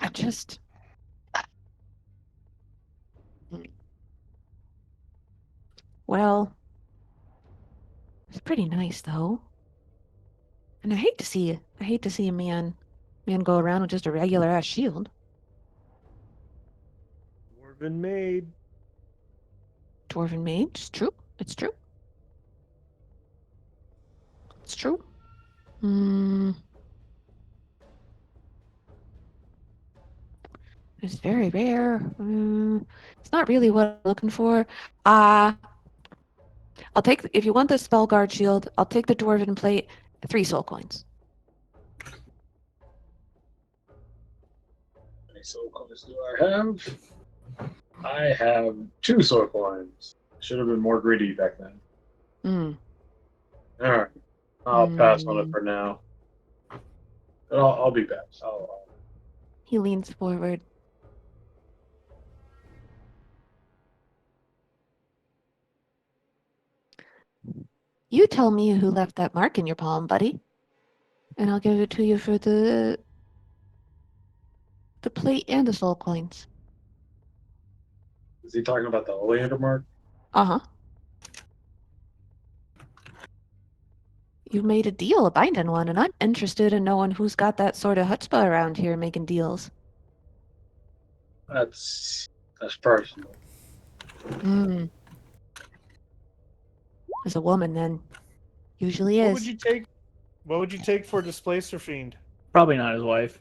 I just. Well, it's pretty nice though. And I hate to see a man go around with just a regular ass shield. Dwarven maid. Dwarven mage, it's true. It's true. It's true. Hmm. It's very rare. It's not really what I'm looking for. Uh, I'll take, if you want the spell guard shield, I'll take the dwarven plate, 3 soul coins. How many soul coins do I have? I have 2 soul coins. Should have been more greedy back then. Hmm. All right, I'll pass on it for now. But I'll be back. He leans forward. You tell me who left that mark in your palm, buddy, and I'll give it to you for the plate and the soul coins. Is he talking about the Oleander mark? Uh-huh. You made a deal, a binding one, and I'm interested in knowing who's got that sort of chutzpah around here making deals. That's personal. Hmm. As a woman, then. Usually What is. would you take? What would you take for a Displacer Fiend? Probably not his wife.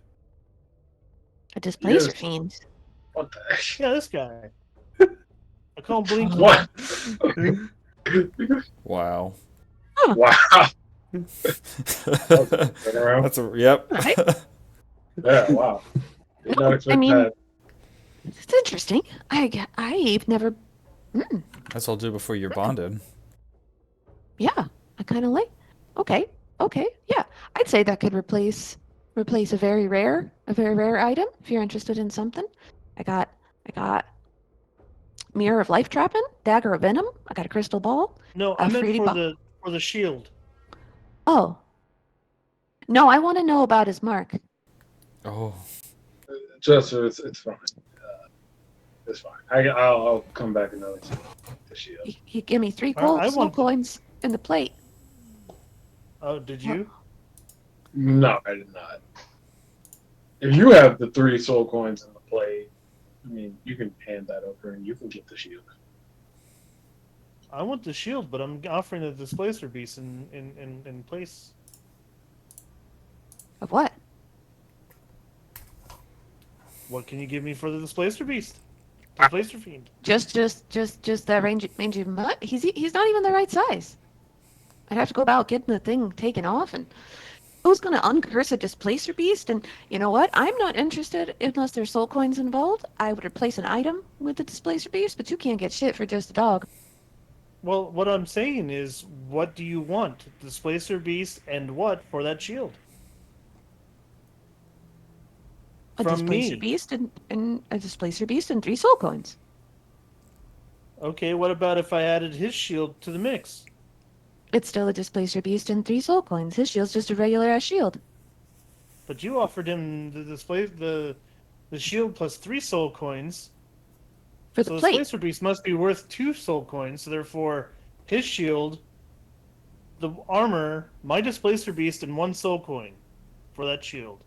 A displacer Yes. fiend. What the heck? Yeah, this guy. I call him Blinky. What? Wow. Wow. That's a yep. Right? Yeah, wow. Did not expect I mean, that. it's interesting. I've never. That's all do before you're bonded. Yeah, I kind of like. Okay, yeah. I'd say that could replace a very rare item if you're interested in something. I got Mirror of Life Trapping, Dagger of Venom. I got a crystal ball. No, I meant Fruity for the shield. Oh. No, I want to know about his mark. Oh. Just it's fine. It's fine. I'll come back another time. The shield. He gave me 3 I gold soul want- coins in the plate. Oh, did you? No, I did not. If you have the 3 soul coins in the play, I mean, you can hand that over and you can get the shield. I want the shield, but I'm offering the Displacer Beast in place. Of what? What can you give me for the Displacer Beast? Displacer Fiend. Just that range of mud. He's not even the right size. I'd have to go about getting the thing taken off, and who's gonna uncurse a displacer beast? And you know what? I'm not interested unless there's soul coins involved. I would replace an item with the displacer beast, but you can't get shit for just a dog. Well, what I'm saying is, what do you want? Displacer Beast and what for that shield? A From displacer me. beast and a displacer beast and 3 soul coins. Okay, what about if I added his shield to the mix? It's still a displacer beast and 3 soul coins. His shield's just a regular ass shield. But you offered him the shield plus 3 soul coins. For So the the plate. Displacer Beast must be worth 2 soul coins. So therefore, his shield, the armor, my Displacer Beast, and 1 soul coin for that shield.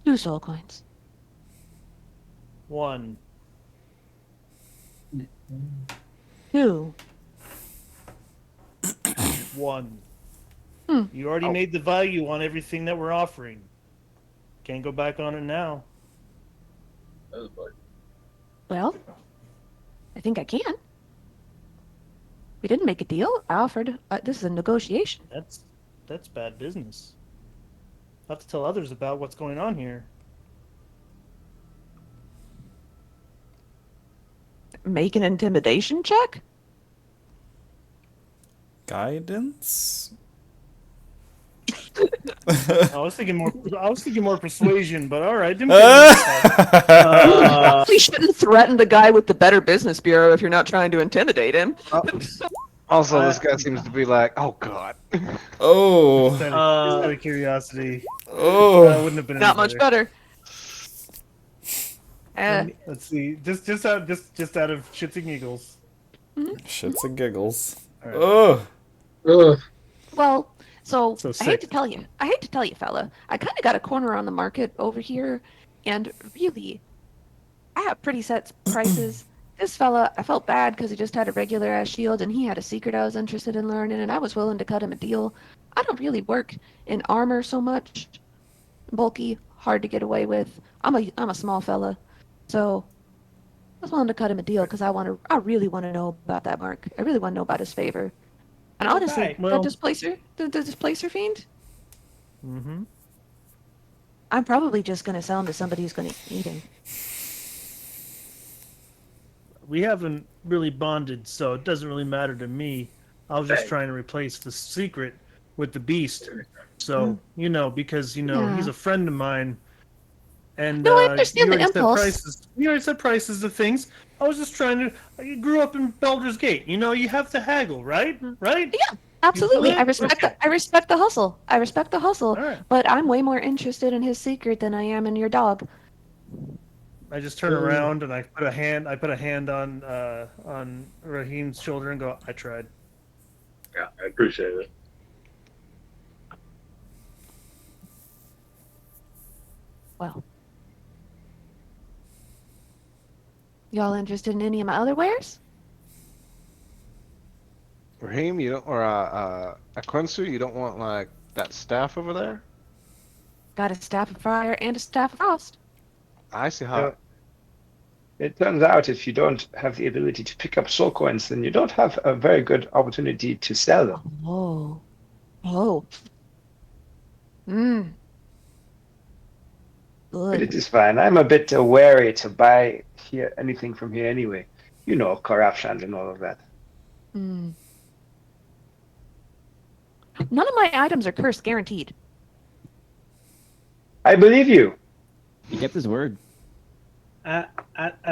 2 soul coins. 1. 2. 1. Hmm. You already made the value on everything that we're offering. Can't go back on it now. That was like, Well, I think I can. We didn't make a deal. I offered. This is a negotiation. That's bad business. I'll have to tell others about what's going on here. Make an intimidation check? Guidance? I was thinking more persuasion, but all right. Didn't get it. We shouldn't threaten the guy with the Better Business Bureau if you're not trying to intimidate him. Also, this guy seems to be like, oh god. Oh. Just out of curiosity. That Oh. wouldn't have been Not any much better. Let's see. Just out of shits and giggles. Shits and giggles. All right. Oh. Ugh. Well, so So I hate to sick. tell you, fella. I kind of got a corner on the market over here, and really, I have pretty set prices. This fella, I felt bad because he just had a regular ass shield, and he had a secret I was interested in learning, and I was willing to cut him a deal. I don't really work in armor so much. Bulky, hard to get away with. I'm a small fella, so I was willing to cut him a deal because I really want to know about that mark. I really want to know about his favor. And honestly, Okay, well- the displacer fiend, Mm-hmm. I'm probably just gonna sell him to somebody who's gonna eat him. We haven't really bonded, so it doesn't really matter to me. I was just trying to replace the secret with the beast. So, because, he's Yeah. a friend of mine. And No, I understand the impulse. You already said prices of things. I was just trying to. You grew up in Baldur's Gate. You have to haggle, right? Right? Yeah, absolutely. feel I it? respect Okay. I respect the hustle. All right. But I'm way more interested in his secret than I am in your dog. I just turn around and I put a hand on Raheem's shoulder and go, I tried. Yeah, I appreciate it. Well. Y'all interested in any of my other wares? Raheem, you don't, or Akunsu, you don't want like that staff over there? Got a staff of fire and a staff of frost. I see how. It turns out if you don't have the ability to pick up soul coins, then you don't have a very good opportunity to sell them. Oh. Oh. Mmm. But it Good. is fine. I'm a bit wary to buy anything from here anyway. Corruption and all of that. Mm. None of my items are curse guaranteed. I believe you. He kept his word. I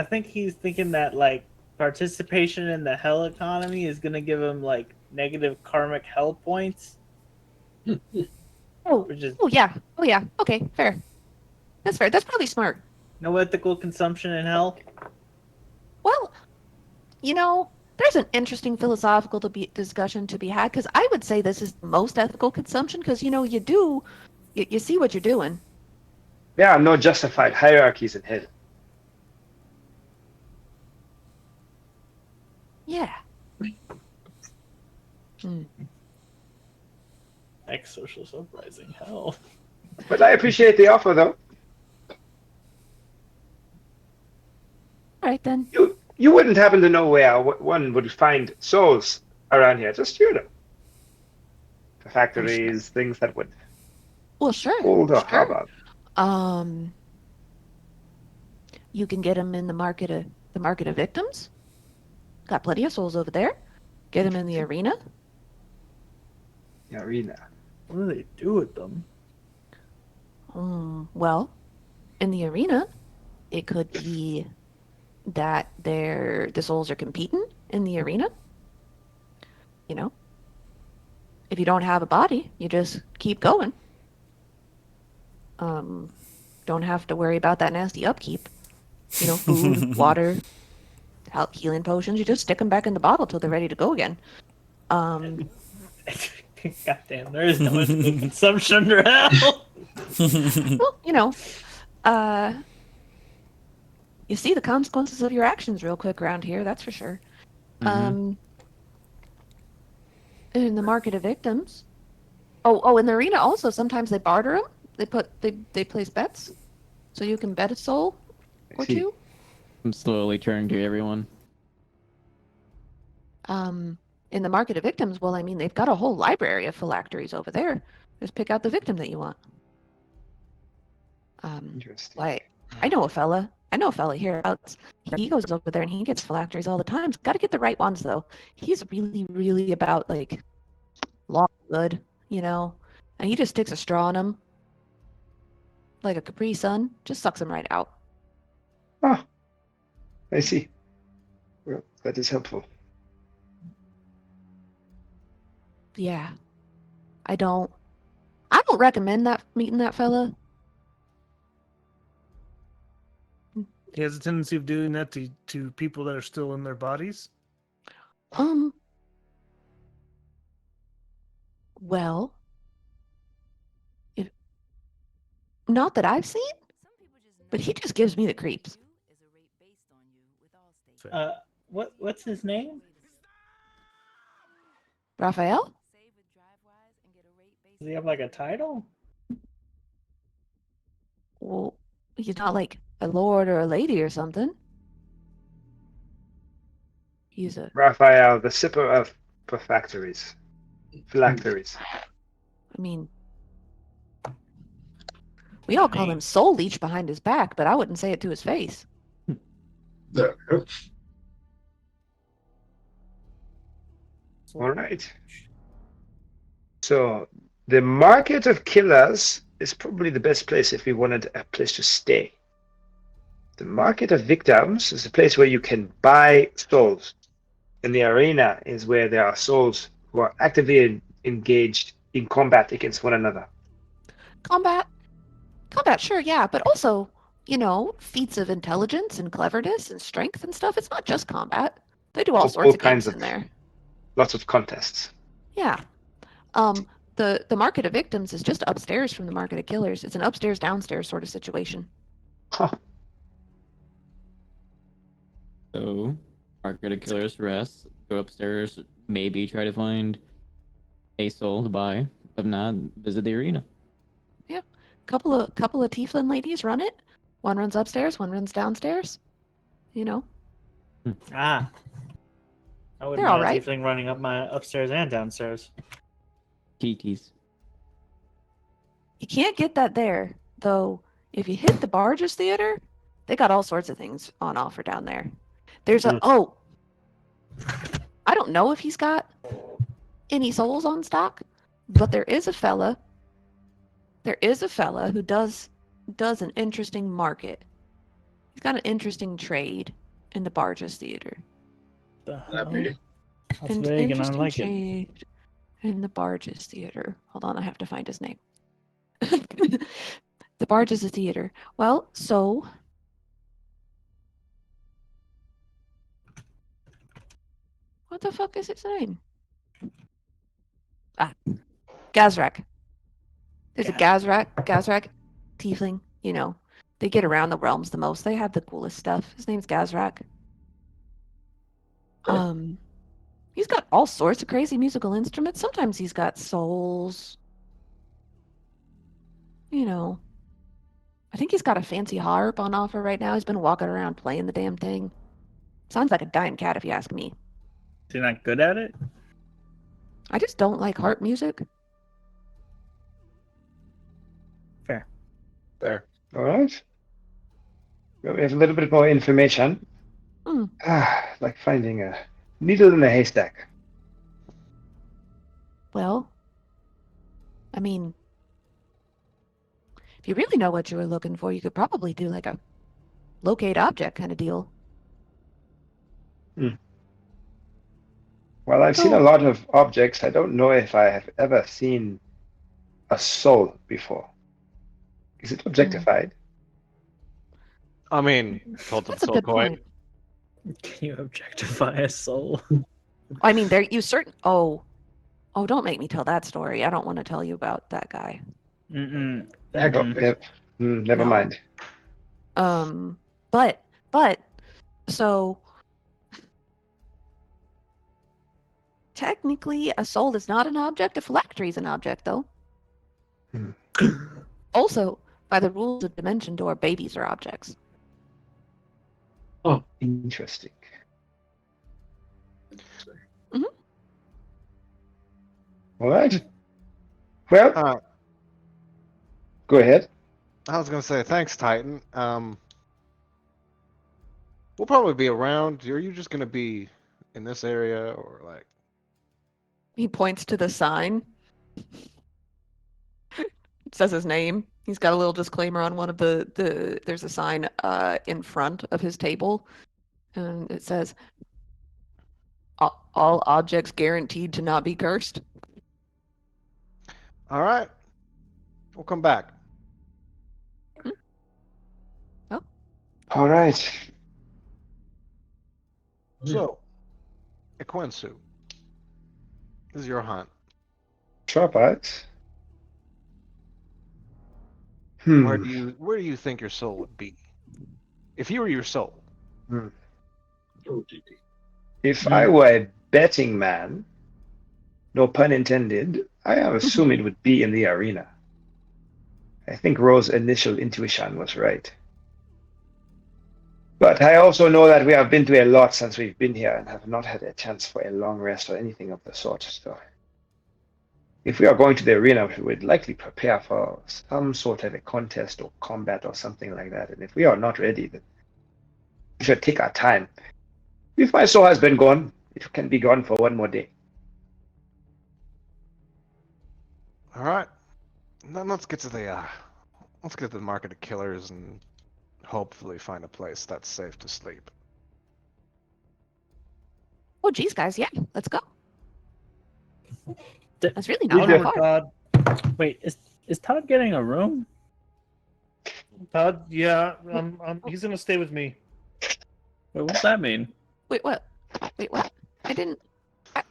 think he's thinking that like participation in the hell economy is gonna give him like negative karmic hell points. Oh, Which is oh yeah. Oh yeah. Okay, fair. That's fair. That's probably smart. no ethical consumption in hell. Well, there's an interesting philosophical discussion to be had because I would say this is the most ethical consumption because you see what you're doing. There are no justified hierarchies in hell. Yeah. Hmm. Ex-social surprising hell. But I appreciate the offer, though. All right then. You wouldn't happen to know where one would find souls around here, just the factories, things that would Well, sure. hold a Sure. hubbub. You can get them in the market of victims. Got plenty of souls over there. Get them in the arena. The arena. What do they do with them? Well, in the arena, it could be that the souls are competing in the arena. If you don't have a body, you just keep going. Don't have to worry about that nasty upkeep. Food, water, healing potions. You just stick them back in the bottle till they're ready to go again. Goddamn, there is no ethical consumption under hell. Well, you see the consequences of your actions real quick around here, that's for sure. In the market of victims. Oh, in the arena also, sometimes they barter them. They place bets. So you can bet a soul or see. two. I'm slowly turning to everyone. In the market of victims, well, I mean, they've got a whole library of phylacteries over there. Just pick out the victim that you want. Interesting. Why? I know a fella hereabouts. He goes over there and he gets phylacteries all the time. He's got to get the right ones though. He's really, really about like law and good, and and he just sticks a straw in him, like a Capri Sun, just sucks him right out. Ah, I see. Well, that is helpful. Yeah, I don't recommend that meeting that fella. He has a tendency of doing that to people that are still in their bodies. Well, if not that I've seen, but he just gives me the creeps. What's his name? Raphael? Does he have like a title? Well, he's not like a lord or a lady or something. He's a, Raphael, the sipper of phylacteries. Phylacteries. I mean, we all call him Soul Leech behind his back, but I wouldn't say it to his face. All right. So the market of killers is probably the best place if we wanted a place to stay. The market of victims is a place where you can buy souls. And the arena is where there are souls who are actively engaged in combat against one another. Combat, sure, yeah, but also, feats of intelligence and cleverness and strength and stuff. It's not just combat. They do all sorts of games in there. Lots of contests. Yeah. The market of victims is just upstairs from the market of killers. It's an upstairs downstairs sort of situation. Huh. So, market of killers rest. Go upstairs. Maybe try to find a soul to buy. If not, visit the arena. Yeah. Couple of tieflin ladies run it. One runs upstairs, one runs downstairs. Ah. I wouldn't They're all mind a right. tiefling running up my upstairs and downstairs. Kiki's. You can't get that there, though. If you hit the Barges Theater, they got all sorts of things on offer down there. There's I don't know if he's got any souls on stock, but there is a fella who does an interesting market. He's got an interesting trade in the Barges Theater. That's An big and I interesting like it. trade in the Barges Theater. Hold on, I have to find his name. The Barges Theater. Well, so what the fuck is his name? Gazrak. There's a Gazrak tiefling, They get around the realms the most. They have the coolest stuff. His name's Gazrak. He's got all sorts of crazy musical instruments. Sometimes he's got souls. I think he's got a fancy harp on offer right now. He's been walking around playing the damn thing. Sounds like a dying cat if you ask me. Is he not good at it? I just don't like harp music. Fair. There. All right. Well, we have a little bit more information. Like finding a needle in a haystack. Well, I mean, if you really know what you were looking for, you could probably do like a locate object kind of deal. Well, I've seen a lot of objects. I don't know if I have ever seen a soul before. Is it objectified? I mean, told them That's a soul good coin. point. Can you objectify a soul? I mean, there you certain. Oh, don't make me tell that story. I don't want to tell you about that guy. Mm-mm. Never No. mind. But so technically, a soul is not an object. A phylactery is an object, though. Also, by the rules of Dimension Door, babies are objects. Oh, interesting. Mhm. All right. Well, go ahead. I was gonna say thanks, Titan. We'll probably be around. Are you just gonna be in this area or like? He points to the sign. says his name. He's got a little disclaimer on one of the there's a sign in front of his table, and it says all objects guaranteed to not be cursed. All right. We'll come back. All right. So, Equinsu, this is your hunt. Sharpites. Where do you think your soul would be? If you were your soul. If I were a betting man, no pun intended, I assume it would be in the arena. I think Rose's initial intuition was right. But I also know that we have been through a lot since we've been here and have not had a chance for a long rest or anything of the sort. So if we are going to the arena, we would likely prepare for some sort of a contest or combat or something like that. And if we are not ready, then we should take our time. If my soul has been gone, it can be gone for one more day. All right. Then let's get to the market of killers and hopefully find a place that's safe to sleep. Oh, geez, guys, yeah, let's go. That's really Out not that over, far. Todd. Wait, is Todd getting a room? Todd, yeah, he's gonna stay with me. Wait, what's that mean? Wait, what? Wait, what? I didn't.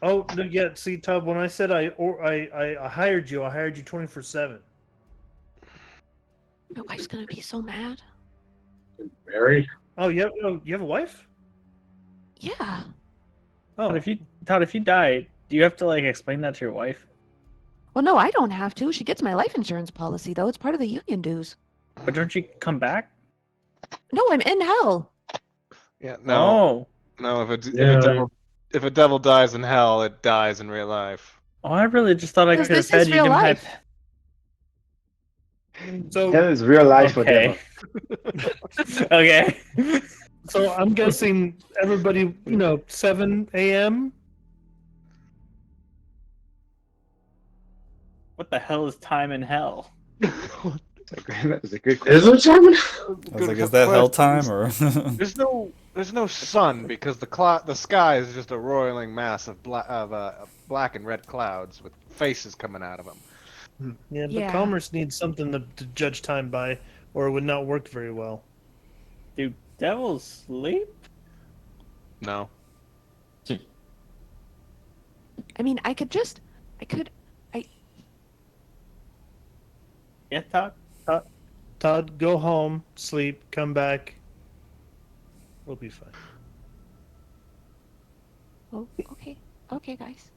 Oh, no, yeah. See, Todd, when I said I hired you, I hired you 24/7. My wife's gonna be so mad. Mary? Oh, you have a wife? Yeah. Oh, Todd, if you die, do you have to like explain that to your wife? Well, no, I don't have to. She gets my life insurance policy, though. It's part of the union dues. But don't you come back? No, I'm in hell. Yeah, no. Oh, No, Yeah. if a devil dies in hell, it dies in real life. oh, I really just thought I Because could have this is said you real didn't life. have. so That is real life for Okay. devil. Okay. so I'm guessing everybody, 7 a.m. What the hell is time in hell? That is a good Is question. there something? I was like, is that hell time or? There's no sun because the sky is just a roiling mass of black and red clouds with faces coming out of them. Yeah, but Yeah. commerce needs something to judge time by, or it would not work very well. Do devils sleep? No. I mean, I could. Yeah, Todd. Todd, go home, sleep, come back. We'll be fine. Oh, okay. Okay, guys.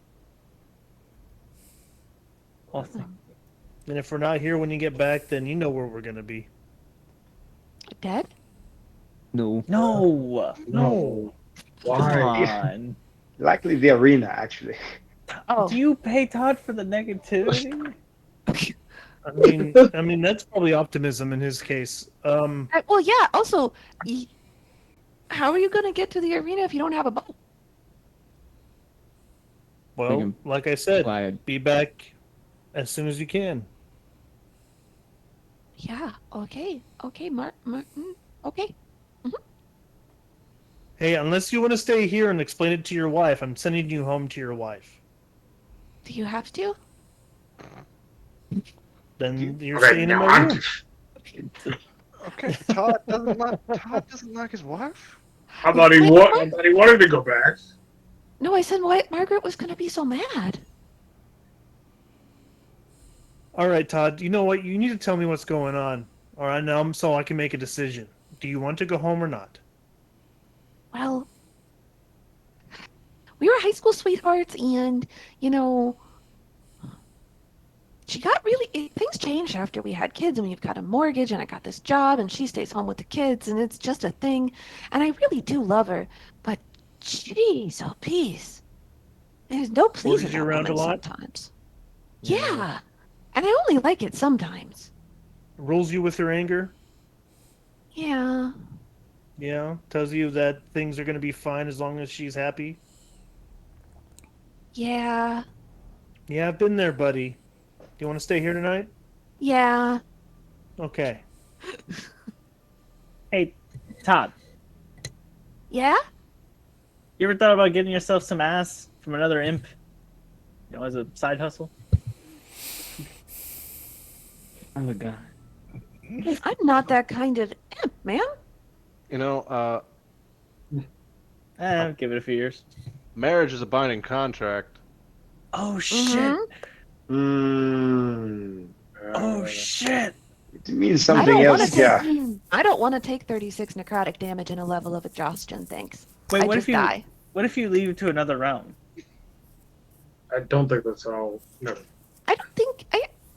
Awesome. And if we're not here when you get back, then you know where we're gonna be. Dead? No. No. No. Come Why? on. Likely the arena, actually. Oh. Do you pay Todd for the negativity? I mean that's probably optimism in his case. Well, yeah. Also, how are you gonna get to the arena if you don't have a boat? Well, can like I said, fly. be back as soon as you can. Yeah. Okay. Okay, Martin. Okay. Hey, unless you want to stay here and explain it to your wife, I'm sending you home to your wife. Do you have to? Then you're Okay, staying in now my I'm. room. Okay, Todd doesn't like his wife? I thought he Wait, wa- what? I thought he wanted to go back. No, I said why Margaret was gonna be so mad. All right, Todd. You know what? You need to tell me what's going on. All right, now so I can make a decision. Do you want to go home or not? Well, we were high school sweethearts, and she got really things changed after we had kids, and we've got a mortgage, and I got this job, and she stays home with the kids, and it's just a thing. And I really do love her, but jeez, oh peace, there's no pleasing you that around a woman lot? sometimes. Yeah, and I only like it sometimes. Rules you with her anger? Yeah. Yeah. Tells you that things are going to be fine as long as she's happy? Yeah. Yeah, I've been there, buddy. Do you want to stay here tonight? Yeah. Okay. Hey, Todd, Yeah? you ever thought about getting yourself some ass from another imp? You know, as a side hustle? Oh god. I'm not that kind of imp, man. You know, Give it a few years. marriage is a binding contract. Oh shit! Mm-hmm. Oh shit! It means I something don't want to else. take. Yeah. I don't want to take 36 necrotic damage and a level of exhaustion. Thanks. Wait, I what just if you die. what if you leave to another realm? I don't think that's how. No. I don't think.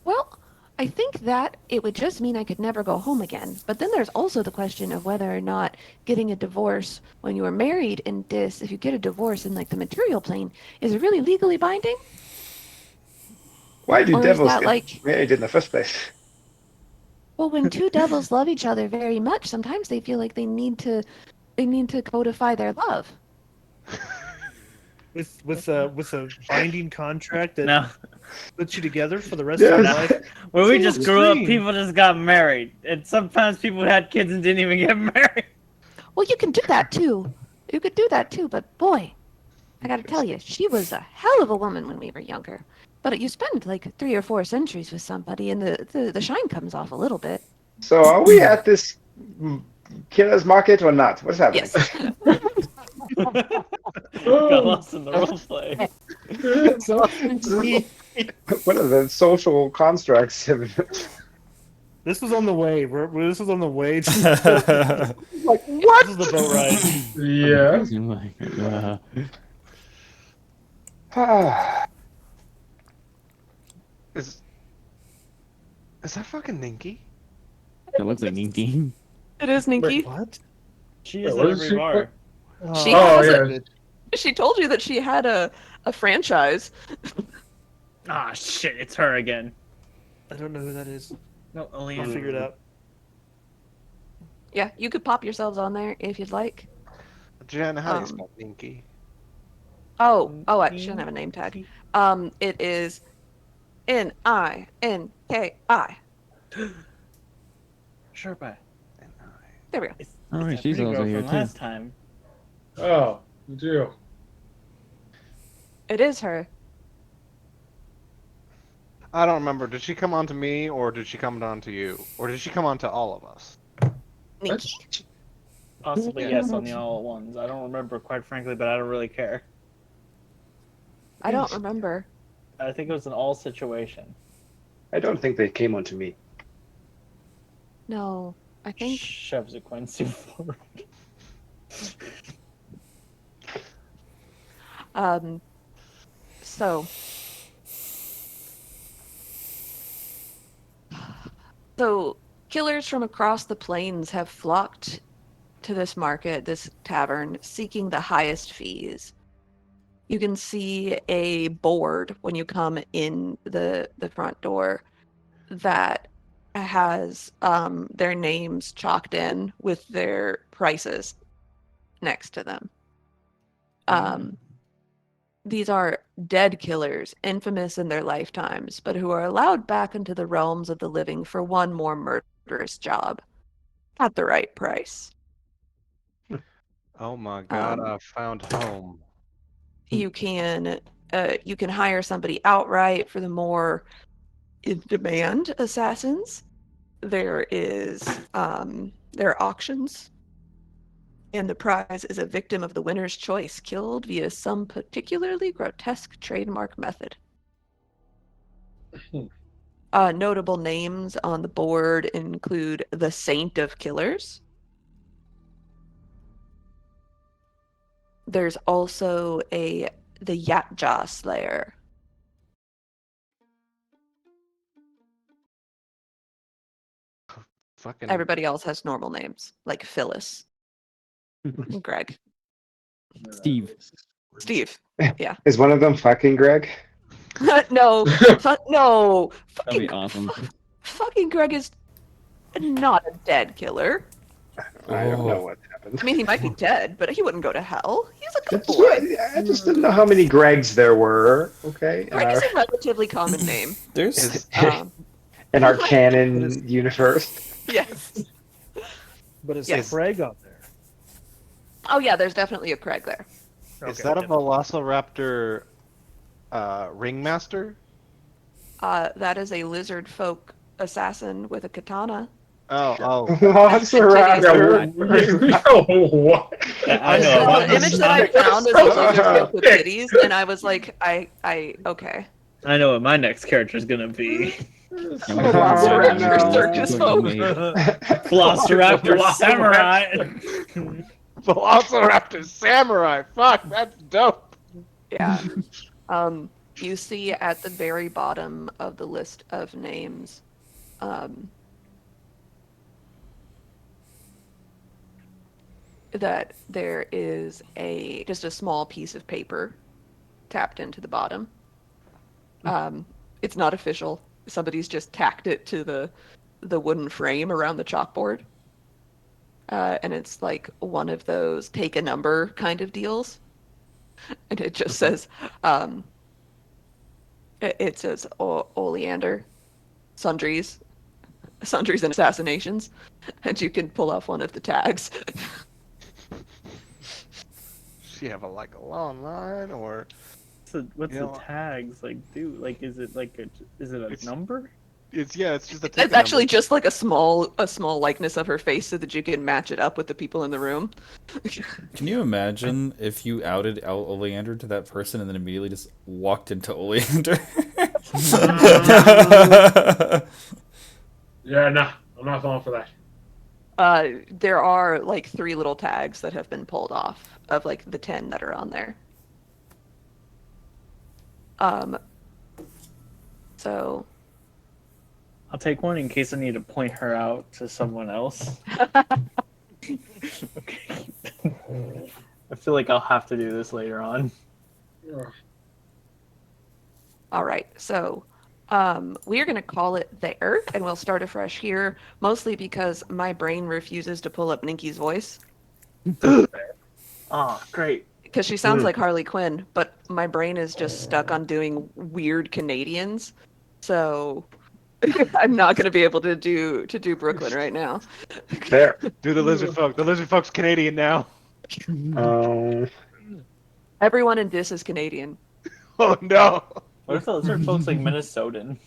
Well, I think that it would just mean I could never go home again. But then there's also the question of whether or not getting a divorce when you are married in Dis, if you get a divorce in like the material plane, is it really legally binding? Why do Or is devils that get like, married in the first place? well, when two devils love each other very much, sometimes they feel like they need to codify their love. With a binding contract that No, puts you together for the rest of your Yes. life. where we So just grew up, extreme. people just got married, and sometimes people had kids and didn't even get married. Well, you can do that too. You could do that too, but boy, I gotta tell you, she was a hell of a woman when we were younger. But you spend like 3 or 4 centuries with somebody, and the shine comes off a little bit. So are we at this killer's market or not? What's happening? Yes. Got lost in the roleplay. What are the social constructs? This was on the way. This was on the way. To, Like what? this is the boat ride. Yeah. Oh my god. Is that fucking Ninky? That looks like Ninky. It is Ninky. What? She Wait, is what at is every she- bar. She Oh, has yeah. She told you that she had a franchise. Ah, shit! It's her again. I don't know who that is. No, I'll Alina. figure it out. Yeah, you could pop yourselves on there if you'd like. Jen, how do you Um, spell Ninky? Oh, I shouldn't have a name tag. It is Ninki. Sherpa. There we go. It's, Oh, it's right, that she's pretty also girl here, from too. last time. Oh, you do. It is her. I don't remember. Did she come on to me, or did she come on to you? Or did she come on to all of us? Ninky. Possibly Yeah. yes on the all ones. I don't remember, quite frankly, but I don't really care. I don't remember. I think it was an all situation. I don't think they came onto me. No, I think Shoves a Quincy forward. so. So, killers from across the plains have flocked to this market, this tavern, seeking the highest fees. You can see a board when you come in the front door that has their names chalked in with their prices next to them. These are dead killers, infamous in their lifetimes, but who are allowed back into the realms of the living for one more murderous job at the right price. Oh my god, Um, I found home. You can hire somebody outright for the more in-demand assassins. There are auctions, and the prize is a victim of the winner's choice, killed via some particularly grotesque trademark method. Notable names on the board include the Saint of Killers. There's also the Yatja Slayer. Fucking. Everybody else has normal names, like Phyllis and Greg. Steve. Steve. Yeah. Is one of them fucking Greg? No. No. That'd be awesome. Fucking Greg is not a dead killer. I don't know Oh. what happened. I mean, he might be dead, but he wouldn't go to hell. He's a good That's boy. what, I just didn't know how many Gregs there were. Okay. Greg is a relatively common name. There's Is, Um, in our canon universe. Yes. But it's Yes. a Frag on there. Oh yeah, there's definitely a Craig there. Is Okay, that a definitely. Velociraptor ringmaster? That is a lizard folk assassin with a katana. Oh, Velociraptor. What? I The, know. the image that I found is a lizard folk with titties, and I was like, okay. I know what my next character is gonna be. Velociraptor circus folk. Velociraptor samurai. Velociraptor samurai. Fuck, that's dope. Yeah. You see at the very bottom of the list of names, that there is just a small piece of paper tapped into the bottom. It's not official. Somebody's just tacked it to the wooden frame around the chalkboard. And it's like one of those take a number kind of deals. And it just says, it says Oleander, sundries and assassinations. And you can pull off one of the tags. Does she have a long line or? What's You the know, tags like? Do like is it a number? It's just a. It's actually just like a small likeness of her face so that you can match it up with the people in the room. Can you imagine if you outed Oleander to that person and then immediately just walked into Oleander? Yeah, no, I'm not falling for that. There are like 3 little tags that have been pulled off of like the 10 that are on there. So I'll take one in case I need to point her out to someone else. Okay. I feel like I'll have to do this later on. all right, so we are going to call it there, and we'll start afresh here, mostly because my brain refuses to pull up Ninky's voice. Oh, great. Because she sounds like Harley Quinn, but my brain is just stuck on doing weird Canadians. So I'm not going to be able to do Brooklyn right now. There. Do the lizard folk. The lizard folk's Canadian now. Everyone in this is Canadian. Oh no. What if the lizard folks like Minnesotan?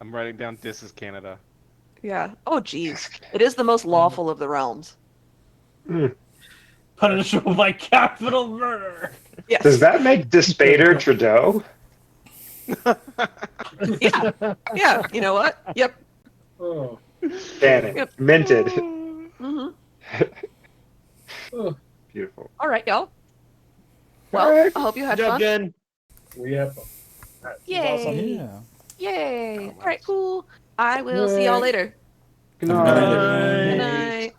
I'm writing down this is Canada. Yeah. Oh, geez. It is the most lawful of the realms. Punishable by capital murder. Yes. Does that make Despader Trudeau? Yeah. Yeah. You know what? Yep. Oh. Canon. Yep. Minted. Mm-hmm. Beautiful. All right, y'all. Well, Alright. I hope you had Good job, fun. Jen. We have fun. Yay. Yeah. Yay. All right, cool. I will see y'all later. Good Good night. night. Good night.